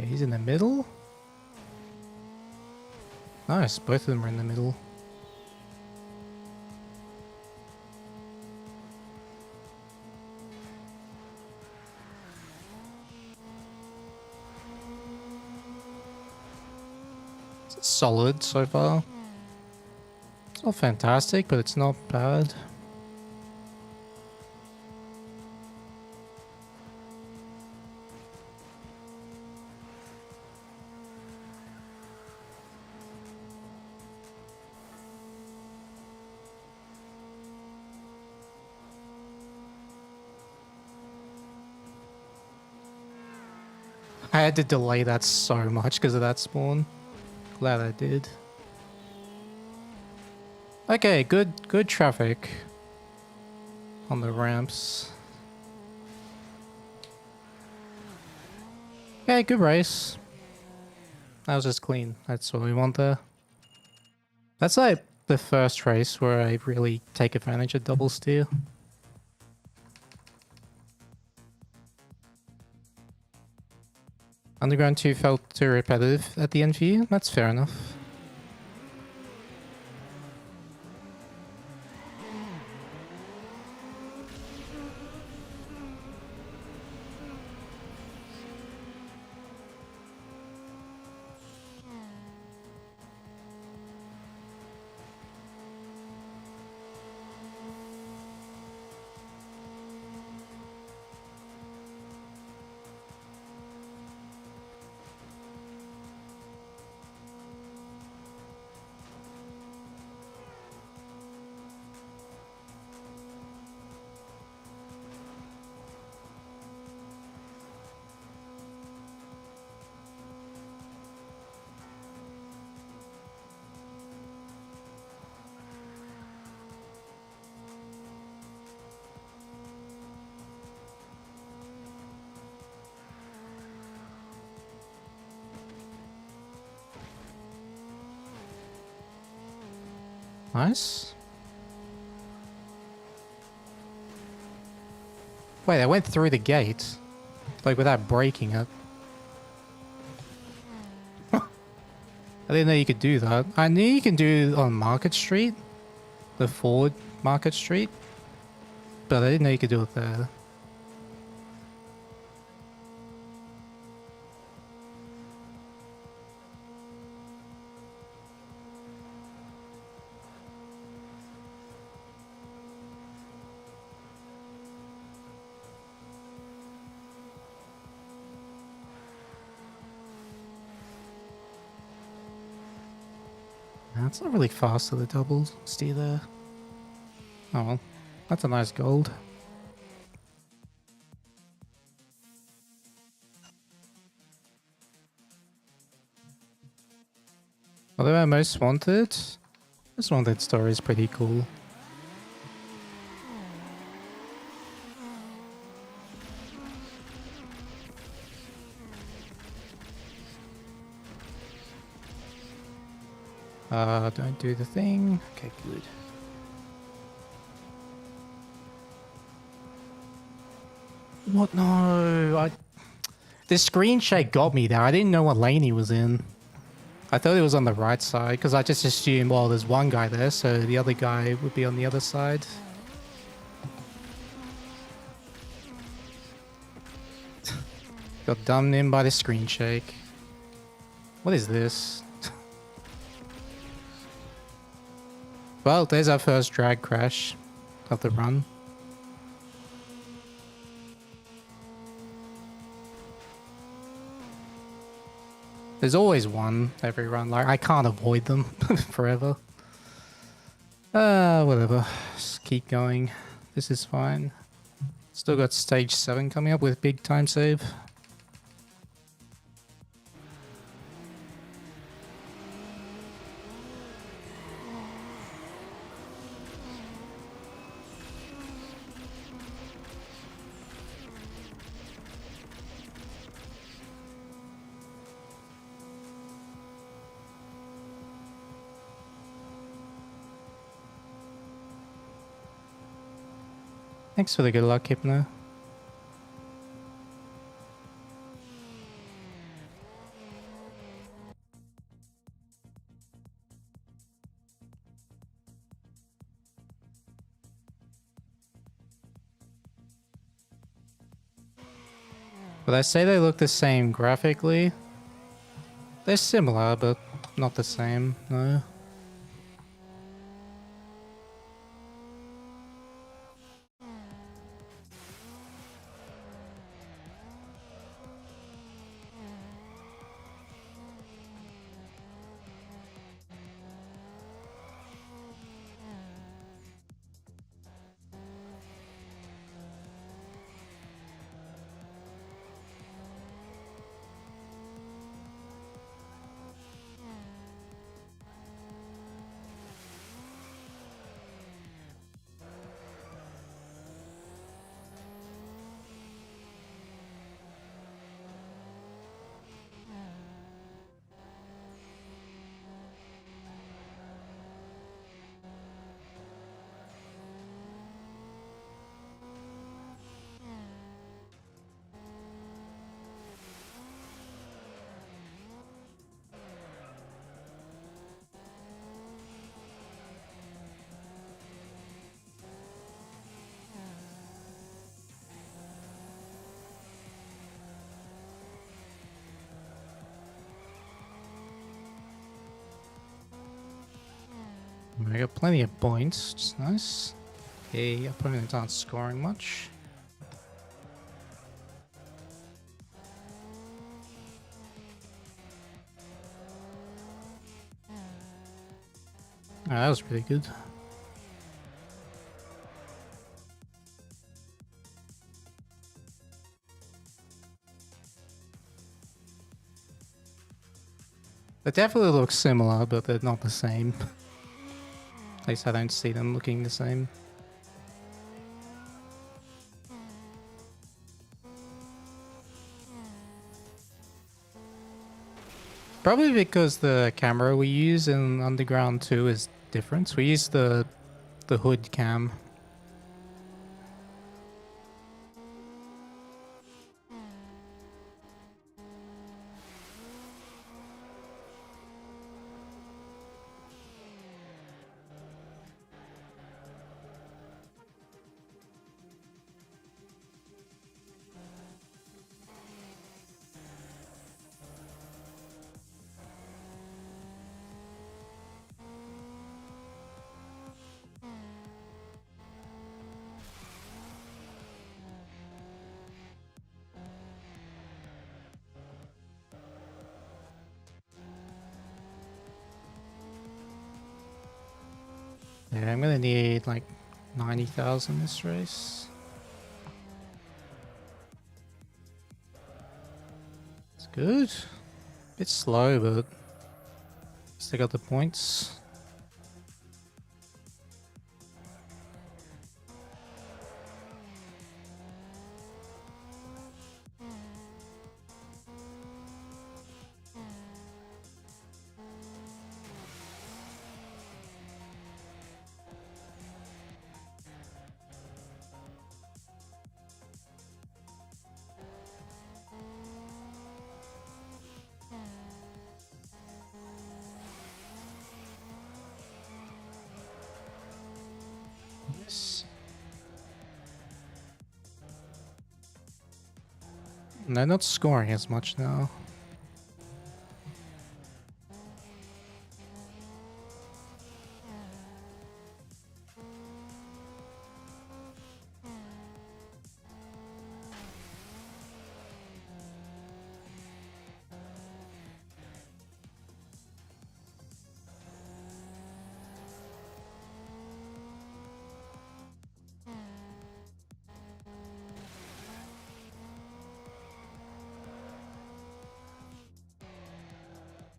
Okay, he's in the middle. Nice, both of them are in the middle. It's solid so far. It's not fantastic, but it's not bad. I had to delay that so much because of that spawn. Glad I did. Okay, good traffic on the ramps. Okay, good race. That was just clean. That's what we want there. That's like the first race where I really take advantage of double steer. Underground 2 felt too repetitive at the end for you? That's fair enough. Nice. Wait, I went through the gate. Like without breaking it. I didn't know you could do that. I knew you can do it on Market Street. The forward Market Street. But I didn't know you could do it there. It's not really fast to the double steer there. Oh well, that's a nice gold. Although our most wanted, this wanted story is pretty cool. Don't do the thing. Okay, good. What? No, the screen shake got me there. I didn't know what lane he was in. I thought it was on the right side because I just assumed, well, there's one guy there, so the other guy would be on the other side. Got dumbed in by the screen shake. What is this? Well, there's our first drag crash of the run. There's always one every run. Like, I can't avoid them forever. Whatever. Just keep going. This is fine. Still got stage 7 coming up with big time save. Thanks for the good luck, Hypno. But I say they look the same graphically. They're similar, but not the same, no. I got plenty of points, which is nice. Okay, opponents aren't scoring much. Oh, that was pretty good. They definitely look similar, but they're not the same. At least I don't see them looking the same. Probably because the camera we use in Underground 2 is different. We use the hood cam. Yeah, I'm gonna need like 90,000 this race. It's good. Bit slow, but still got the points. Yes. They're not scoring as much now.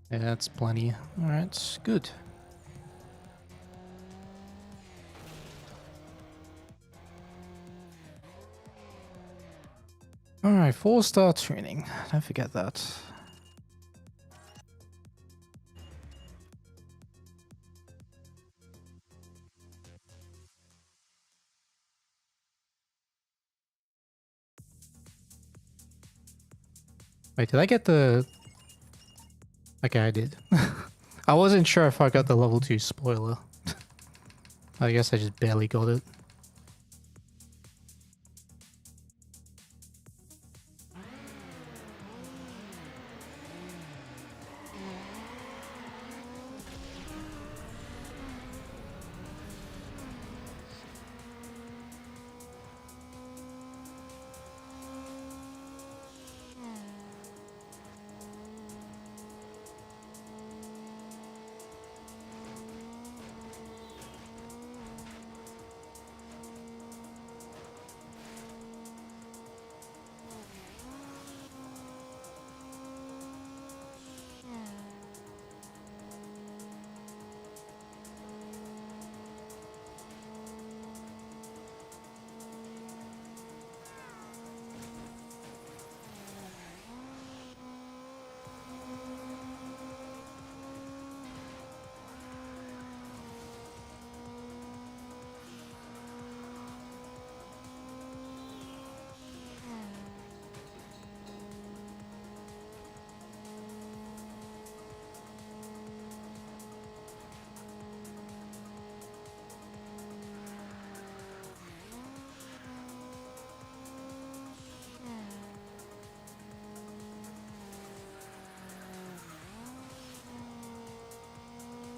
Yeah, that's plenty. Alright, good. Alright, 4-star training. Don't forget that. Wait, did I get the... Okay, I did. I wasn't sure if I got the level 2 spoiler. I guess I just barely got it.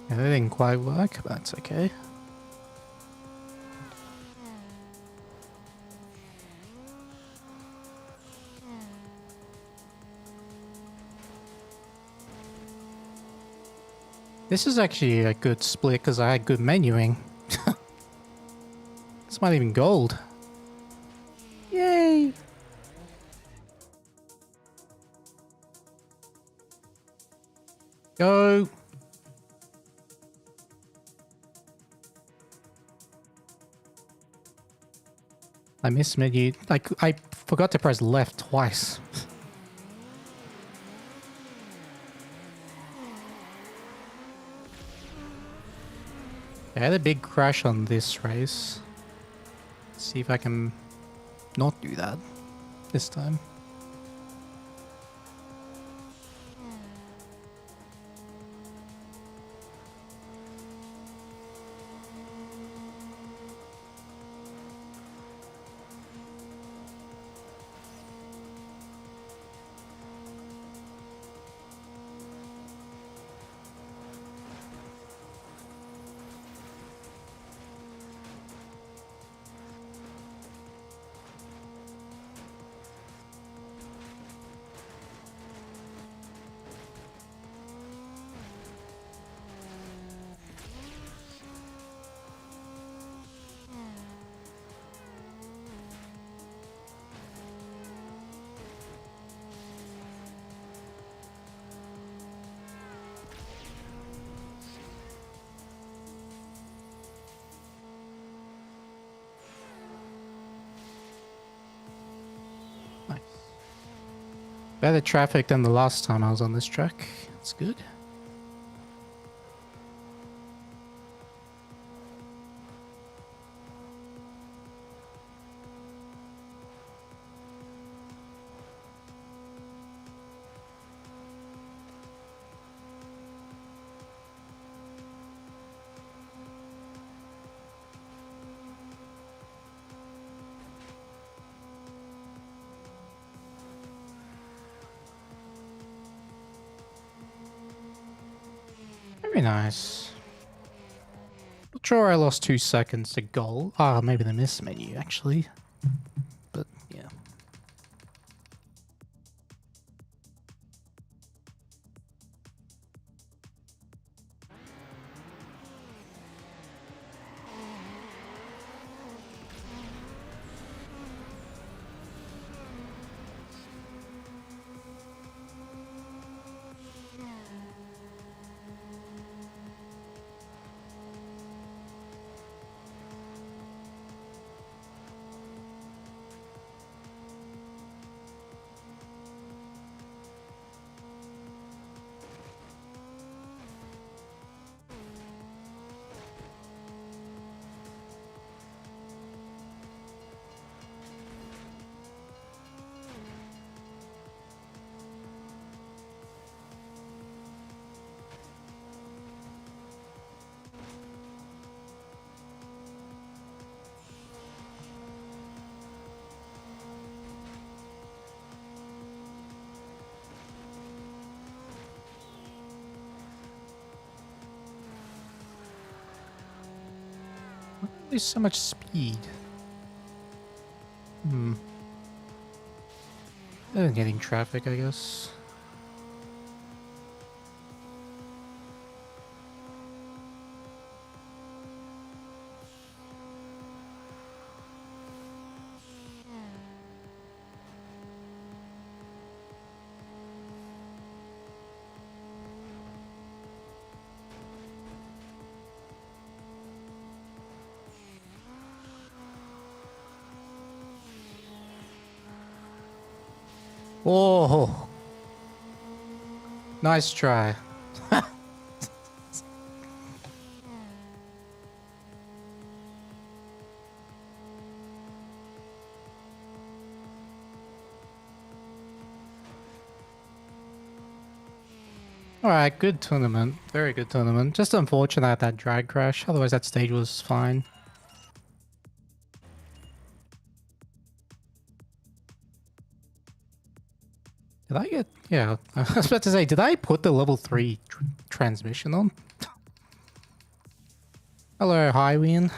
Yeah, that didn't quite work, but that's okay. This is actually a good split because I had good menuing. It's not even gold. Yay! Go! I missed menu. Like, I forgot to press left twice. I had a big crash on this race. Let's see if I can not do that this time. Nice. Better traffic than the last time I was on this track. That's good. Very nice. Not sure I lost 2 seconds to goal. Ah, maybe the miss menu actually. But yeah. There's so much speed. Getting traffic, I guess. Oh, nice try. Alright, good tournament. Very good tournament. Just unfortunate I had that drag crash. Otherwise that stage was fine. Did I get... Yeah, I was about to say, did I put the level 3 transmission on? Hello, Highwind.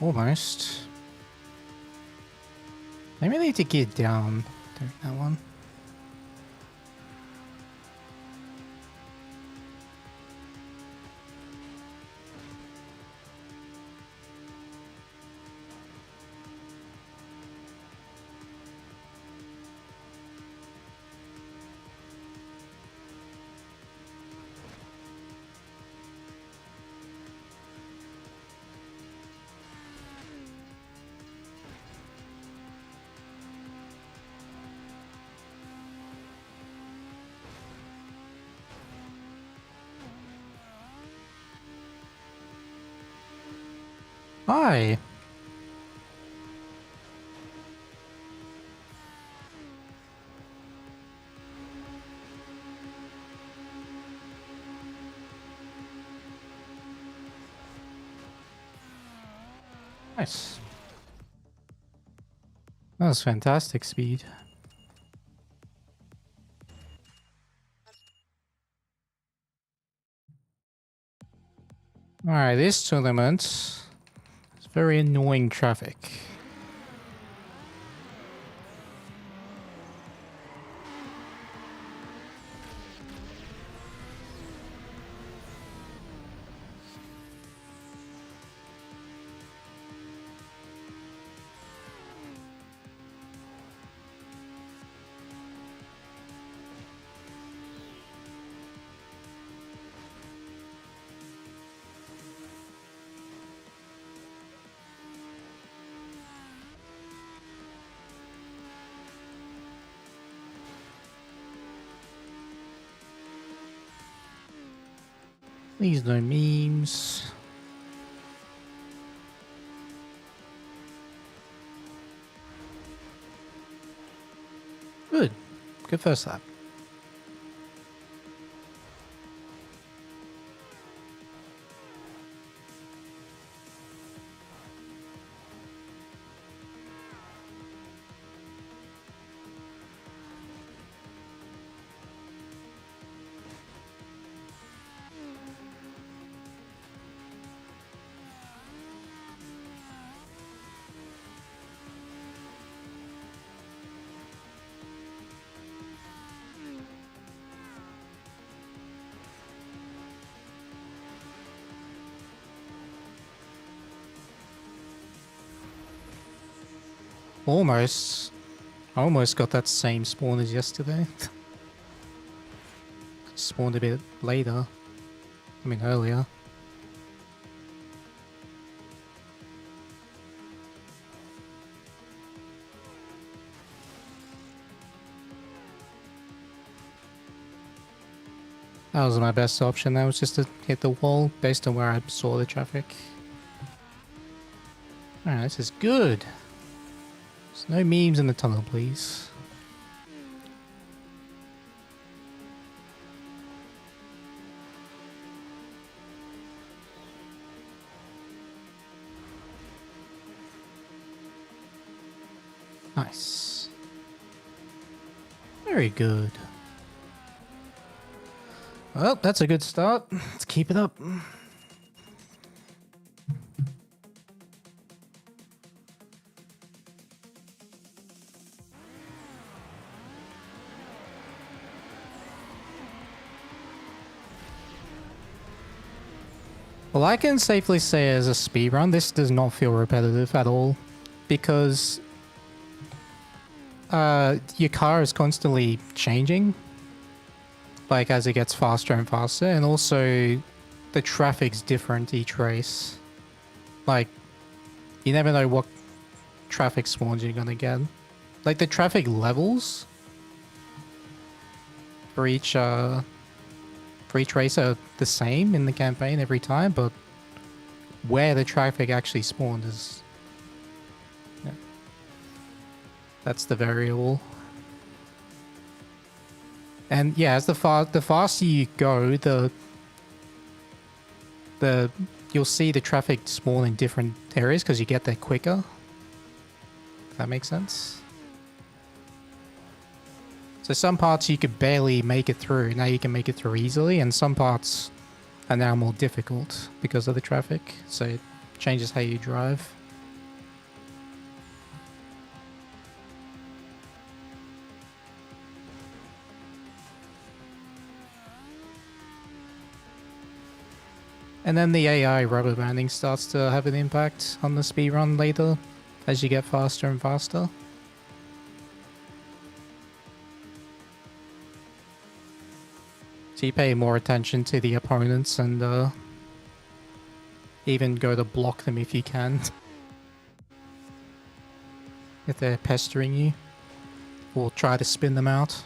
Almost. Maybe I need to get down during that one. Hi. Nice. That was fantastic speed. Alright, this tournament is very annoying traffic. Please no memes. Good. Good first lap. Almost. I almost got that same spawn as yesterday. Spawned a bit later. I mean earlier. That was my best option. That was just to hit the wall based on where I saw the traffic. Alright, this is good. There's no memes in the tunnel, please. Nice. Very good. Well, that's a good start. Let's keep it up. Well, I can safely say as a speedrun, this does not feel repetitive at all, because your car is constantly changing, like as it gets faster and faster, and also the traffic's different each race. Like, you never know what traffic spawns you're gonna get. Like, the traffic levels for each race are the same in the campaign every time, but where the traffic actually spawned is... yeah, that's the variable. And yeah, as the faster you go, you'll see the traffic spawn in different areas because you get there quicker. If that makes sense. So some parts you could barely make it through, now you can make it through easily, and some parts are now more difficult because of the traffic, so it changes how you drive. And then the AI rubber banding starts to have an impact on the speedrun later as you get faster and faster. So you pay more attention to the opponents and even go to block them if you can. If they're pestering you. Or try to spin them out.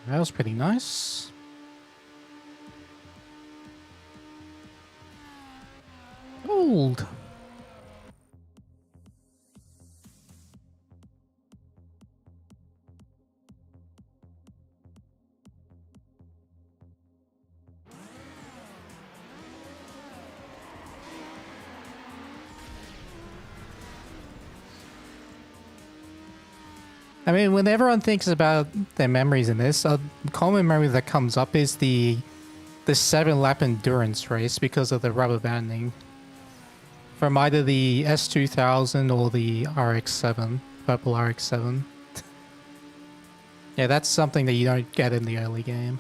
That was pretty nice. Gold. I mean, when everyone thinks about their memories in this, a common memory that comes up is the 7-lap endurance race because of the rubber banding. From either the S2000 or the RX-7, purple RX-7. Yeah, that's something that you don't get in the early game.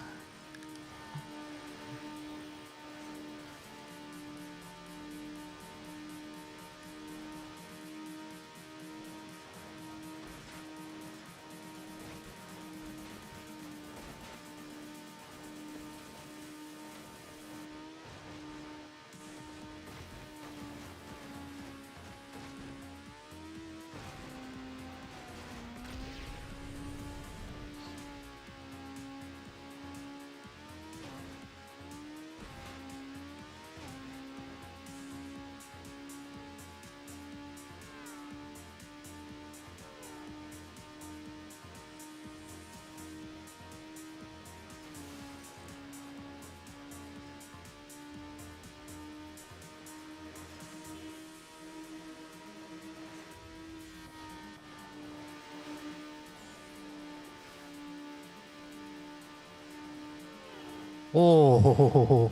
Oh,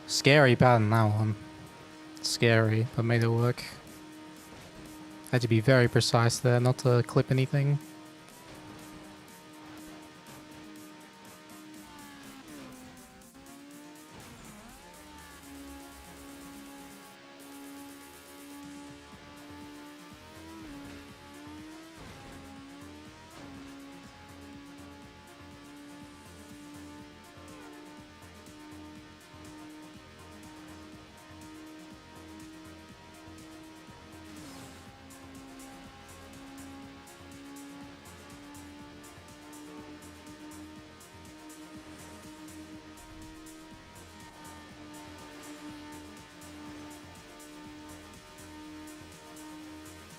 scary pattern, that one. Scary, but made it work. Had to be very precise there, not to clip anything.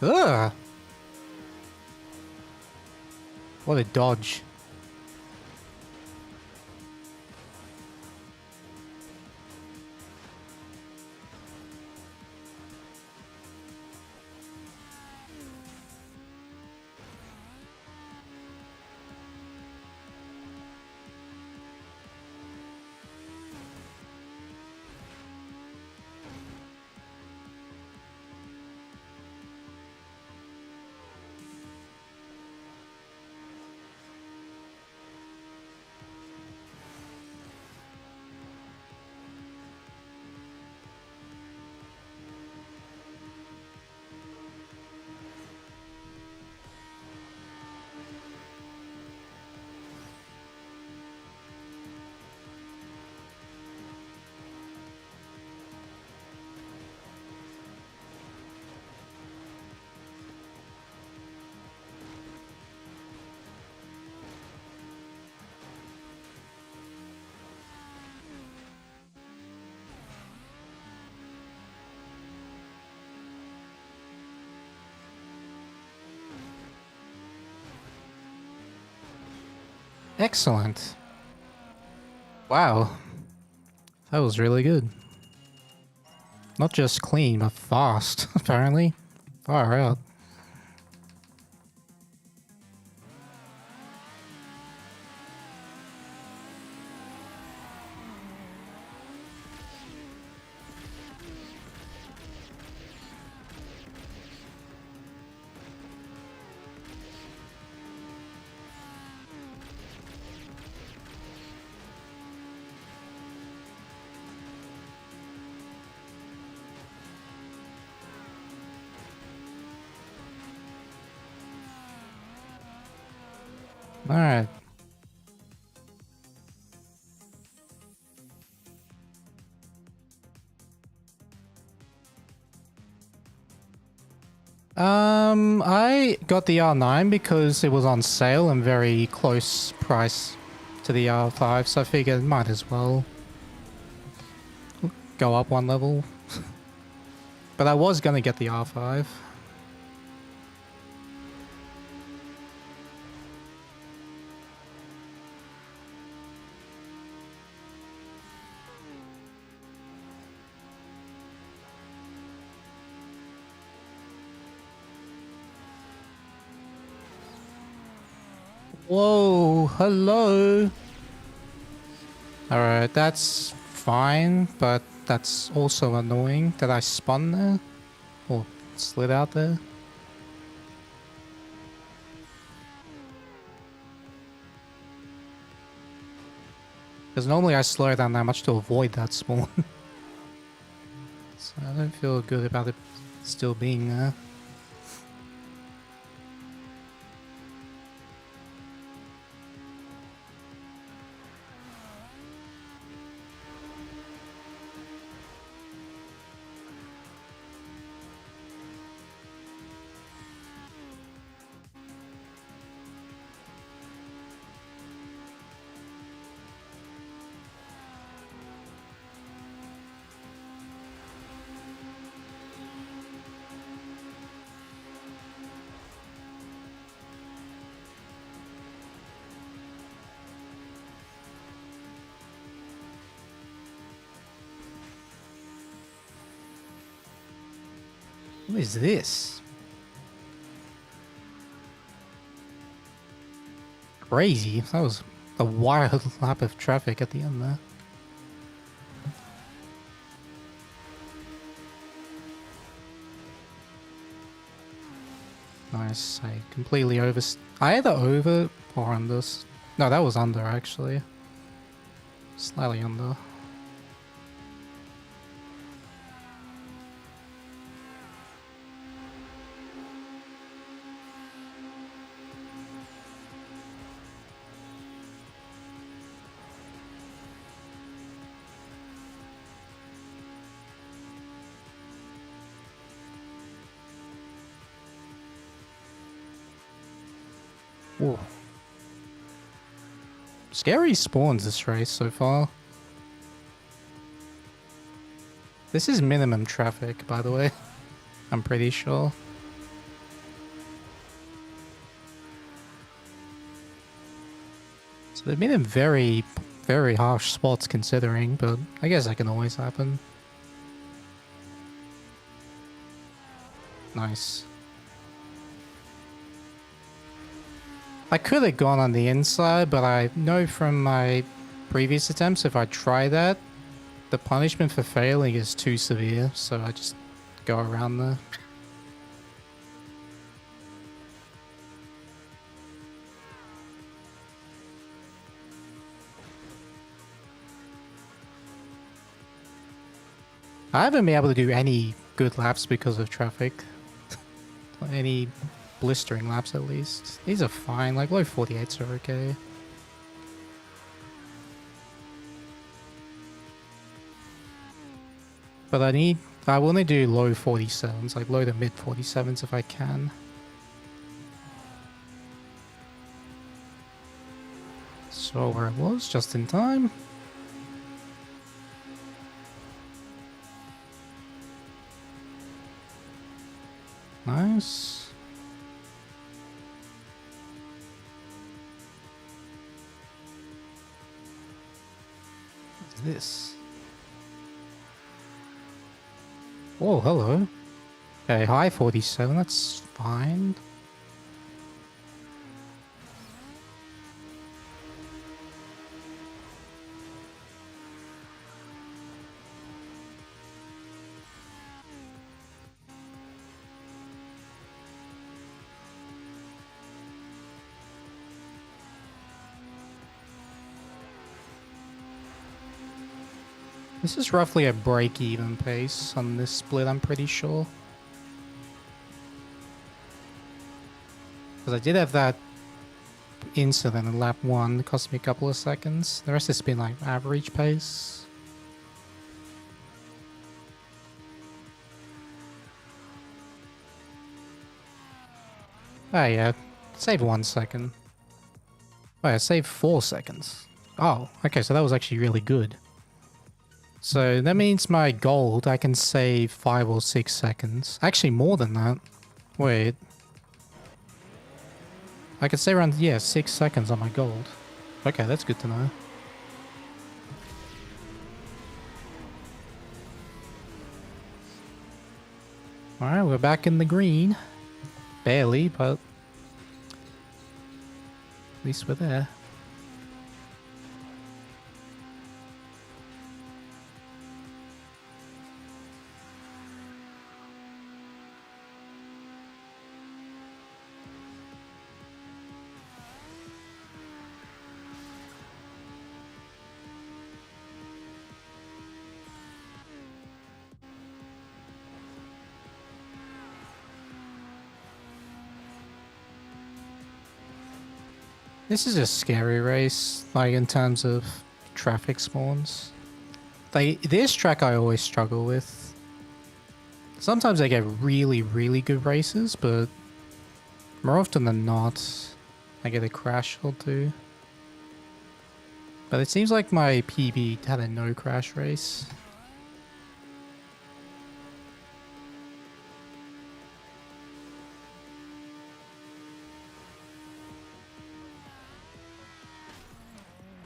Ugh! What a dodge. Excellent. Wow. That was really good. Not just clean, but fast, apparently. Far out. Alright. I got the R9 because it was on sale and very close price to the R5, so I figured might as well go up one level. But I was gonna get the R5. Whoa, hello. Alright, that's fine, but that's also annoying that I spun there. Or slid out there. Because normally I slow down that much to avoid that spawn. So I don't feel good about it still being there. What is this? Crazy. That was a wild lap of traffic at the end there. Nice. I completely I either over or under. No, that was under actually. Slightly under. Ooh. Scary spawns this race so far. This is minimum traffic, by the way. I'm pretty sure. So they've been in very, very harsh spots considering, but I guess that can always happen. Nice. I could have gone on the inside, but I know from my previous attempts, if I try that, the punishment for failing is too severe, so I just go around there. I haven't been able to do any good laps because of traffic. Any blistering laps at least. These are fine, like low 48s are okay. But I want to do low 47s, like low to mid 47s if I can. So where it was, just in time. Nice. this? Oh, hello. Okay, high 47, that's fine. This is roughly a break-even pace on this split, I'm pretty sure. Because I did have that incident in lap 1, it cost me a couple of seconds. The rest has been like average pace. Oh yeah, save 1 second. Oh yeah, save 4 seconds. Oh, okay, so that was actually really good. So that means my gold, I can save 5 or 6 seconds. Actually, more than that. Wait. I could save around, yeah, 6 seconds on my gold. Okay, that's good to know. Alright, we're back in the green. Barely, but at least we're there. This is a scary race, like in terms of traffic spawns. Like, this track I always struggle with. Sometimes I get really, really good races, but more often than not, I get a crash or two. But it seems like my PB had a no crash race.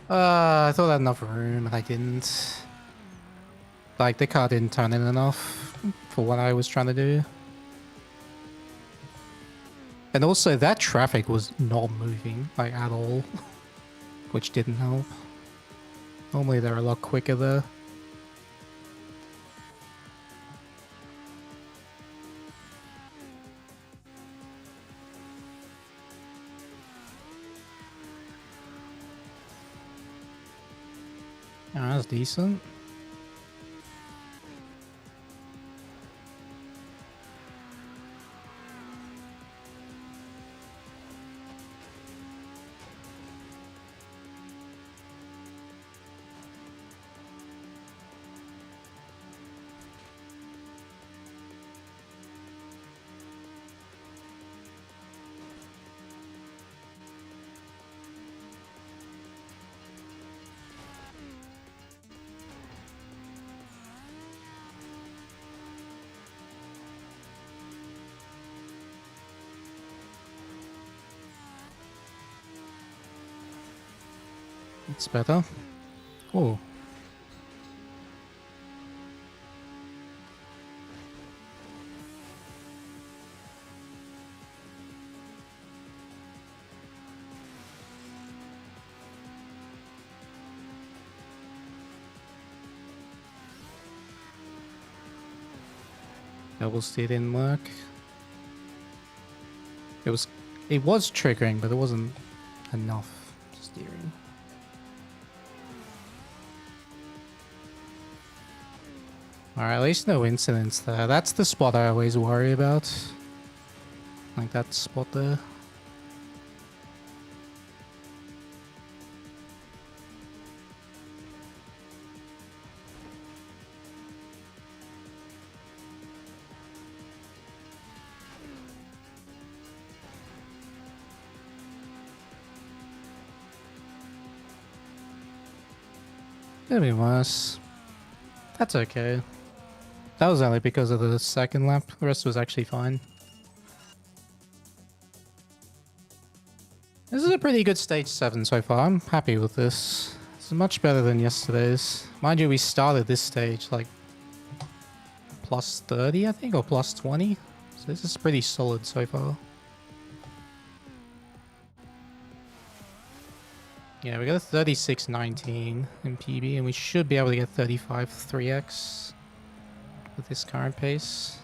I thought I had enough room and I didn't. Like, the car didn't turn in enough for what I was trying to do. And also, that traffic was not moving, like, at all. Which didn't help. Normally they're a lot quicker there. Oh, that's decent. It's better. Oh. Double steer didn't work. It was triggering, but it wasn't enough steering. Alright, at least no incidents there. That's the spot I always worry about. Like that spot there. Could be worse. That's okay. That was only because of the second lap. The rest was actually fine. This is a pretty good stage 7 so far. I'm happy with this. This much better than yesterday's. Mind you, we started this stage like plus 30, I think, or plus 20. So this is pretty solid so far. Yeah, we got a 36.19 in PB, and we should be able to get 35 3x with this current pace.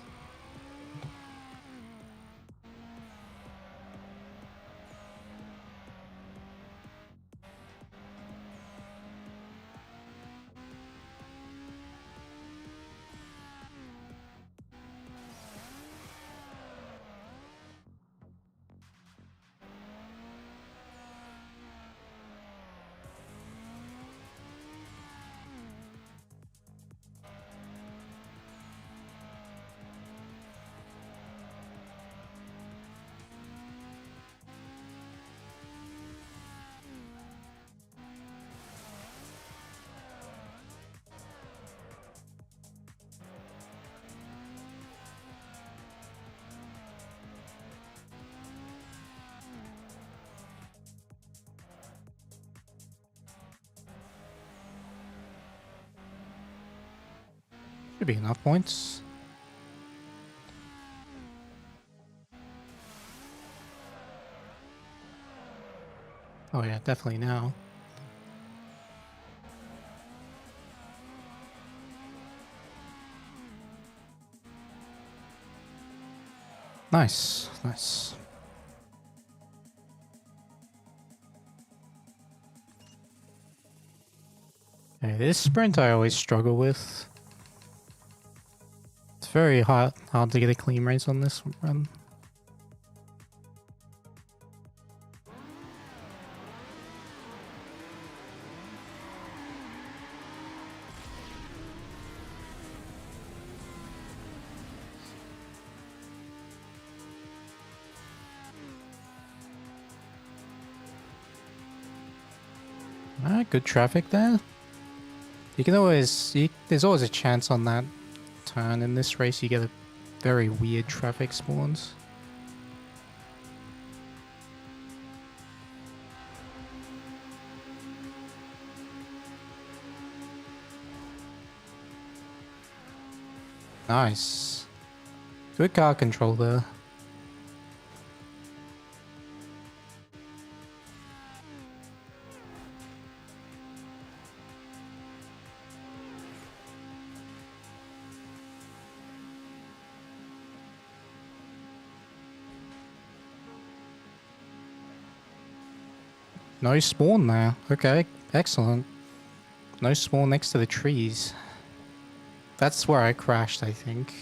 Should be enough points. Oh yeah, definitely now. Nice, nice. Okay, this sprint I always struggle with. It's very hard to get a clean race on this run. Alright, good traffic there. You can always, there's always a chance on that turn. In this race you get a very weird traffic spawns. Nice. Good car control there. No spawn there. Okay, excellent. No spawn next to the trees. That's where I crashed, I think.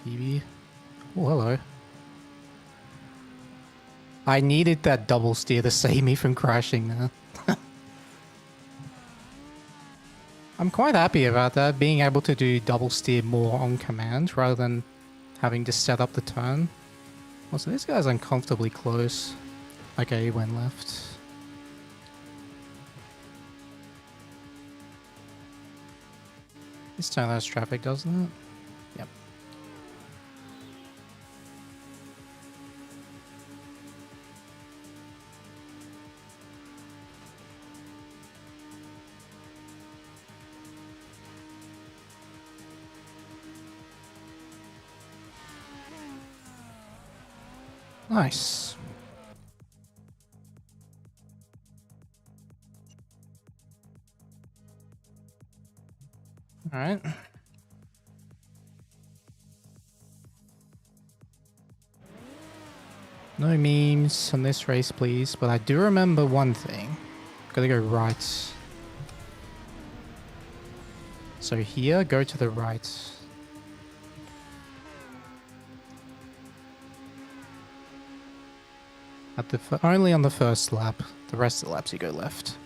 PB. Oh, hello. I needed that double steer to save me from crashing there. I'm quite happy about that, being able to do double steer more on command rather than having to set up the turn. Also, this guy's uncomfortably close. Okay, he went left. This turn has traffic, doesn't it? Yep. Nice. All right. No memes on this race, please. But I do remember one thing. Gotta go right. So here, go to the right. At the only on the first lap. The rest of the laps you go left.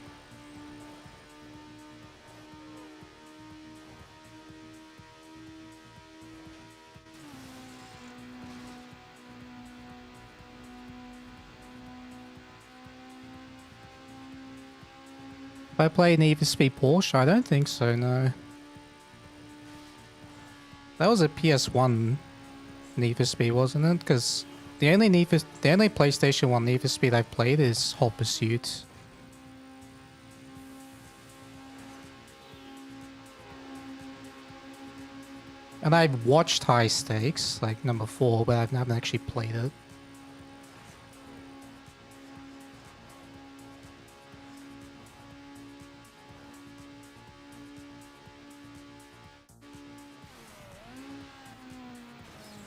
I play Need for Speed Porsche? I don't think so, no. That was a PS1 Need for Speed, wasn't it? Because the only PlayStation 1 Need for Speed I've played is Hot Pursuit. And I've watched High Stakes, like number 4, but I haven't actually played it.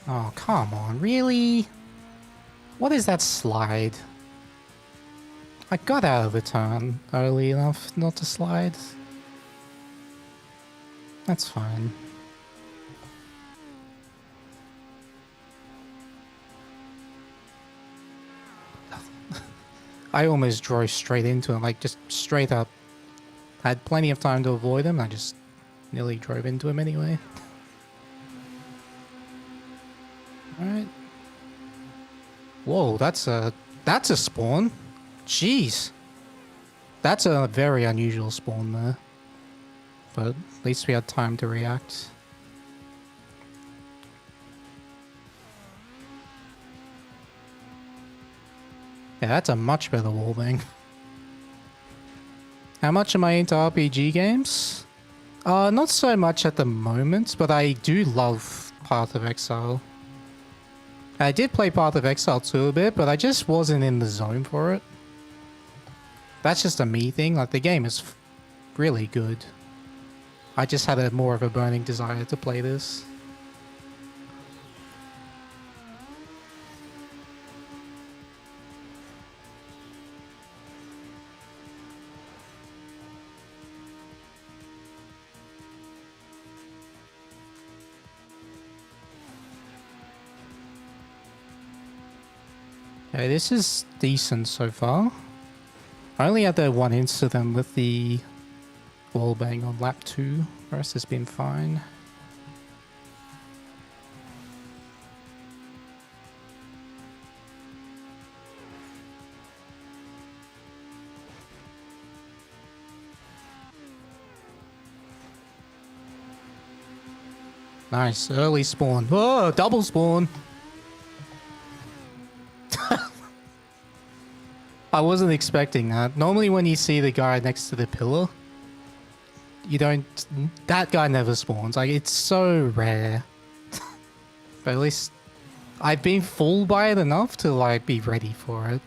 Oh, come on, really? What is that slide? I got out of the turn early enough not to slide. That's fine. I almost drove straight into him, like just straight up. I had plenty of time to avoid him, I just nearly drove into him anyway. Alright. Whoa, that's a spawn. Jeez. That's a very unusual spawn there. But at least we had time to react. Yeah, that's a much better wallbang. How much am I into RPG games? Not so much at the moment, but I do love Path of Exile. I did play Path of Exile 2 a bit, but I just wasn't in the zone for it. That's just a me thing, like the game is really good. I just had more of a burning desire to play this. Okay, this is decent so far. I only had that one incident with the wallbang on lap 2. The rest has been fine. Nice, early spawn. Oh, double spawn! I wasn't expecting that. Normally when you see the guy next to the pillar, you don't... That guy never spawns. Like, it's so rare. But at least I've been fooled by it enough to, like, be ready for it.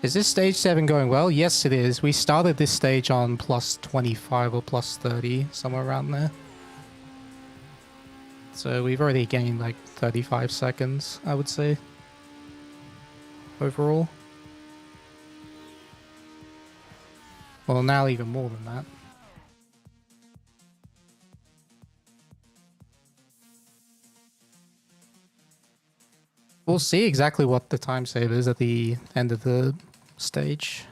Is this stage 7 going well? Yes, it is. We started this stage on plus 25 or plus 30, somewhere around there. So we've already gained like 35 seconds, I would say, overall. Well, now even more than that. We'll see exactly what the time save is at the end of the stage.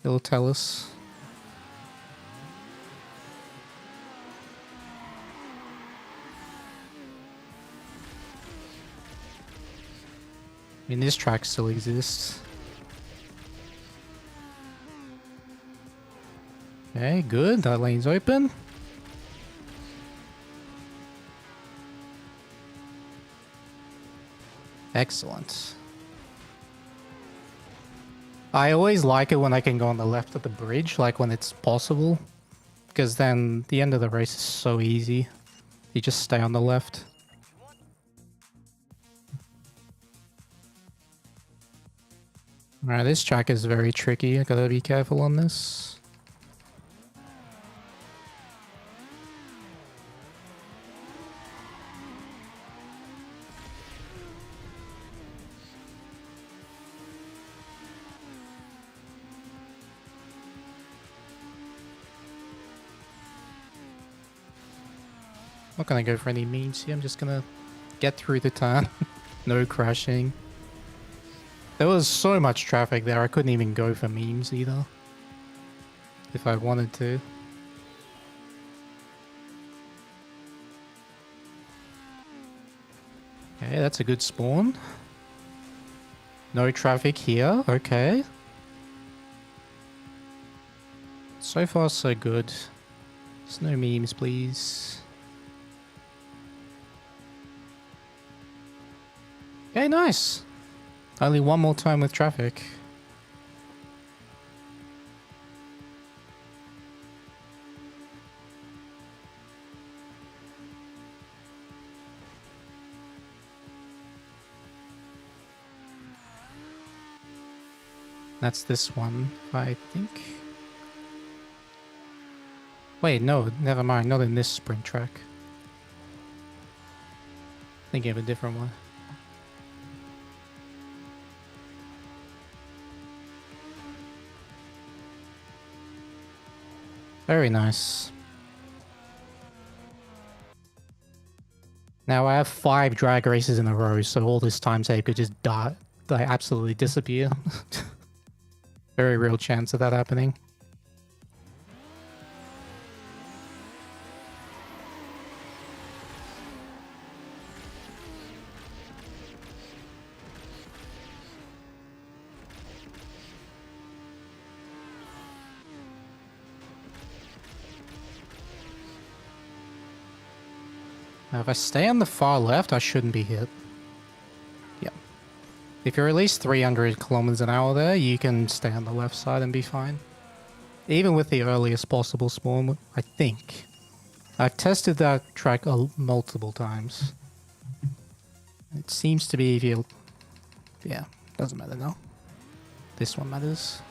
It'll tell us. I mean, this track still exists. Okay, good. That lane's open. Excellent. I always like it when I can go on the left of the bridge, like when it's possible. Because then the end of the race is so easy. You just stay on the left. Alright, this track is very tricky. I gotta be careful on this. I'm not gonna go for any memes here. I'm just gonna get through the turn. No crashing. There was so much traffic there, I couldn't even go for memes either. If I wanted to. Okay, that's a good spawn. No traffic here, okay. So far so good. There's no memes, please. Okay, nice. Only one more time with traffic. That's this one, I think. Wait, no, never mind. Not in this sprint track. Thinking of a different one. Very nice. Now I have 5 drag races in a row, so all this time save could just die, like absolutely disappear. Very real chance of that happening. Now, if I stay on the far left, I shouldn't be hit. Yep. If you're at least 300 kilometers an hour there, you can stay on the left side and be fine. Even with the earliest possible spawn, I think. I've tested that track multiple times. It seems to be if you... Yeah, doesn't matter now. This one matters.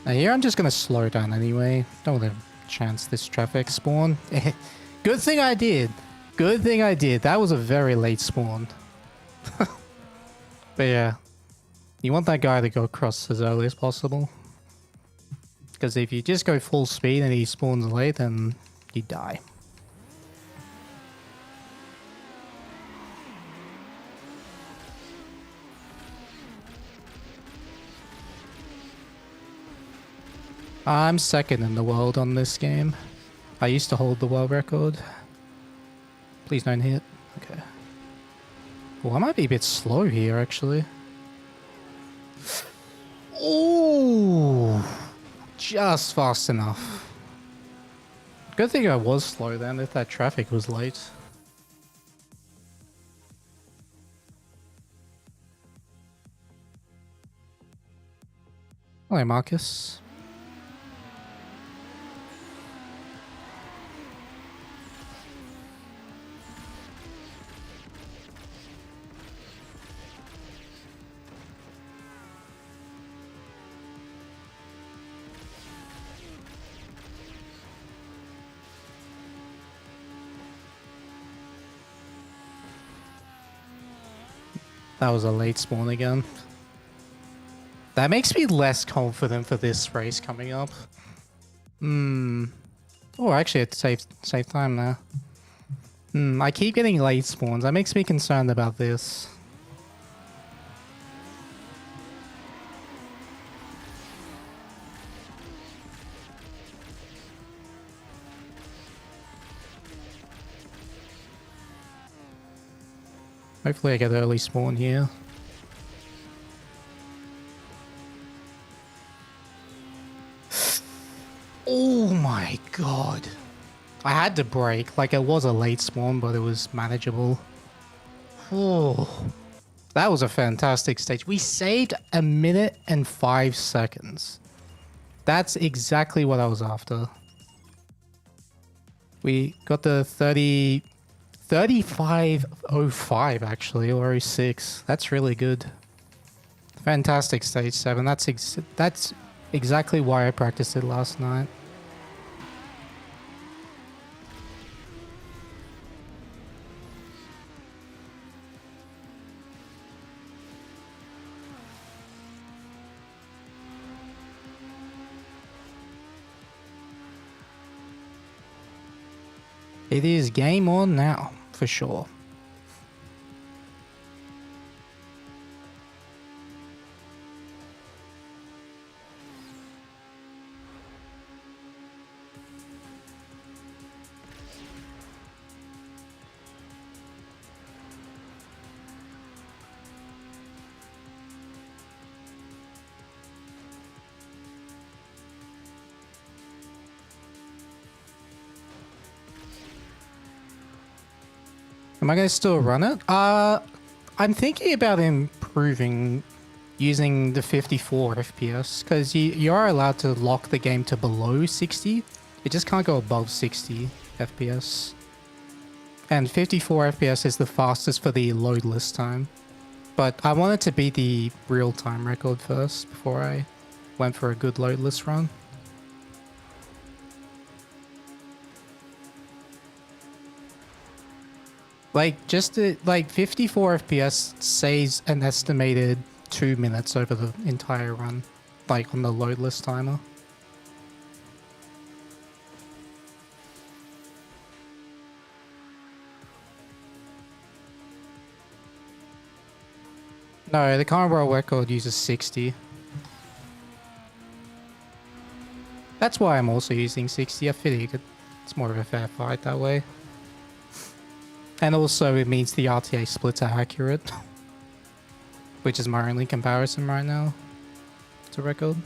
Now here I'm just going to slow down anyway. Don't want to chance this traffic spawn. Good thing I did. Good thing I did. That was a very late spawn. But yeah. You want that guy to go across as early as possible. Because if you just go full speed and he spawns late, then you die. I'm second in the world on this game. I used to hold the world record. Please don't hit. Okay. Well, I might be a bit slow here, actually. Ooh! Just fast enough. Good thing I was slow then, if that traffic was late. Hello, Marcus. That was a late spawn again. That makes me less confident for this race coming up. Oh, actually, it's save time now. I keep getting late spawns. That makes me concerned about this. Hopefully I get early spawn here. Oh my god. I had to brake. Like, it was a late spawn, but it was manageable. Oh. That was a fantastic stage. We saved 1 minute and 5 seconds. That's exactly what I was after. We got the 35.05 actually, or 06. That's really good. Fantastic stage 7. That's exactly why I practiced it last night. It is game on now, for sure. Am I going to still run it? I'm thinking about improving using the 54 FPS because you are allowed to lock the game to below 60. It just can't go above 60 FPS. And 54 FPS is the fastest for the loadless time. But I wanted to beat the real-time record first before I went for a good loadless run. Like, like 54 FPS saves an estimated 2 minutes over the entire run, like on the loadless timer. No, the current world record uses 60. That's why I'm also using 60. I feel it's more of a fair fight that way. And also it means the RTA splits are accurate. Which is my only comparison right now to record.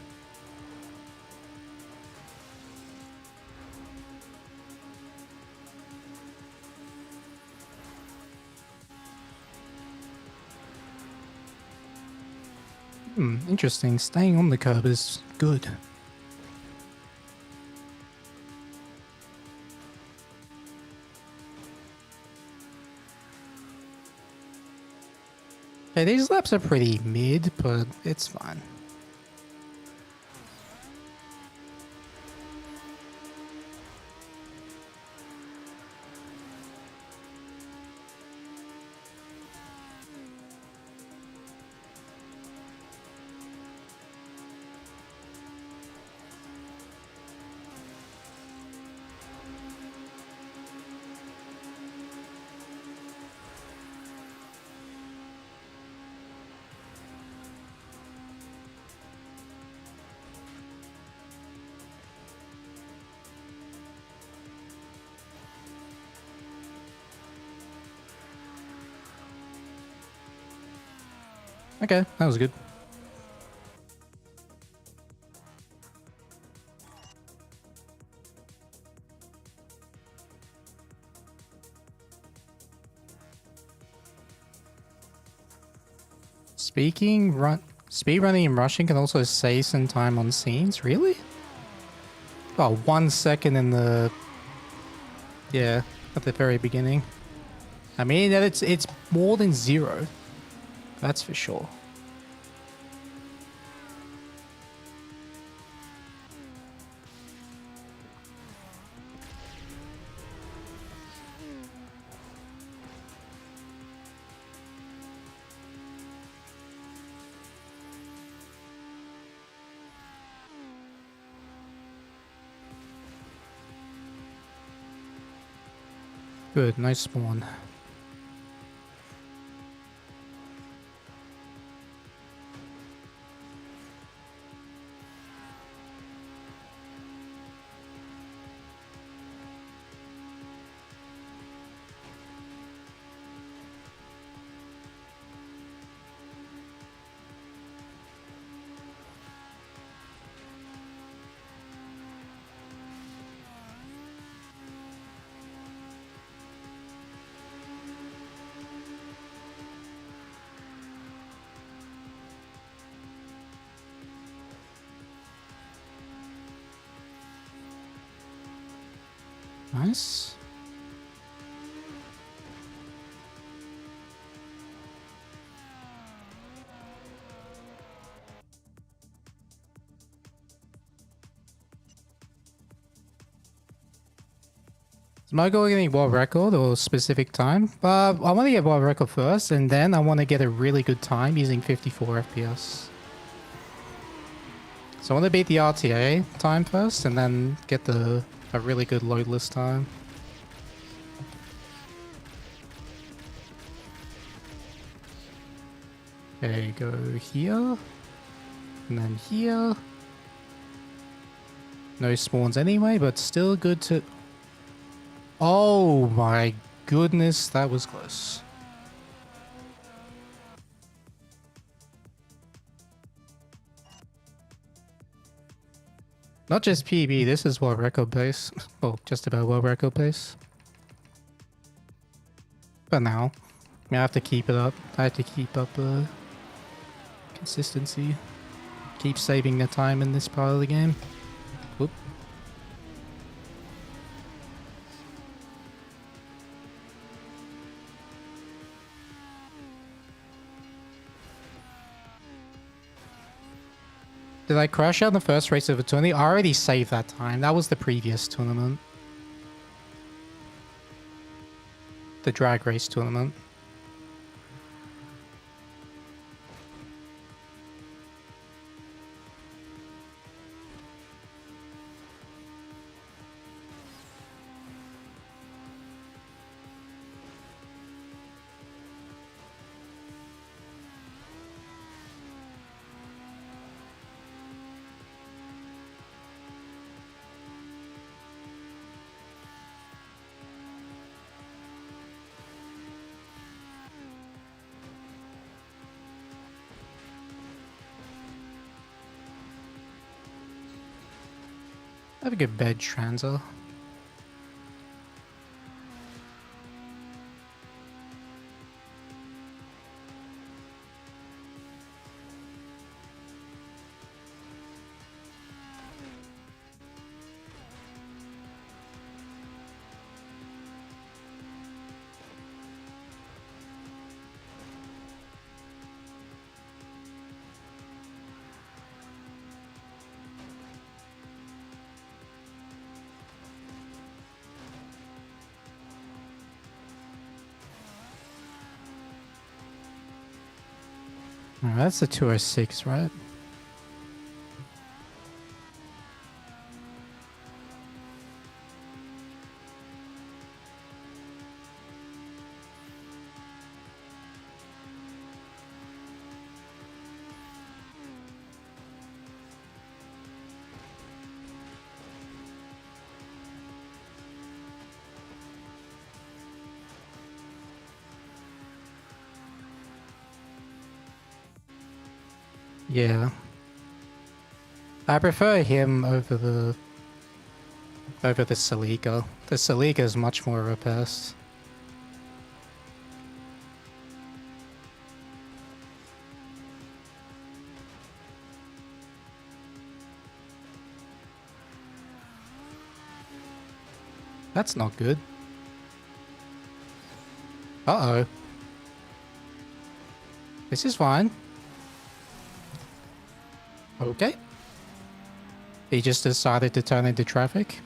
Interesting. Staying on the curb is good. Okay, these laps are pretty mid, but it's fine. Okay, that was good. Speedrunning and rushing can also save some time on scenes, really? Oh, 1 second in the... Yeah, at the very beginning. I mean, it's more than 0. That's for sure. Good, nice spawn. Nice. Am I going any world record or specific time? I want to get world record first, and then I want to get a really good time using 54 FPS. So I want to beat the RTA time first, and then get a really good loadless time. Okay, go here, and then here. No spawns anyway, but still good to... Oh my goodness, that was close. Not just PB, this is world record pace. Well, just about world record pace. For now. I have to keep it up. I have to keep up consistency. Keep saving the time in this part of the game. Whoop. Did I crash out in the first race of the tournament? I already saved that time. That was the previous tournament. The drag race tournament. I have a good bed transer. Alright, that's the 206, right? Yeah. I prefer him over the Celica. The Celica is much more robust. That's not good. Uh-oh. This is fine. Okay. He just decided to turn into traffic.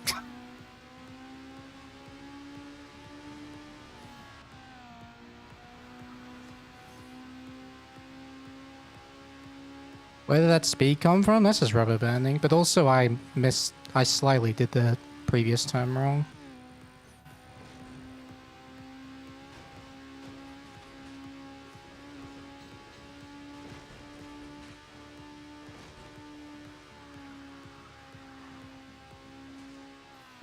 Where did that speed come from? That's just rubber banding. But also I slightly did the previous time wrong.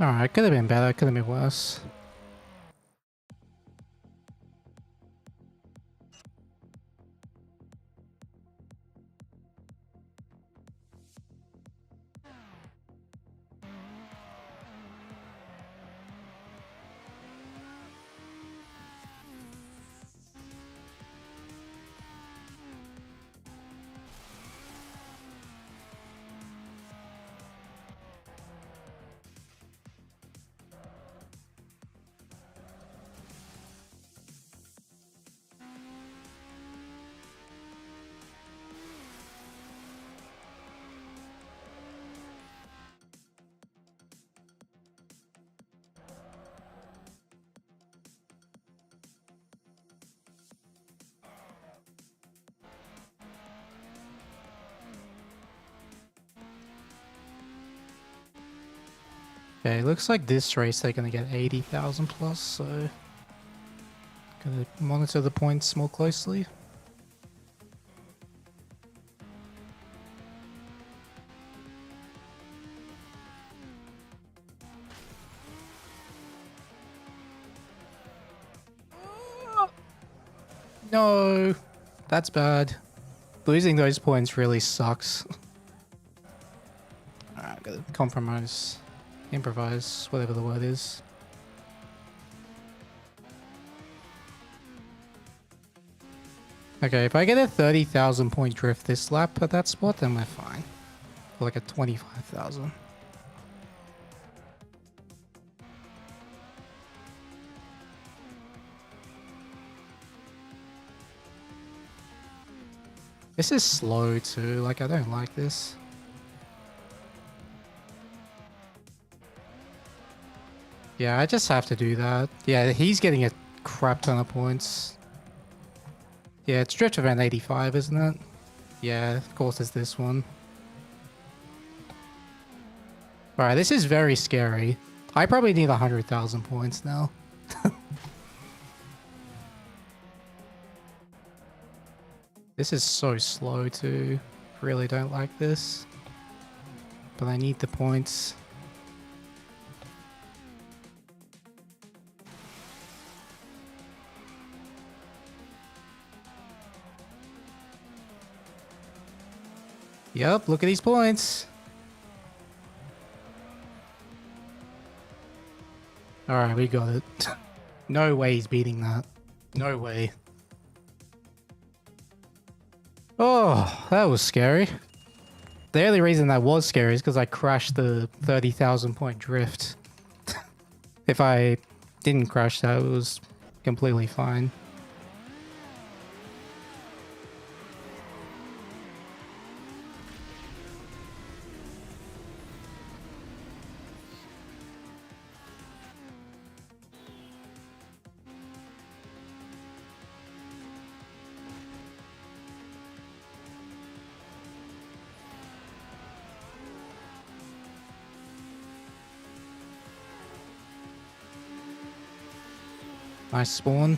Alright, could have been better, could have been worse. Okay, looks like this race they're gonna get 80,000 plus, so gonna monitor the points more closely. No, that's bad. Losing those points really sucks. Alright, gotta compromise. Improvise, whatever the word is. Okay, if I get a 30,000 point drift this lap at that spot, then we're fine. Or like a 25,000. This is slow too, like I don't like this. Yeah, I just have to do that. Yeah, he's getting a crap ton of points. Yeah, it's drift around 85, isn't it? Yeah, of course it's this one. Alright, this is very scary. I probably need 100,000 points now. This is so slow too. Really don't like this. But I need the points. Yep, look at these points. Alright, we got it. No way he's beating that. No way. Oh, that was scary. The only reason that was scary is because I crashed the 30,000 point drift. If I didn't crash that, it was completely fine. Nice spawn.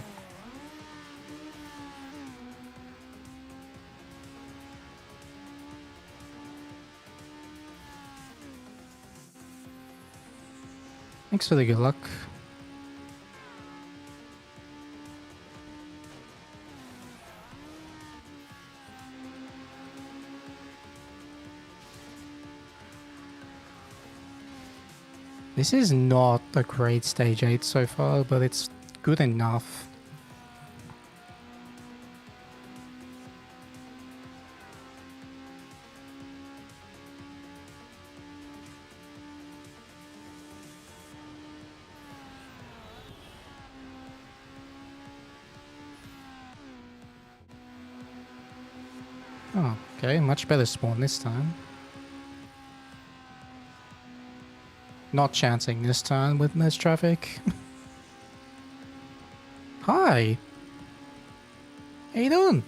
Thanks for the good luck. This is not a great stage 8 so far, but it's good enough. Oh, okay, much better spawn this time. Not chancing this time with less traffic. Hi. How you doing?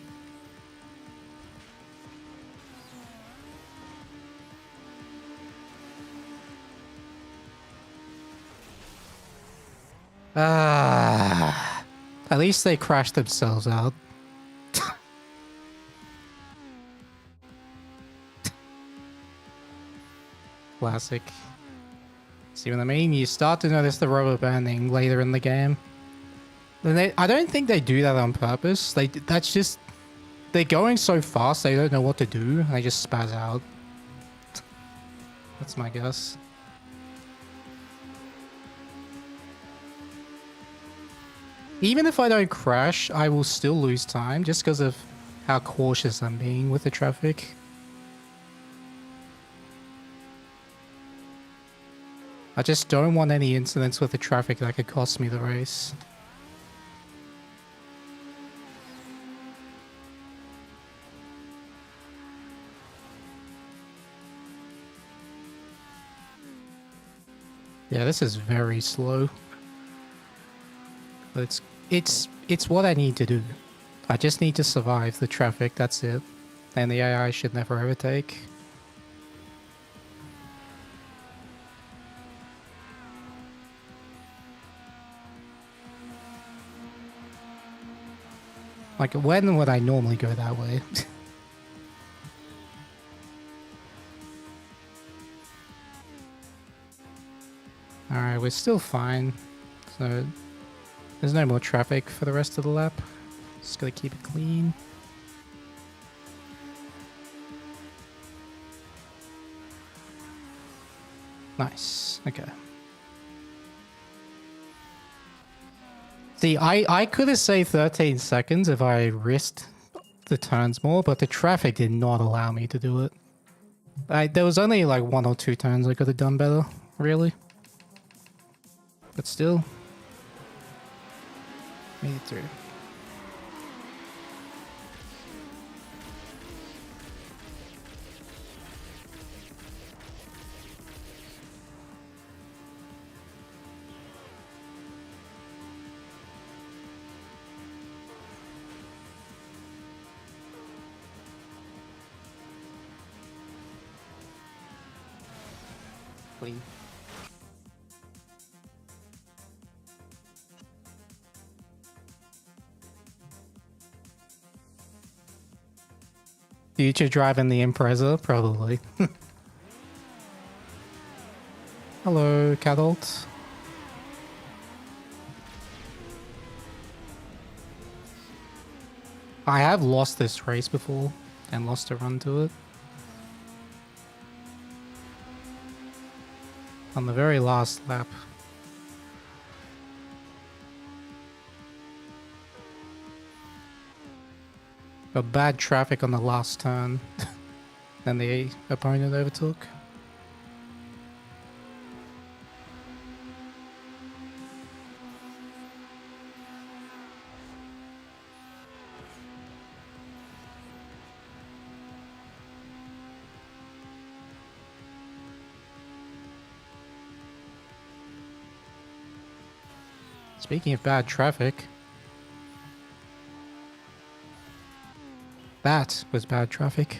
At least they crashed themselves out. Classic. See what I mean? You start to notice the rubber banding later in the game. And I don't think they do that on purpose. That's just... They're going so fast, they don't know what to do. And they just spaz out. That's my guess. Even if I don't crash, I will still lose time just because of how cautious I'm being with the traffic. I just don't want any incidents with the traffic that could cost me the race. Yeah, this is very slow. But it's what I need to do. I just need to survive the traffic, that's it. And the AI should never overtake. Like, when would I normally go that way? Alright, we're still fine. So, there's no more traffic for the rest of the lap. Just gotta keep it clean. Nice. Okay. See, I could have saved 13 seconds if I risked the turns more, but the traffic did not allow me to do it. There was only like 1 or 2 turns I could have done better, really. But still. Made it through. Clean. Future driving the Impreza? Probably. Hello, Cadult. I have lost this race before and lost a run to it. On the very last lap. Got bad traffic on the last turn. Then the opponent overtook. Speaking of bad traffic, that was bad traffic.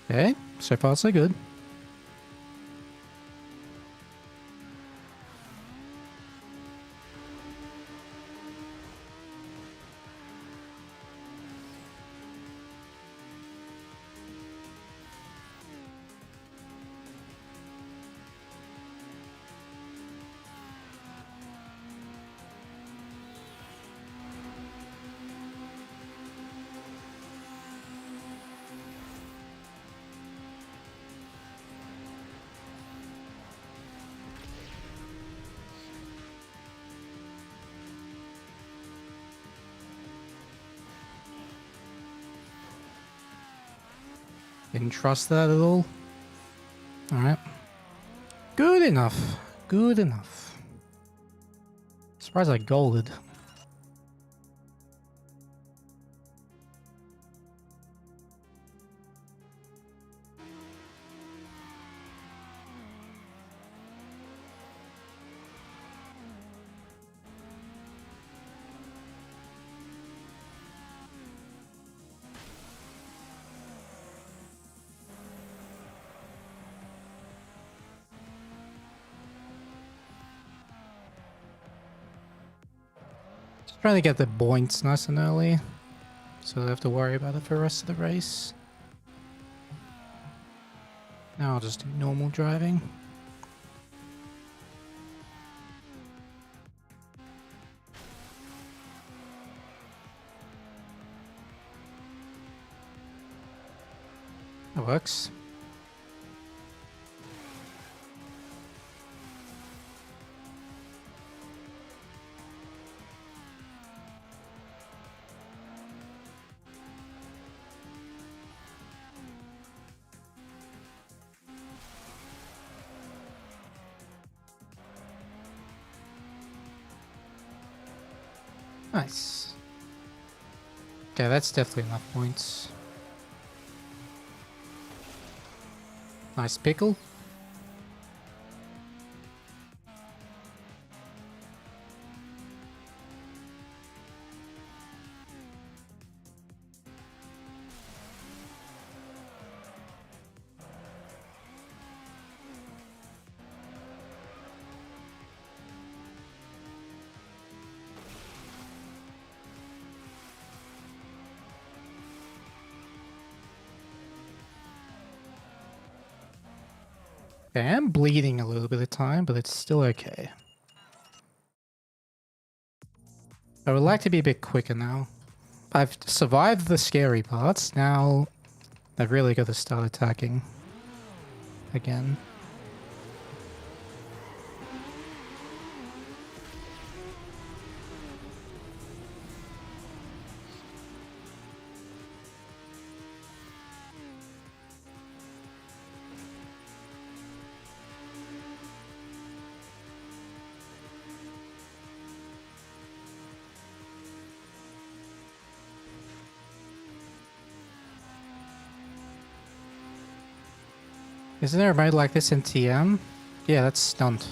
Okay, so far so good. Didn't trust that at all. Alright. Good enough. Good enough. Surprised I golded. Just trying to get the points nice and early, so I don't have to worry about it for the rest of the race. Now I'll just do normal driving. That works. Nice. Okay, that's definitely enough points. Nice pickle. Okay, I'm bleeding a little bit of time, but it's still okay. I would like to be a bit quicker now. I've survived the scary parts. Now I've really got to start attacking again. Isn't there a mode like this in TM? Yeah, that's stunt.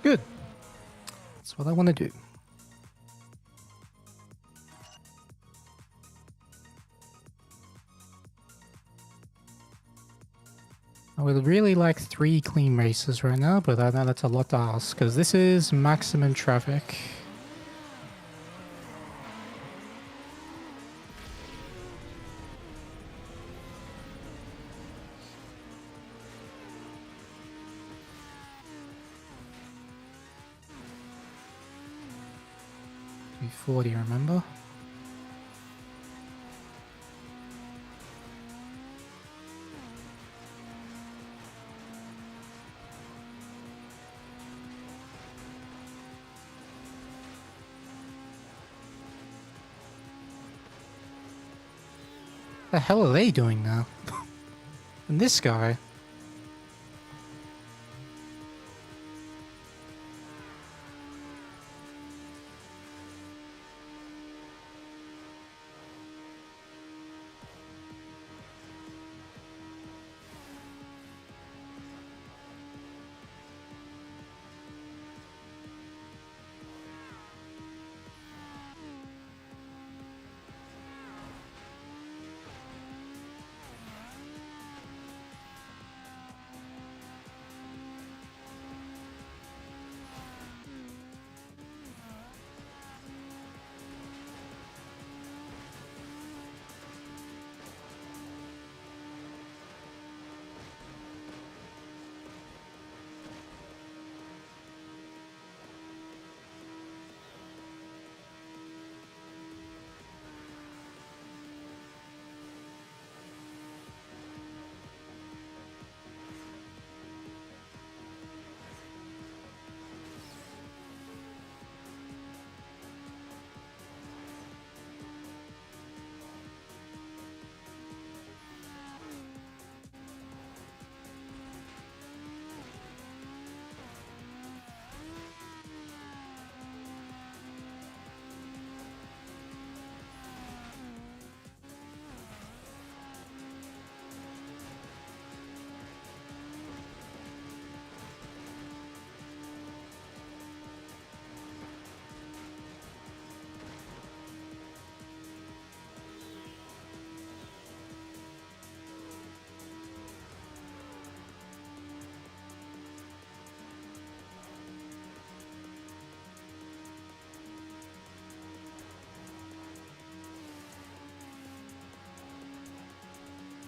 Good. That's what I want to do. I would really like 3 clean races right now, but I know that's a lot to ask, because this is maximum traffic. $240, remember? The hell are they doing now? And this guy?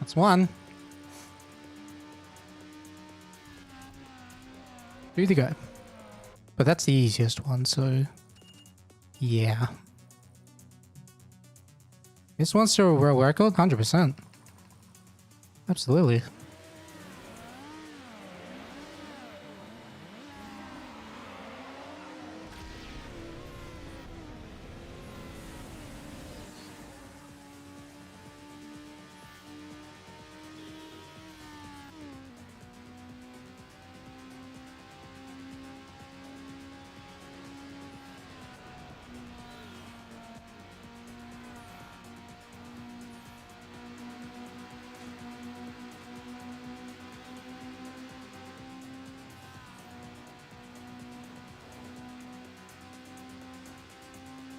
That's one. 2 to go. But that's the easiest one, so yeah. This one's still a world record? 100%. Absolutely.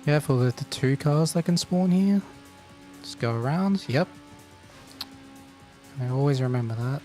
Careful with the 2 cars that can spawn here. Just go around. Yep. I always remember that.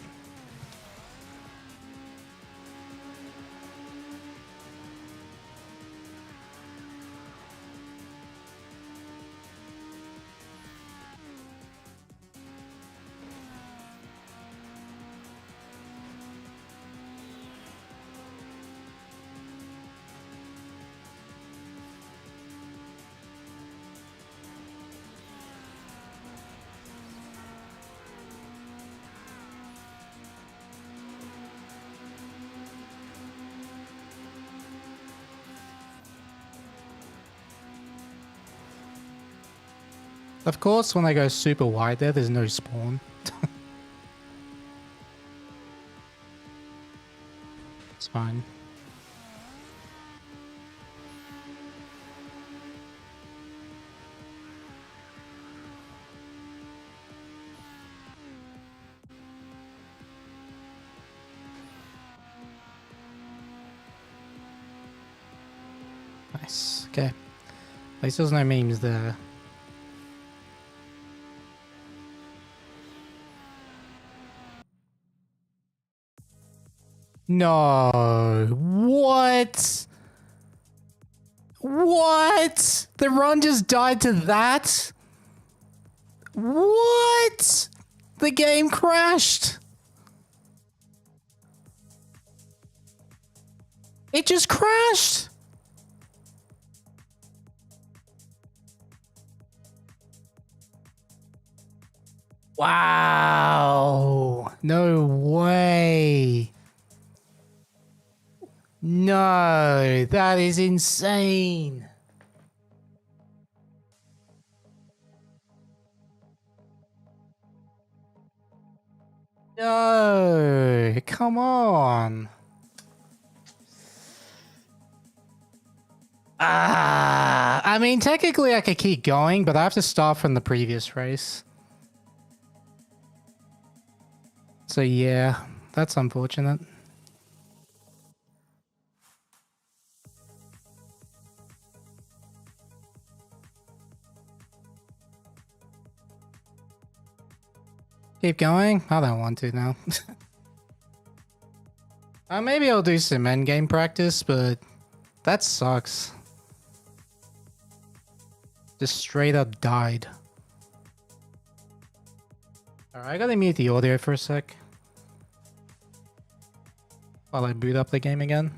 Of course, when I go super wide there's no spawn. It's fine. Nice. Okay. At least there's no memes there. No. What? What? The run just died to that? What? The game crashed. It just crashed. Wow. No way. No, that is insane. No, come on. I mean, technically I could keep going, but I have to start from the previous race. So yeah, that's unfortunate. Keep going? I don't want to now. Maybe I'll do some endgame practice, but that sucks. Just straight up died. Alright, I gotta mute the audio for a sec. While I boot up the game again.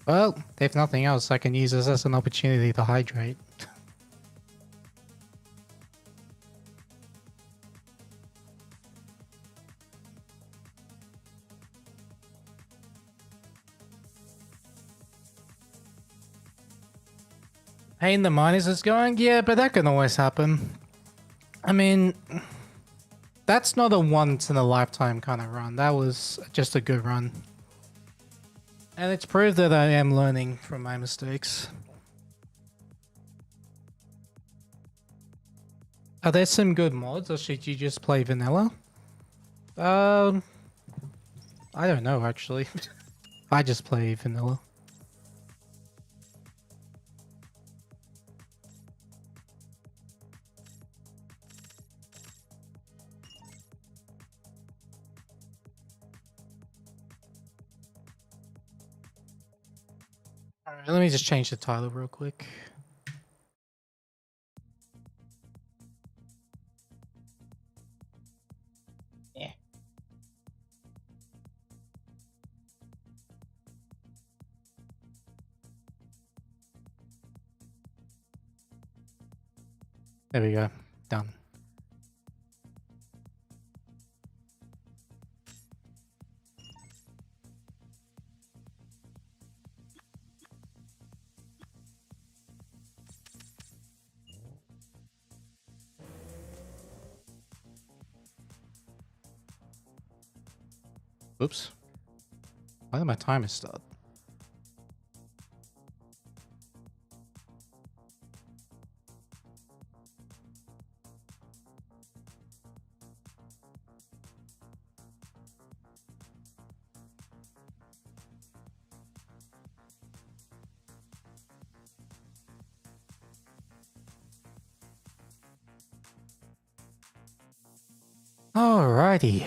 Well, if nothing else, I can use this as an opportunity to hydrate. Hey, the miners is going? Yeah, but that can always happen. I mean, that's not a once in a lifetime kind of run. That was just a good run. And it's proved that I am learning from my mistakes. Are there some good mods, or should you just play vanilla? I don't know, actually. I just play vanilla. Alright, let me just change the title real quick. Yeah. There we go. Done. Oops. Why did my timer start? Alrighty,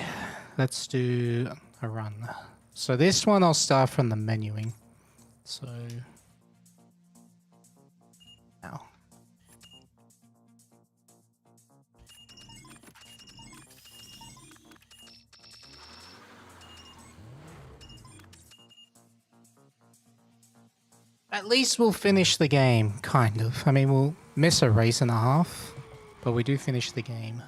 let's do a run. So this one I'll start from the menuing. So now. At least we'll finish the game, kind of. I mean, we'll miss a race and a half, but we do finish the game.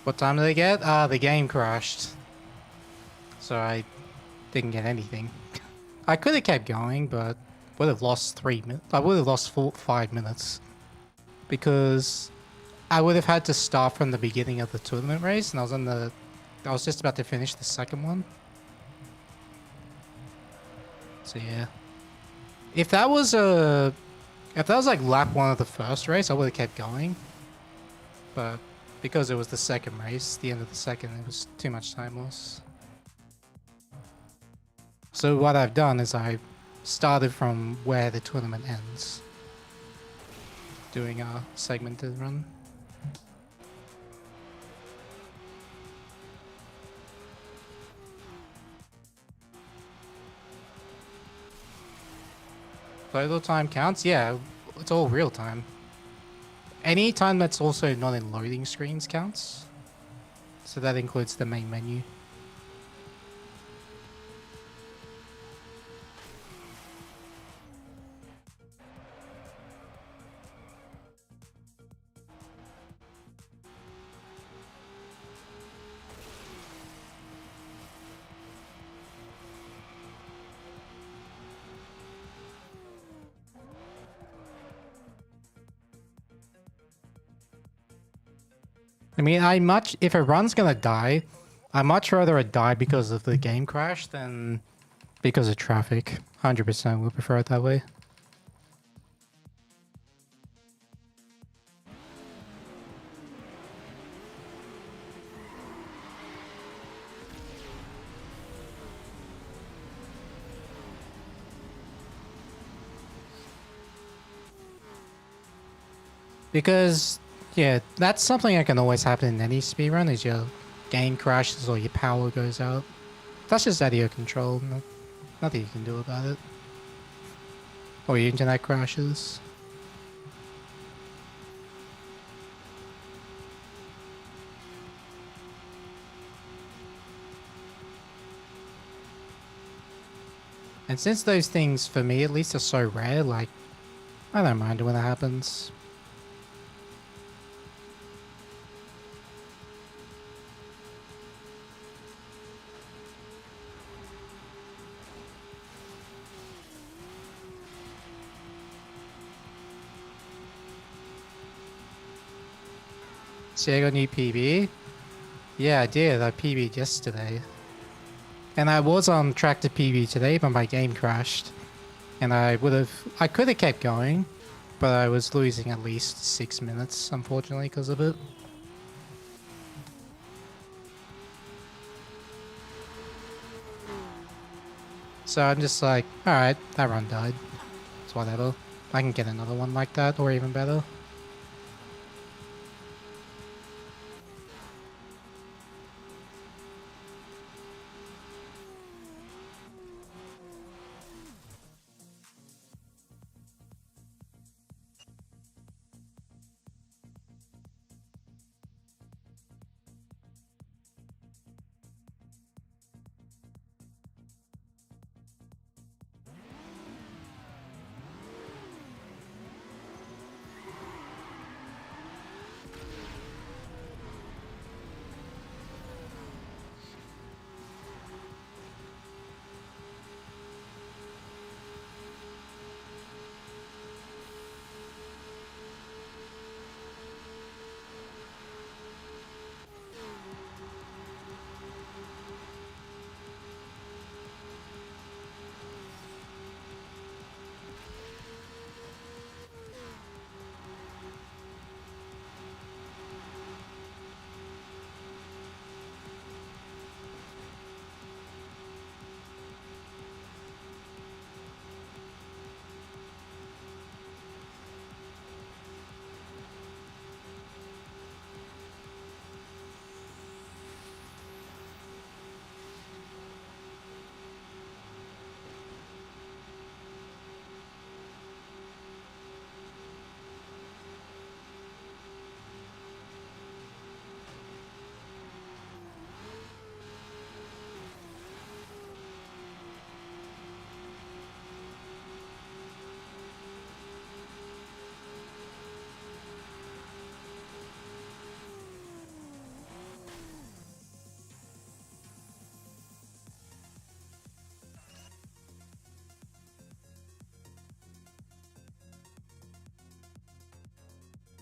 What time did I get? Ah, the game crashed. So I didn't get anything. I could have kept going, but would have lost 3 minutes. I would have lost 5 minutes. Because I would have had to start from the beginning of the tournament race, and I was just about to finish the second one. So yeah. If that was like lap 1 of the first race, I would have kept going. But because it was the second race, the end of the second, it was too much time loss. So what I've done is I started from where the tournament ends, doing a segmented run. Total time counts? Yeah, it's all real time. Any time that's also not in loading screens counts. So that includes the main menu. I mean, if a run's gonna die, I much rather it die because of the game crash than because of traffic. 100% would prefer it that way. Because, yeah, that's something that can always happen in any speedrun, is your game crashes or your power goes out. That's just out of your control. Nothing you can do about it. Or your internet crashes. And since those things, for me at least, are so rare, like, I don't mind when that happens. See, I got a new PB? Yeah, I did. I PB'd yesterday. And I was on track to PB today, but my game crashed. And I could have kept going, but I was losing at least 6 minutes, unfortunately, because of it. So I'm just like, alright, that run died. It's whatever. I can get another one like that, or even better.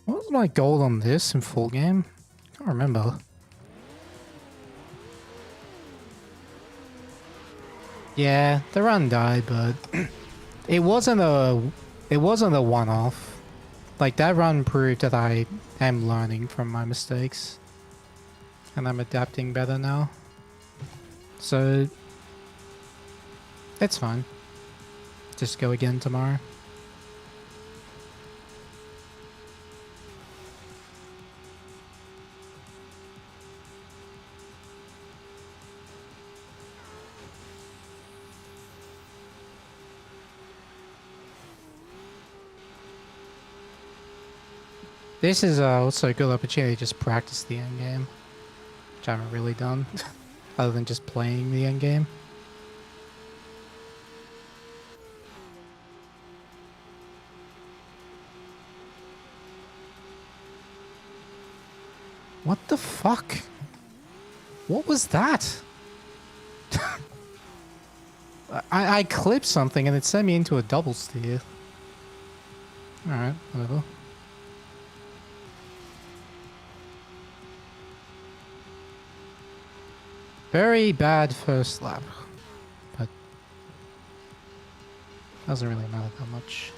What was my goal on this in full game? I can't remember. Yeah, the run died, but it wasn't a one-off. Like, that run proved that I am learning from my mistakes. And I'm adapting better now. So it's fine. Just go again tomorrow. This is also a good opportunity to just practice the end game, which I haven't really done, other than just playing the end game. What the fuck? What was that? I clipped something and it sent me into a double steer. Alright, whatever. Very bad first lap, but doesn't really matter that much.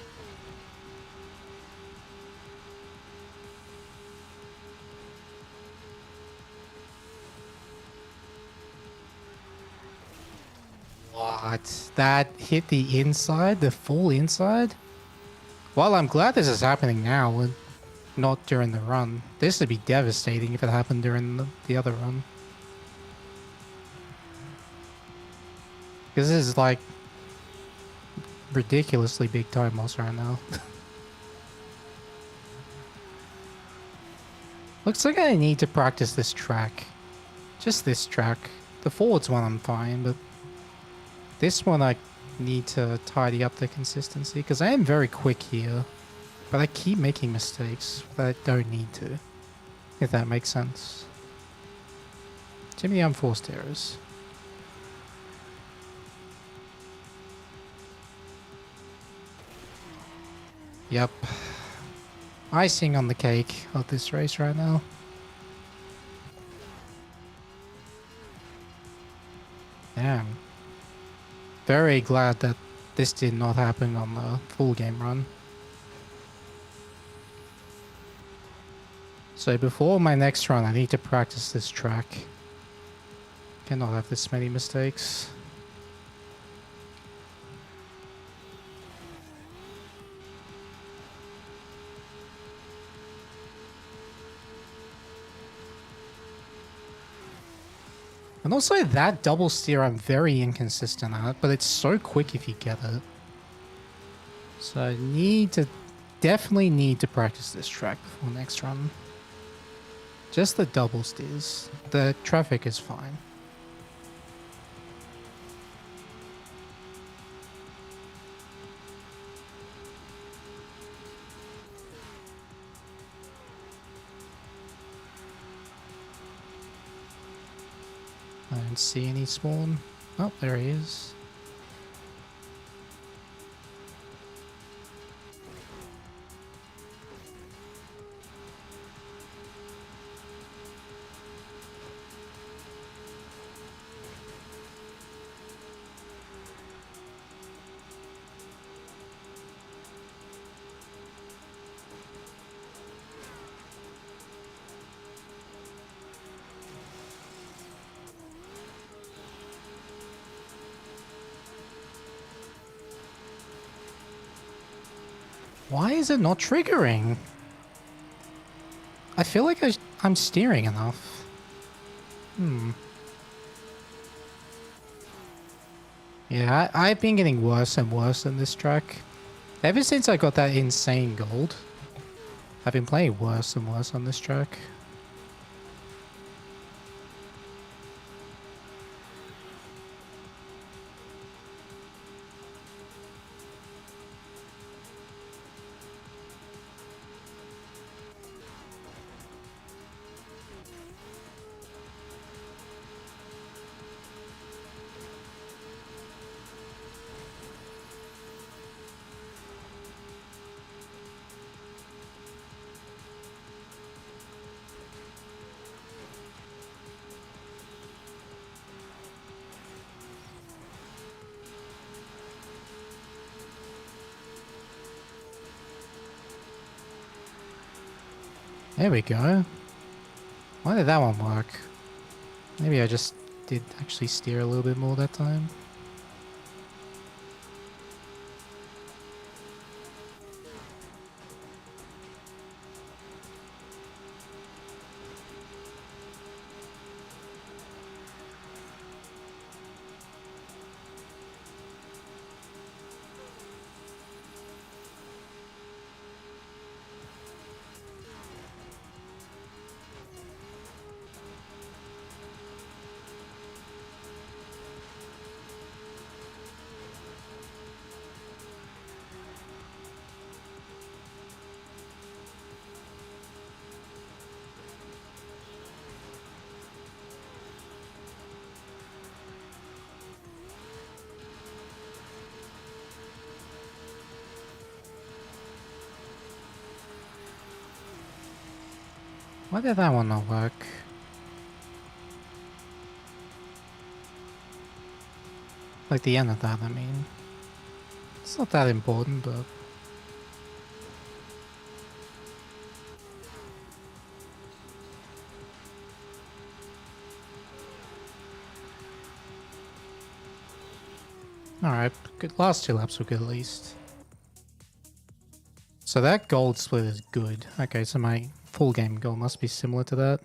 What? That hit the inside? The full inside? Well, I'm glad this is happening now and not during the run. This would be devastating if it happened during the other run. Because this is like ridiculously big time loss right now. Looks like I need to practice this track. Just this track. The forwards one I'm fine, but this one I need to tidy up the consistency because I am very quick here, but I keep making mistakes that I don't need to, if that makes sense. Too many unforced errors. Yep. Icing on the cake of this race right now. Damn. Very glad that this did not happen on the full game run. So before my next run, I need to practice this track. Cannot have this many mistakes. And also that double steer I'm very inconsistent at, but it's so quick if you get it. So I need to, definitely need to practice this track before next run. Just the double steers. The traffic is fine. I don't see any spawn. Oh, there he is. Why is it not triggering? I feel like I'm steering enough. Yeah, I've been getting worse and worse in this track. Ever since I got that insane gold, I've been playing worse and worse on this track. There we go. Why did that one work? Maybe I just did actually steer a little bit more that time. Why did that one not work? Like the end of that, I mean. It's not that important, but... Alright, good. Last two laps were good at least. So that gold split is good. Okay, so my full game goal must be similar to that.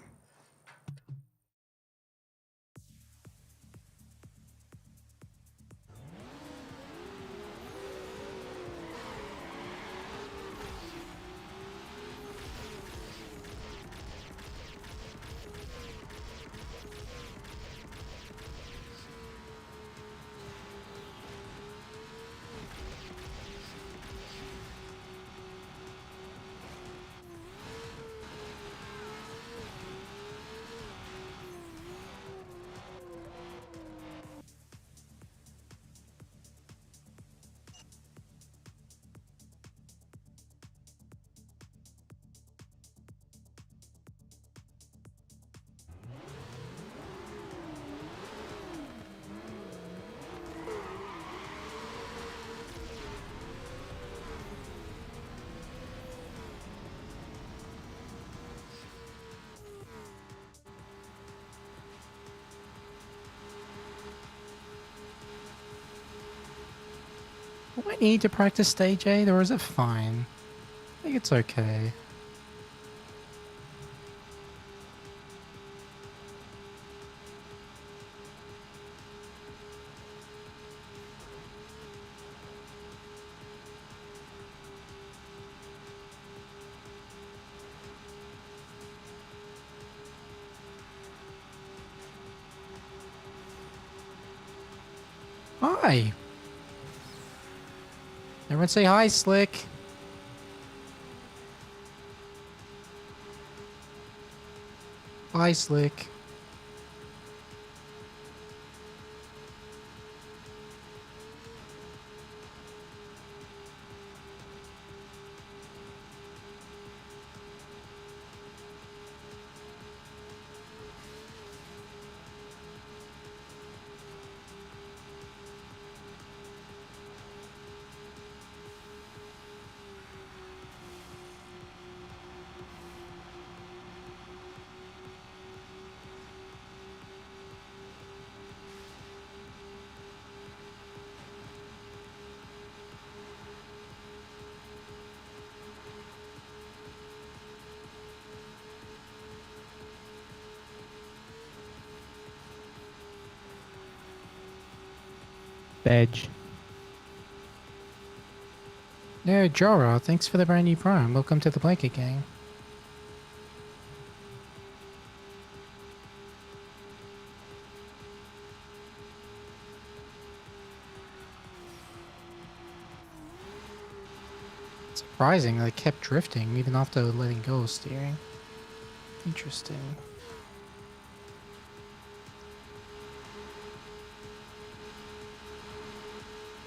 Do I need to practice stage 8 or is it fine? I think it's okay. Hi! Everyone say hi, Slick. Hi, Slick. Veg. No, Jorah, thanks for the brand new prime. Welcome to the Blanket Gang. Surprising, I kept drifting even after letting go of steering. Interesting.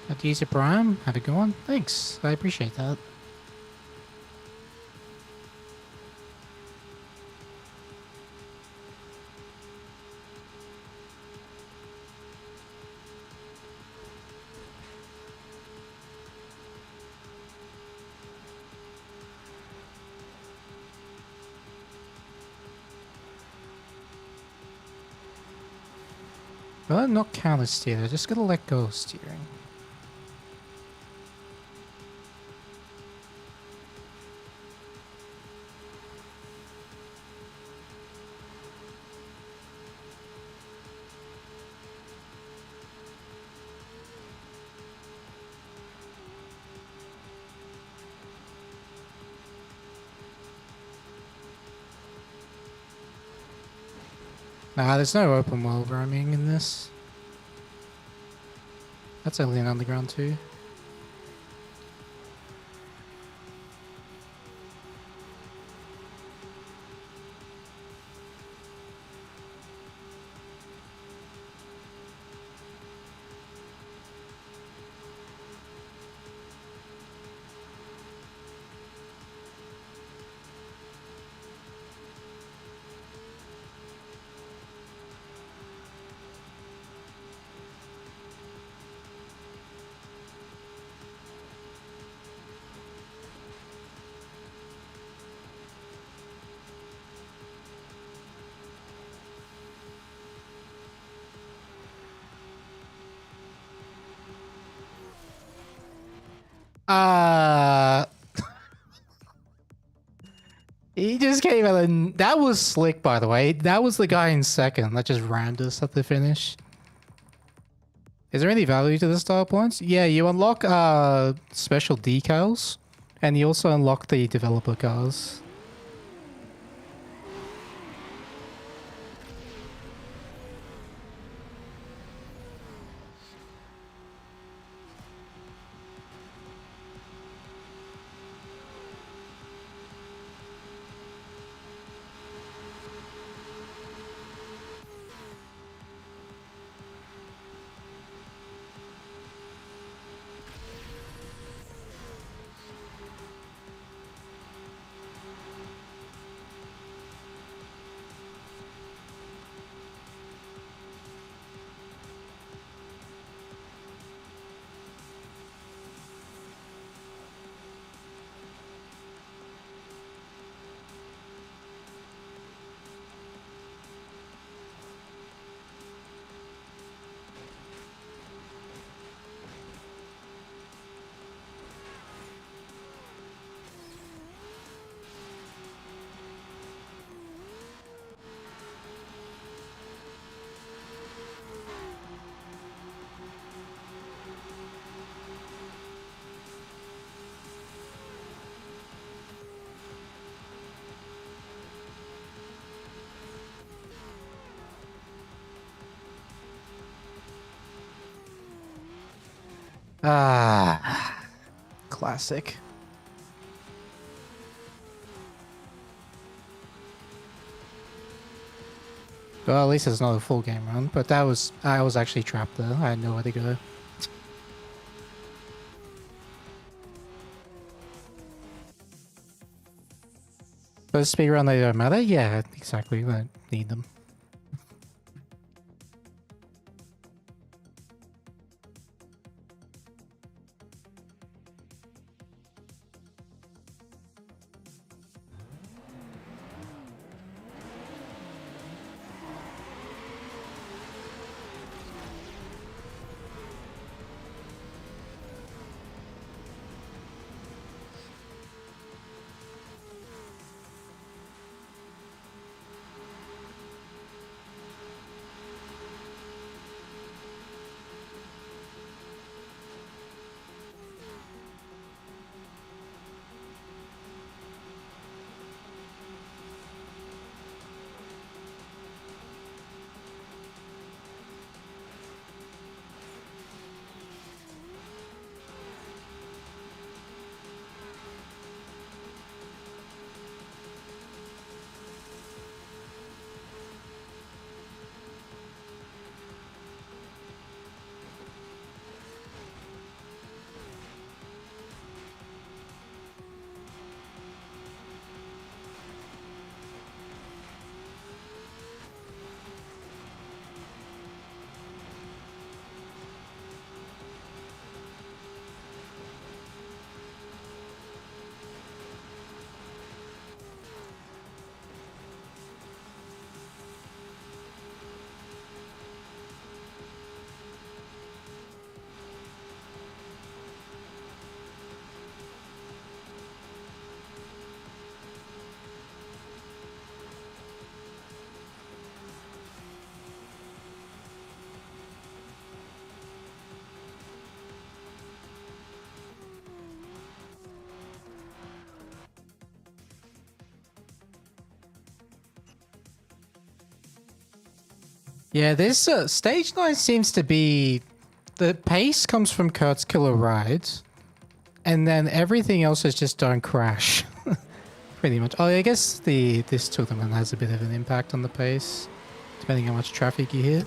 Adisa Prime, how'd it go on? Thanks, I appreciate that. Well, not counter steer, I just gotta let go of steering. Nah, there's no open world roaming in this. That's only an underground too. He just came out and that was slick, by the way. That was the guy in second that just rammed us at the finish. Is there any value to the style points? Yeah, you unlock special decals, and you also unlock the developer cars. Ah, classic. Well, at least it's not a full game run, but I was actually trapped there. I had nowhere to go. But speedrun, they don't matter? Yeah, exactly. We don't need them. Yeah, this stage 9 seems to be... The pace comes from Kurt's Killer Ride, and then everything else is just don't crash. Pretty much. Oh, I guess this tournament has a bit of an impact on the pace, depending how much traffic you hit.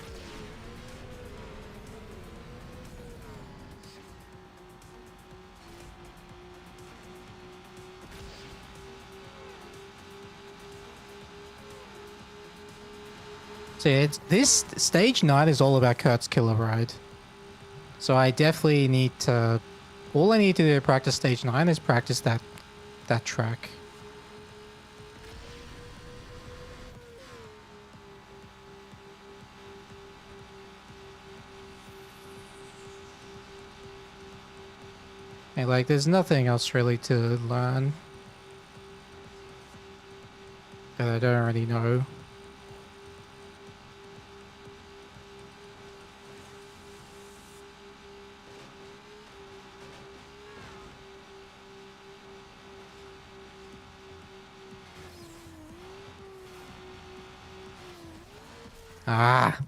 So yeah, this stage 9 is all about Kurt's Killer Ride. So I definitely need to... All I need to do to practice stage 9 is practice that track. And like, there's nothing else really to learn that I don't already know. Ah.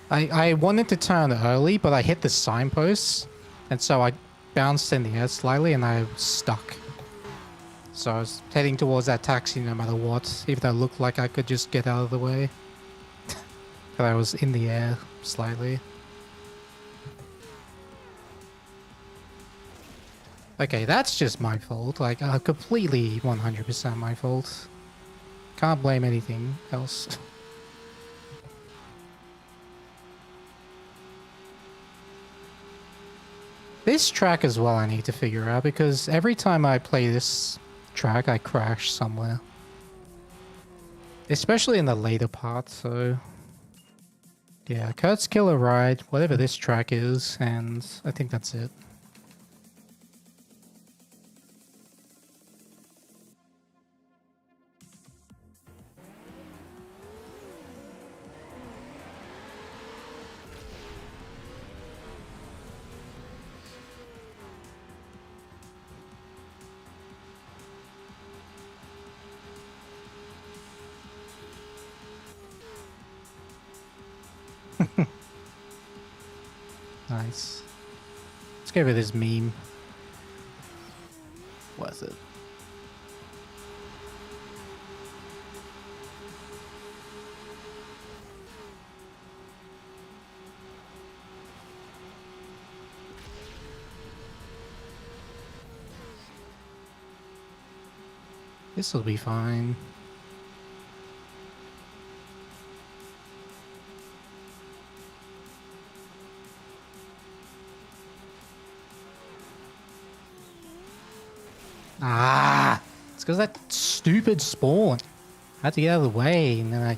I wanted to turn early, but I hit the signpost, and so I bounced in the air slightly and I was stuck. So I was heading towards that taxi no matter what, even though it looked like I could just get out of the way. But I was in the air slightly. Okay, that's just my fault. Like, completely 100% my fault. Can't blame anything else. This track as well I need to figure out, because every time I play this track I crash somewhere. Especially in the later part, so... Yeah, Kurt's Killer Ride, whatever this track is, and I think that's it. Nice. Let's go with this meme. Worth it. This will be fine. Ah! It's because that stupid spawn. I had to get out of the way, and then I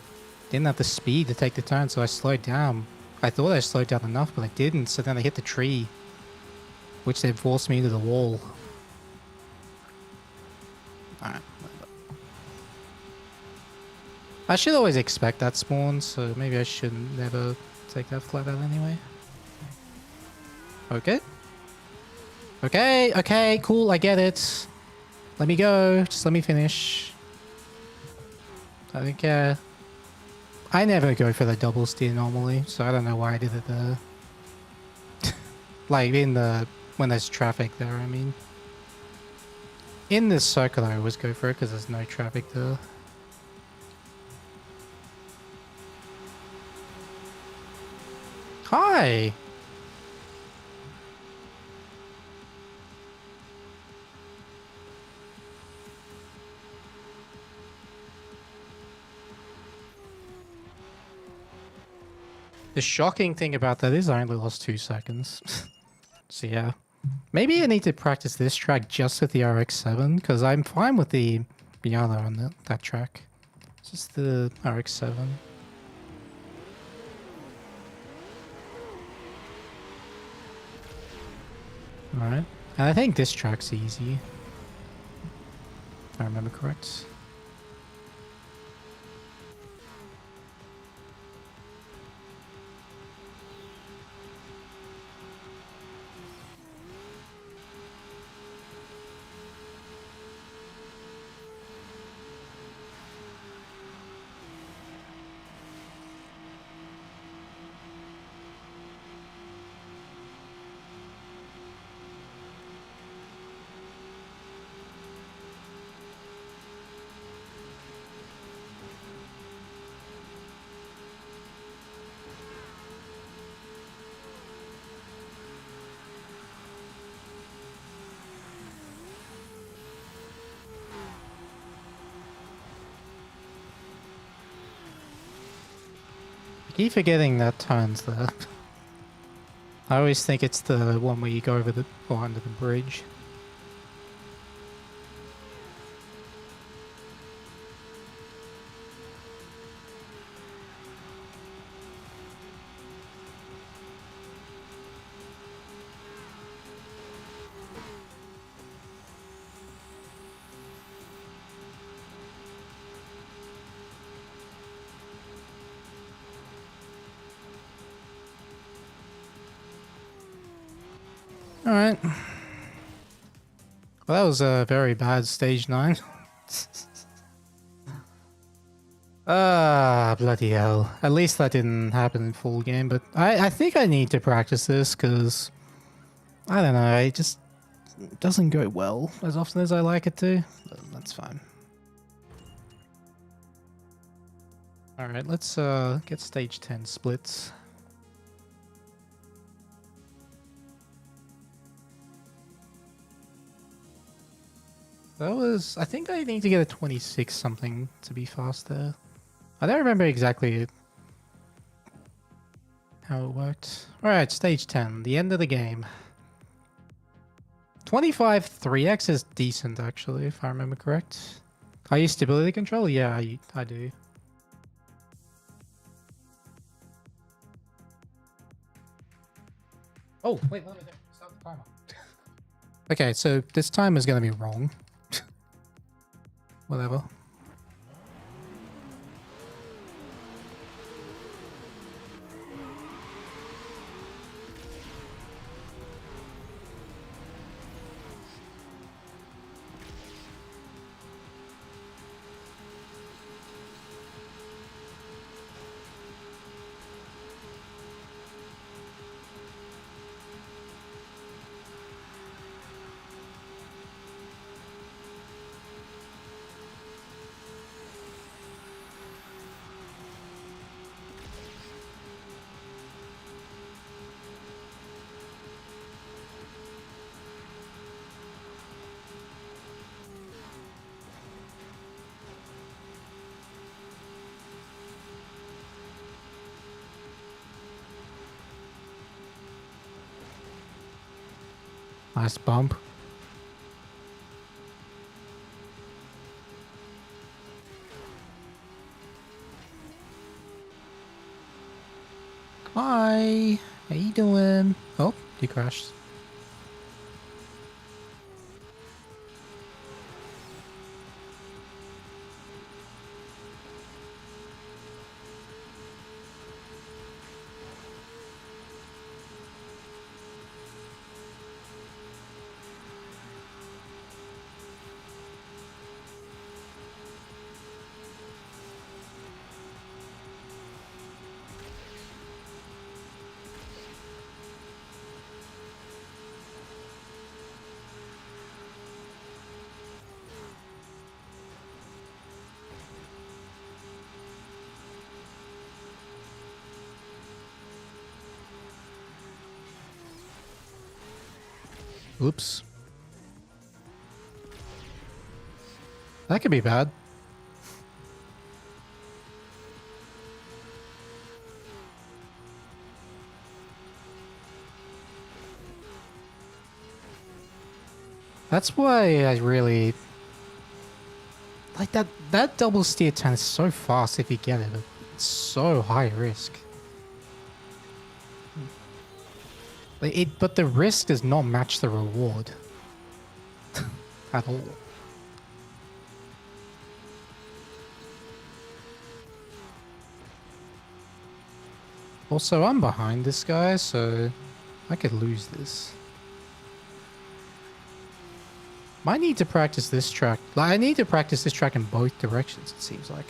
didn't have the speed to take the turn, so I slowed down. I thought I slowed down enough, but I didn't, so then I hit the tree, which then forced me into the wall. Alright. I should always expect that spawn, so maybe I shouldn't never take that flat out anyway. Okay. Okay, cool, I get it. Let me go, just let me finish. I don't care. I never go for the double steer normally, so I don't know why I did it there. Like when there's traffic there, I mean. In this circle I always go for it because there's no traffic there. Hi! The shocking thing about that is I only lost 2 seconds. So yeah. Maybe I need to practice this track just with the RX-7, because I'm fine with the Miata on that track. It's just the RX-7. Alright. And I think this track's easy. If I remember correct. I keep forgetting that turns there. I always think it's the one where you go over the or under the bridge. Alright. Well, that was a very bad stage 9. Ah, bloody hell. At least that didn't happen in full game, but I think I need to practice this, because I don't know, it just doesn't go well as often as I like it to. But that's fine. Alright, let's get stage 10 splits. That was... I think I need to get a 26 something to be fast there. I don't remember exactly how it worked. Alright, stage 10, the end of the game. 25 3x is decent, actually, if I remember correct. I use stability control? Yeah, I do. Oh, wait, let me start the timer. Okay, so this time is going to be wrong. Whatever. Nice bump. Hi, how you doing? Oh, he crashed. Oops. That could be bad. That's why I really like that double steer turn is so fast if you get it. It's so high risk. But the risk does not match the reward at all. Also, I'm behind this guy, so I could lose this. Might need to practice this track. Like, I need to practice this track in both directions, it seems like.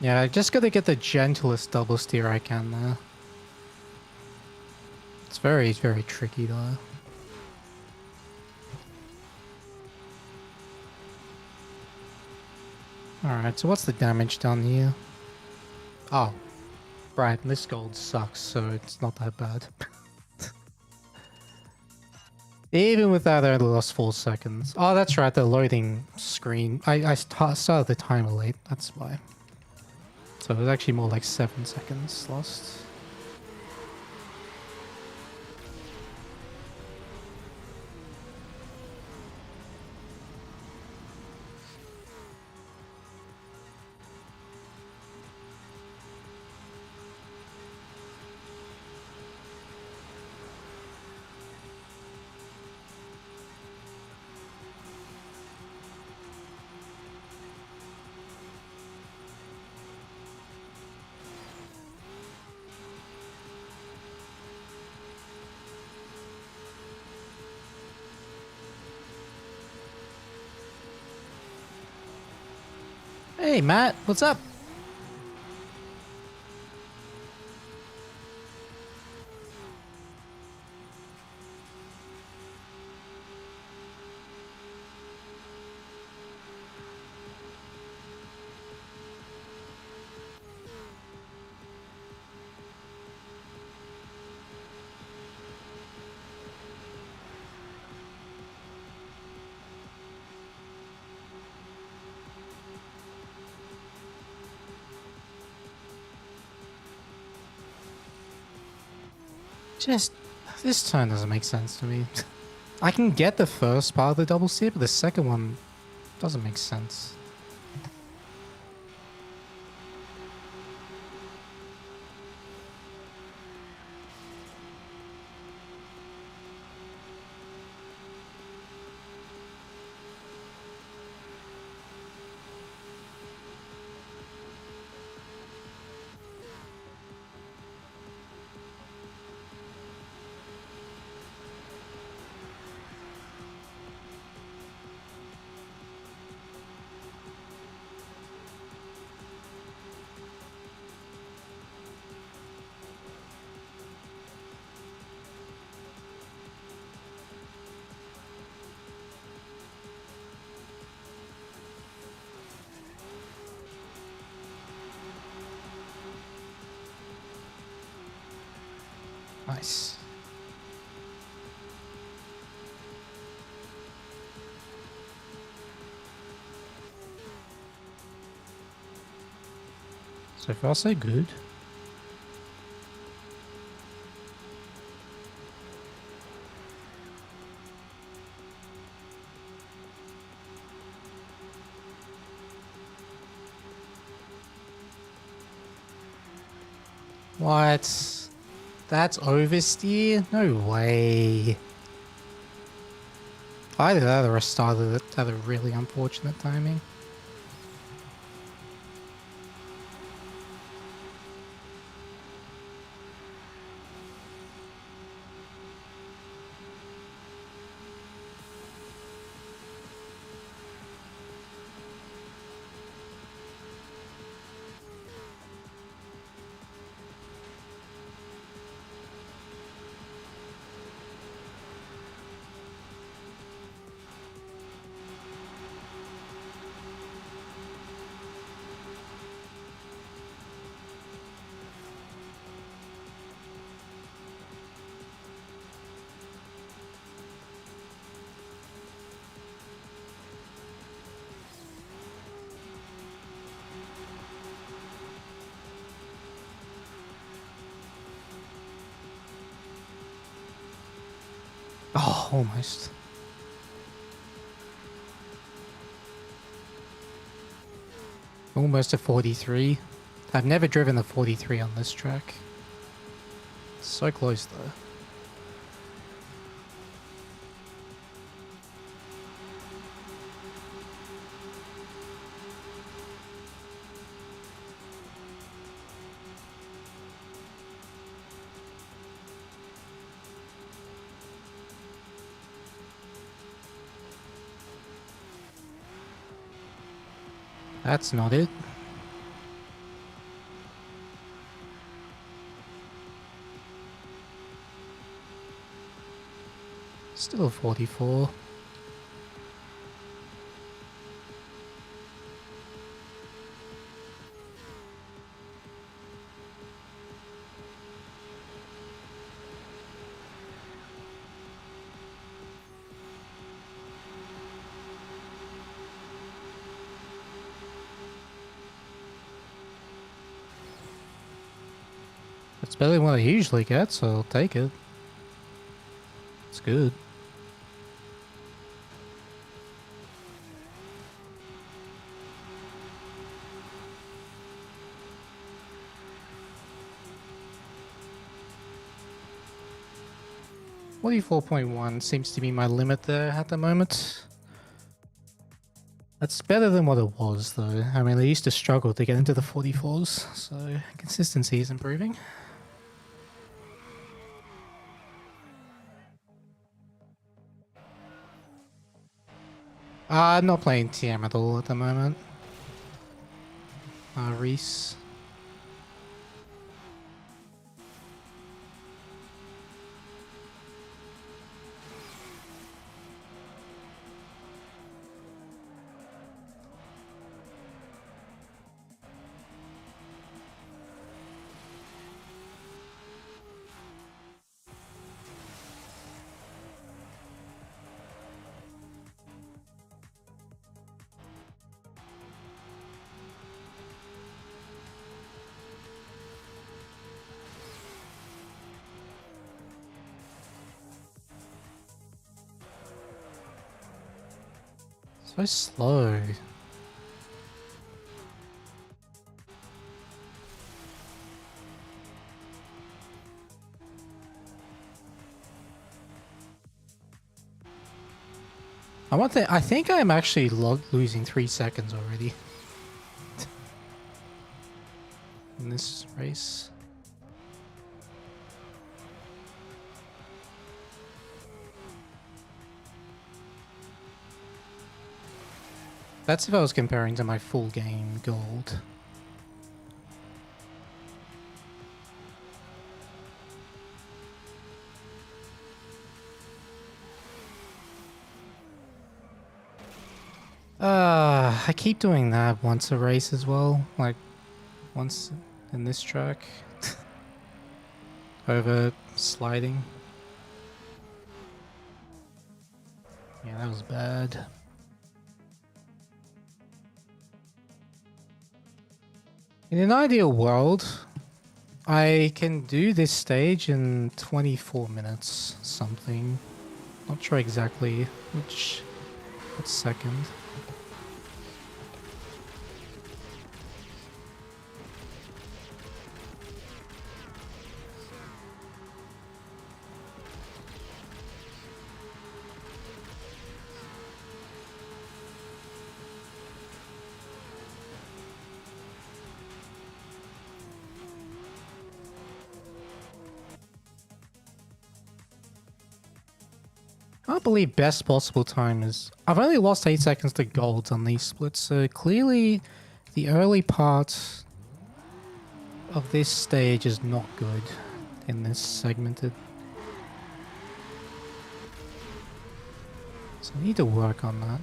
Yeah, I just gotta get the gentlest double steer I can there. It's very, very tricky though. Alright, so what's the damage done here? Oh, right, this gold sucks, so it's not that bad. Even with that, I only lost 4 seconds. Oh, that's right, the loading screen. I started the timer late, that's why. So it was actually more like 7 seconds lost. Hey Matt, what's up? Just, this turn doesn't make sense to me. I can get the first part of the double steer, but the second one doesn't make sense. Nice. So far, so good. What? That's oversteer? No way. Either that or I started it at a really unfortunate timing. Oh, almost. Almost a 43. I've never driven a 43 on this track. So close though. That's not it. Still a 44. It's better than what I usually get, so I'll take it. It's good. .1 seems to be my limit there at the moment. That's better than what it was, though. I mean, I used to struggle to get into the 44s, so consistency is improving. I'm not playing TM at all at the moment. Reese. So slow. I think I'm actually losing 3 seconds already in this race. That's if I was comparing to my full game gold. I keep doing that once a race as well, like once in this track. over sliding. Yeah, that was bad. In an ideal world, I can do this stage in 24 minutes something. Not sure exactly which second. I can't believe best possible time is... I've only lost 8 seconds to golds on these splits, so clearly the early part of this stage is not good in this segmented. So I need to work on that.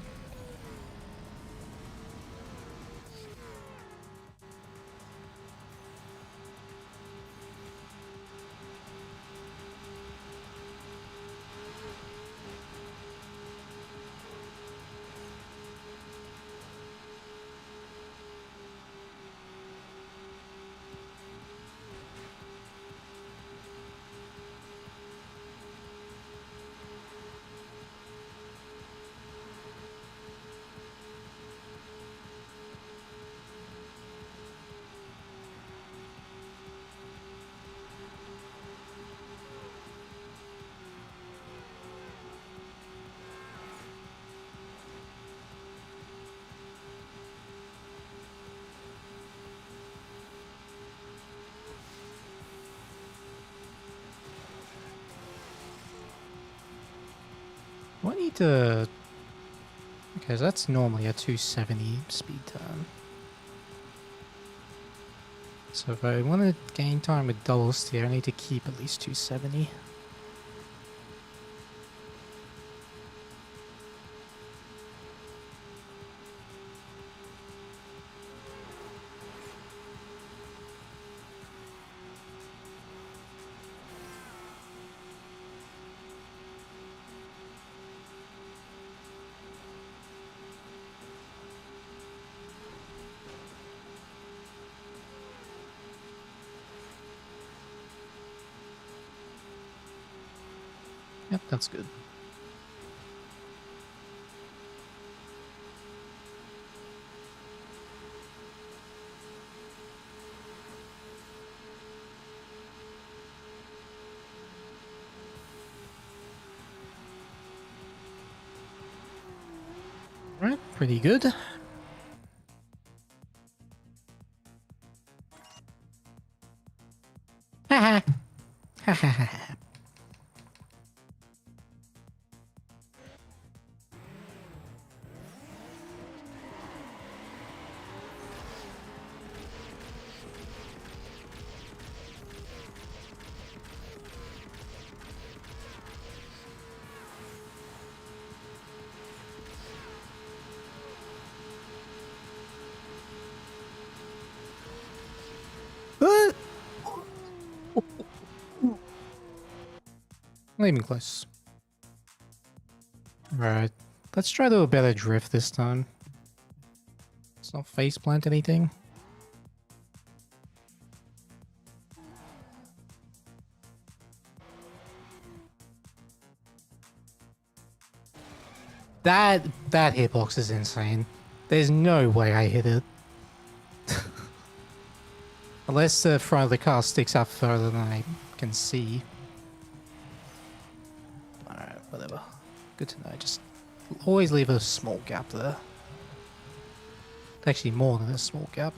I need to... Okay, so that's normally a 270 speed turn. So if I want to gain time with double steer, I need to keep at least 270. Yep, that's good. Right, pretty good. Haha. Haha. Not even close. Alright, let's try to do a better drift this time. Let's not faceplant anything. That hitbox is insane. There's no way I hit it. Unless the front of the car sticks up further than I can see. Alright, whatever. Good to know. Just always leave a small gap there. Actually, more than a small gap.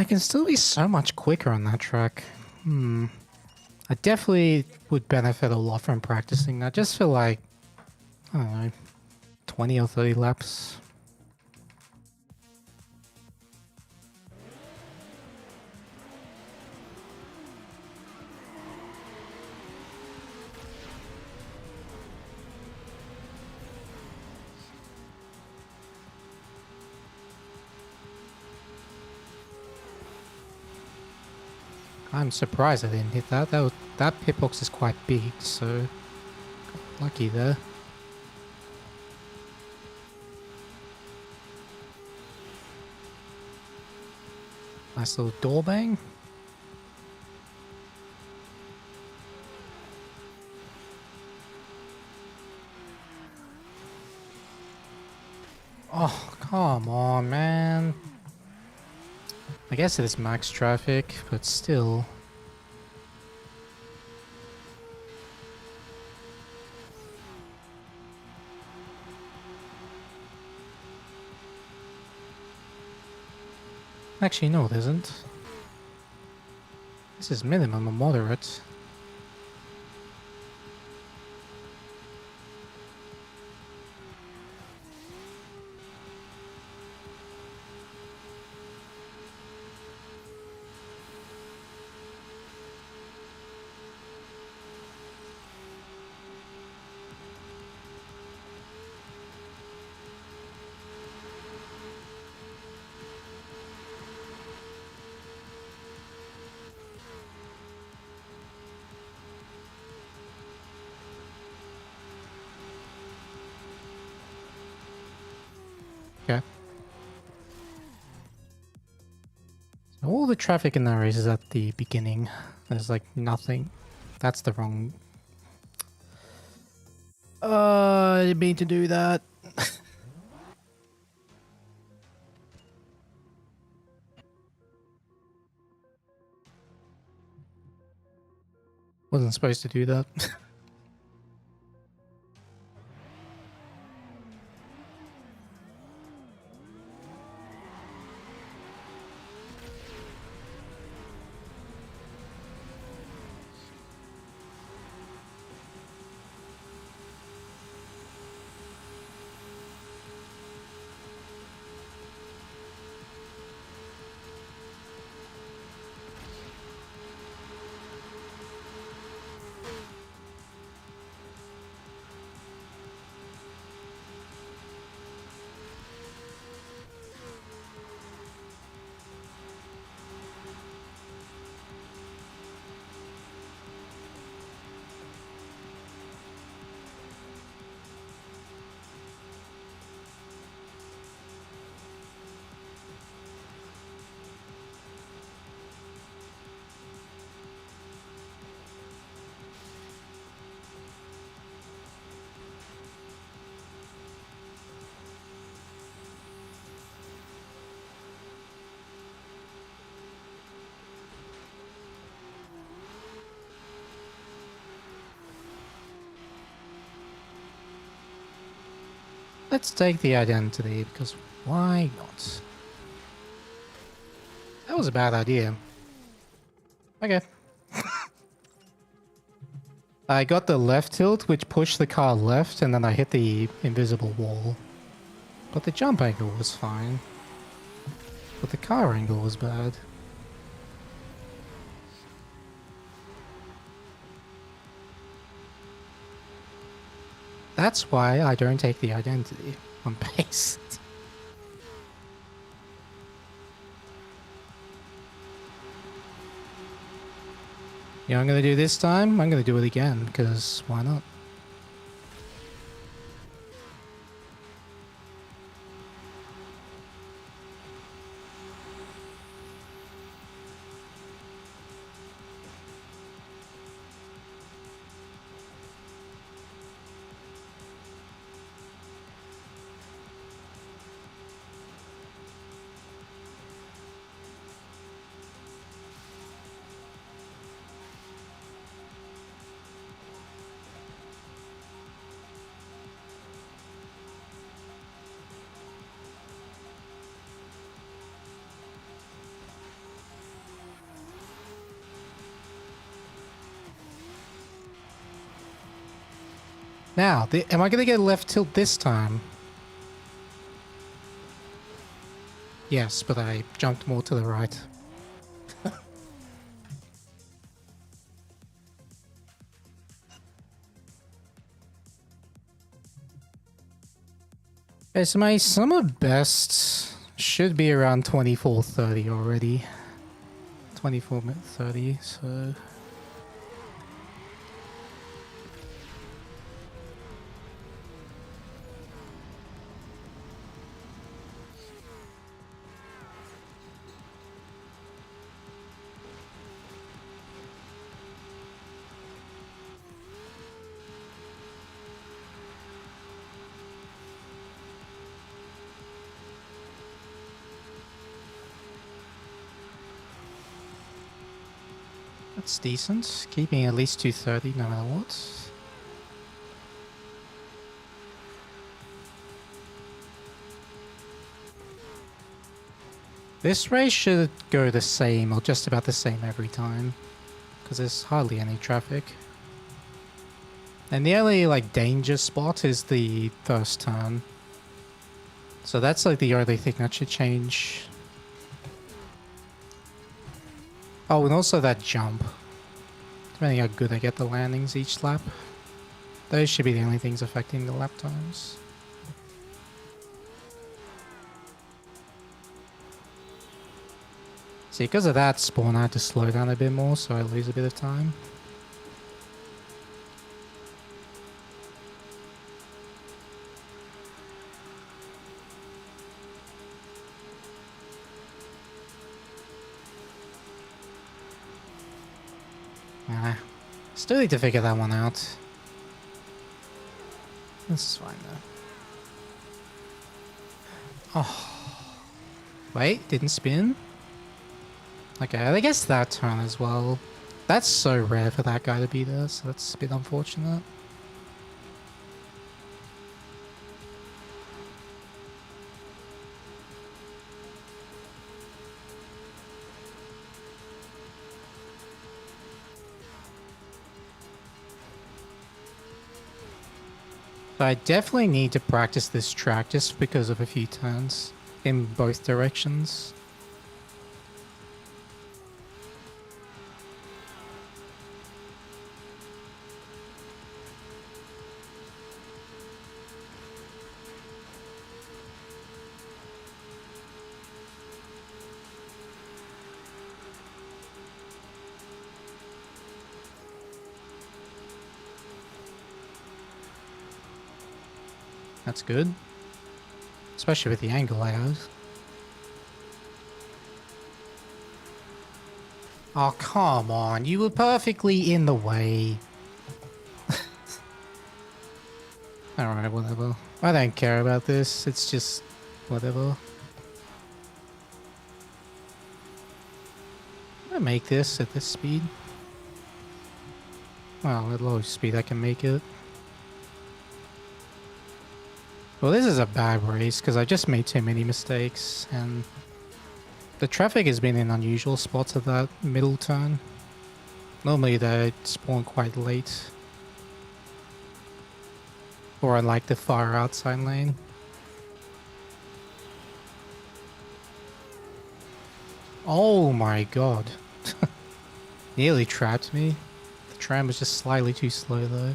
I can still be so much quicker on that track. I definitely would benefit a lot from practicing that, just for like, I don't know, 20 or 30 laps. I'm surprised I didn't hit that. That pit box is quite big, so lucky there. Nice little door bang. Oh, come on, man. I guess it is max traffic, but still. Actually, no, it isn't. This is minimum or moderate. Okay. So all the traffic in that race is at the beginning. There's like nothing. That's the wrong... I didn't mean to do that. Wasn't supposed to do that. Let's take the identity, because why not? That was a bad idea. Okay. I got the left tilt, which pushed the car left, and then I hit the invisible wall. But the jump angle was fine. But the car angle was bad. That's why I don't take the identity on pace. You know what I'm gonna do this time? I'm gonna do it again, because why not? Now, am I going to get left tilt this time? Yes, but I jumped more to the right. Okay, so my summer best should be around 24:30 already. 24:30, so... That's decent. Keeping at least 230 no matter what. This race should go the same, or just about the same every time. Because there's hardly any traffic. And the only, like, danger spot is the first turn. So that's, like, the only thing that should change. Oh, and also that jump. Depending how good I get the landings each lap. Those should be the only things affecting the lap times. See, because of that spawn, I had to slow down a bit more, so I lose a bit of time. Still need to figure that one out. This is fine though. Oh. Wait, didn't spin? Okay, I guess that turn as well. That's so rare for that guy to be there, so that's a bit unfortunate. So I definitely need to practice this track just because of a few turns in both directions. That's good. Especially with the angle I have. Oh, come on. You were perfectly in the way. Alright, whatever. I don't care about this. It's just... whatever. I make this at this speed. Well, at low speed I can make it. Well, this is a bad race because I just made too many mistakes and the traffic has been in unusual spots at that middle turn. Normally they spawn quite late. Or I like the far outside lane. Oh my god. Nearly trapped me. The tram was just slightly too slow though.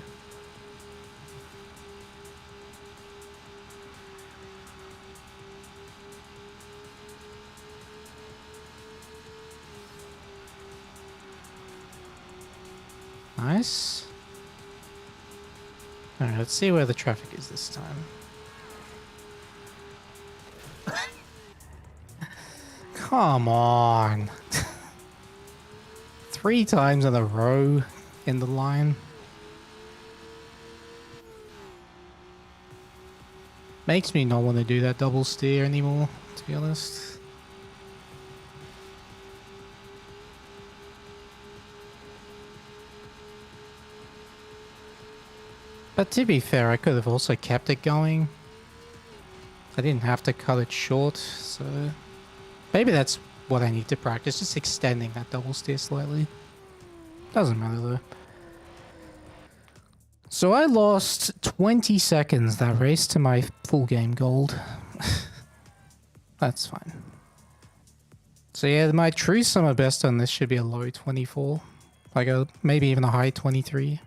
Nice. Alright, let's see where the traffic is this time. Come on. 3 times in a row in the line. Makes me not want to do that double steer anymore, to be honest. But to be fair, I could have also kept it going. I didn't have to cut it short, so... maybe that's what I need to practice, just extending that double steer slightly. Doesn't matter though. So I lost 20 seconds that race to my full game gold. That's fine. So yeah, my true summer best on this should be a low 24. Like a maybe even a high 23.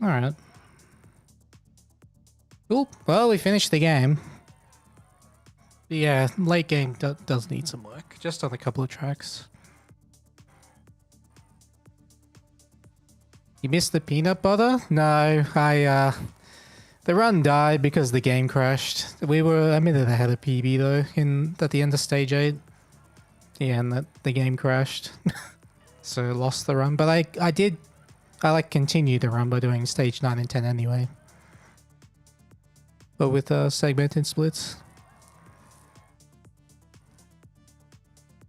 Alright. Cool. Well, we finished the game. Yeah, late game does need some work. Just on a couple of tracks. You missed the peanut butter? No, the run died because the game crashed. We were a minute ahead of PB though, at the end of stage 8. Yeah, and the game crashed. So lost the run. But I like continued the run by doing stage 9 and 10 anyway. But with segmented splits.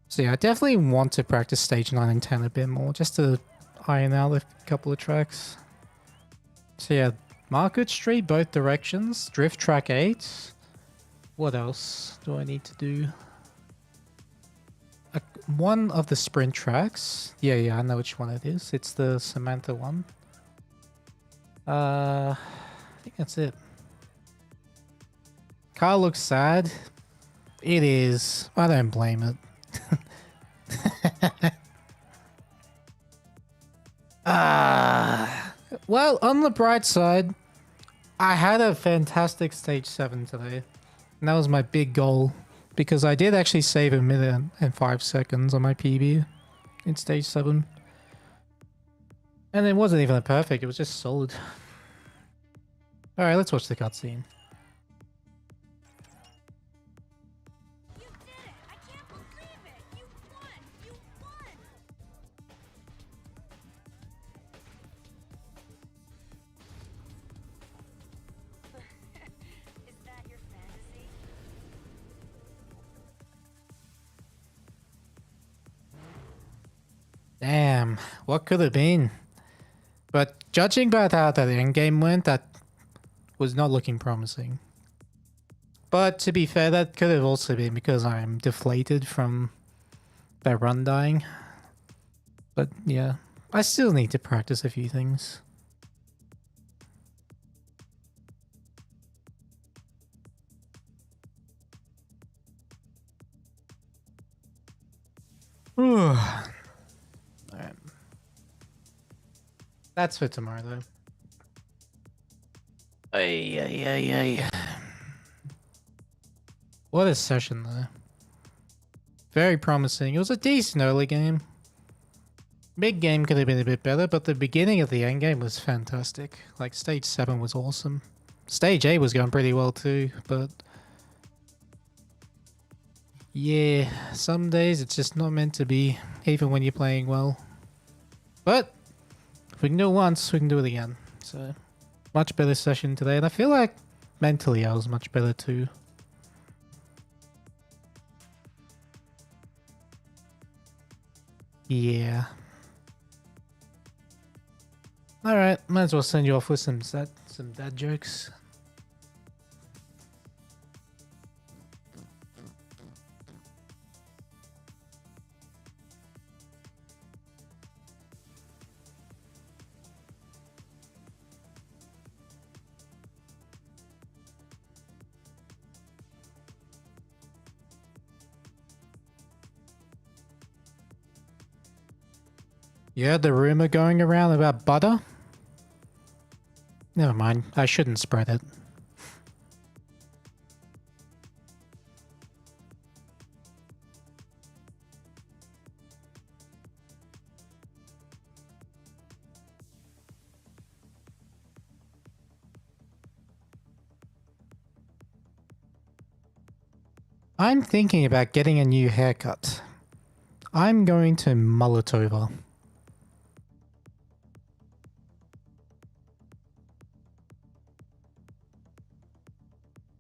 So yeah, I definitely want to practice stage 9 and 10 a bit more, just to iron out a couple of tracks. So yeah, Market Street, both directions. Drift track 8. What else do I need to do? One of the sprint tracks. Yeah, I know which one it is. It's the Samantha one. I think that's it. Car looks sad. It is. I don't blame it. Well, on the bright side, I had a fantastic stage 7 today. And that was my big goal. Because I did actually save a minute and 5 seconds on my PB in stage 7. And it wasn't even a perfect, it was just solid. Alright, let's watch the cutscene. You did it! I can't believe it! You won! You won! Is that your fantasy? Damn, what could have been? But judging by how that endgame went, that was not looking promising. But to be fair, that could have also been because I'm deflated from that run dying. But yeah, I still need to practice a few things. Alright. That's for tomorrow though. Ay. What a session though. Very promising. It was a decent early game. Mid game could have been a bit better, but the beginning of the end game was fantastic. Like stage 7 was awesome. Stage 8 was going pretty well too, but yeah, some days it's just not meant to be, even when you're playing well. But if we can do it once, we can do it again. So, much better session today, and I feel like mentally I was much better too. Yeah. Alright, might as well send you off with some dad jokes. You heard the rumor going around about butter? Never mind, I shouldn't spread it. I'm thinking about getting a new haircut. I'm going to mull it over.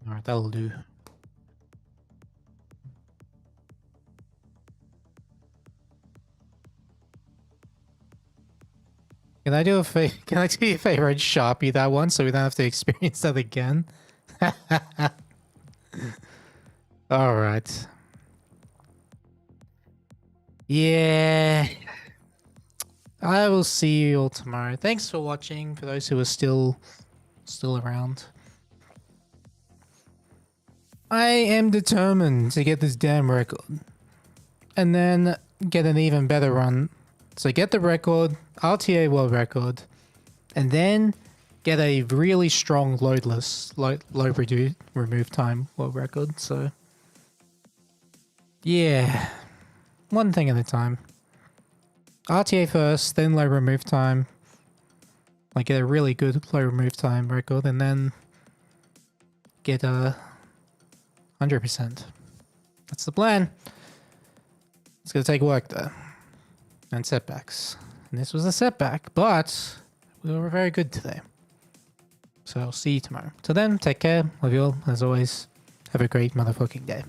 Alright, that'll do. Can I do a Can I do you a favor and Sharpie that one so we don't have to experience that again? Alright. Yeah. I will see you all tomorrow. Thanks for watching. For those who are still around, I am determined to get this damn record, and then get an even better run. So get the record, RTA world record, and then get a really strong loadless, low remove time world record. So yeah, one thing at a time. RTA first, then low remove time. Like get a really good low remove time record, and then get a 100%. That's the plan. It's gonna take work though, and setbacks. And this was a setback, but we were very good today. So I'll see you tomorrow. Till then, take care. Love you all. As always, have a great motherfucking day.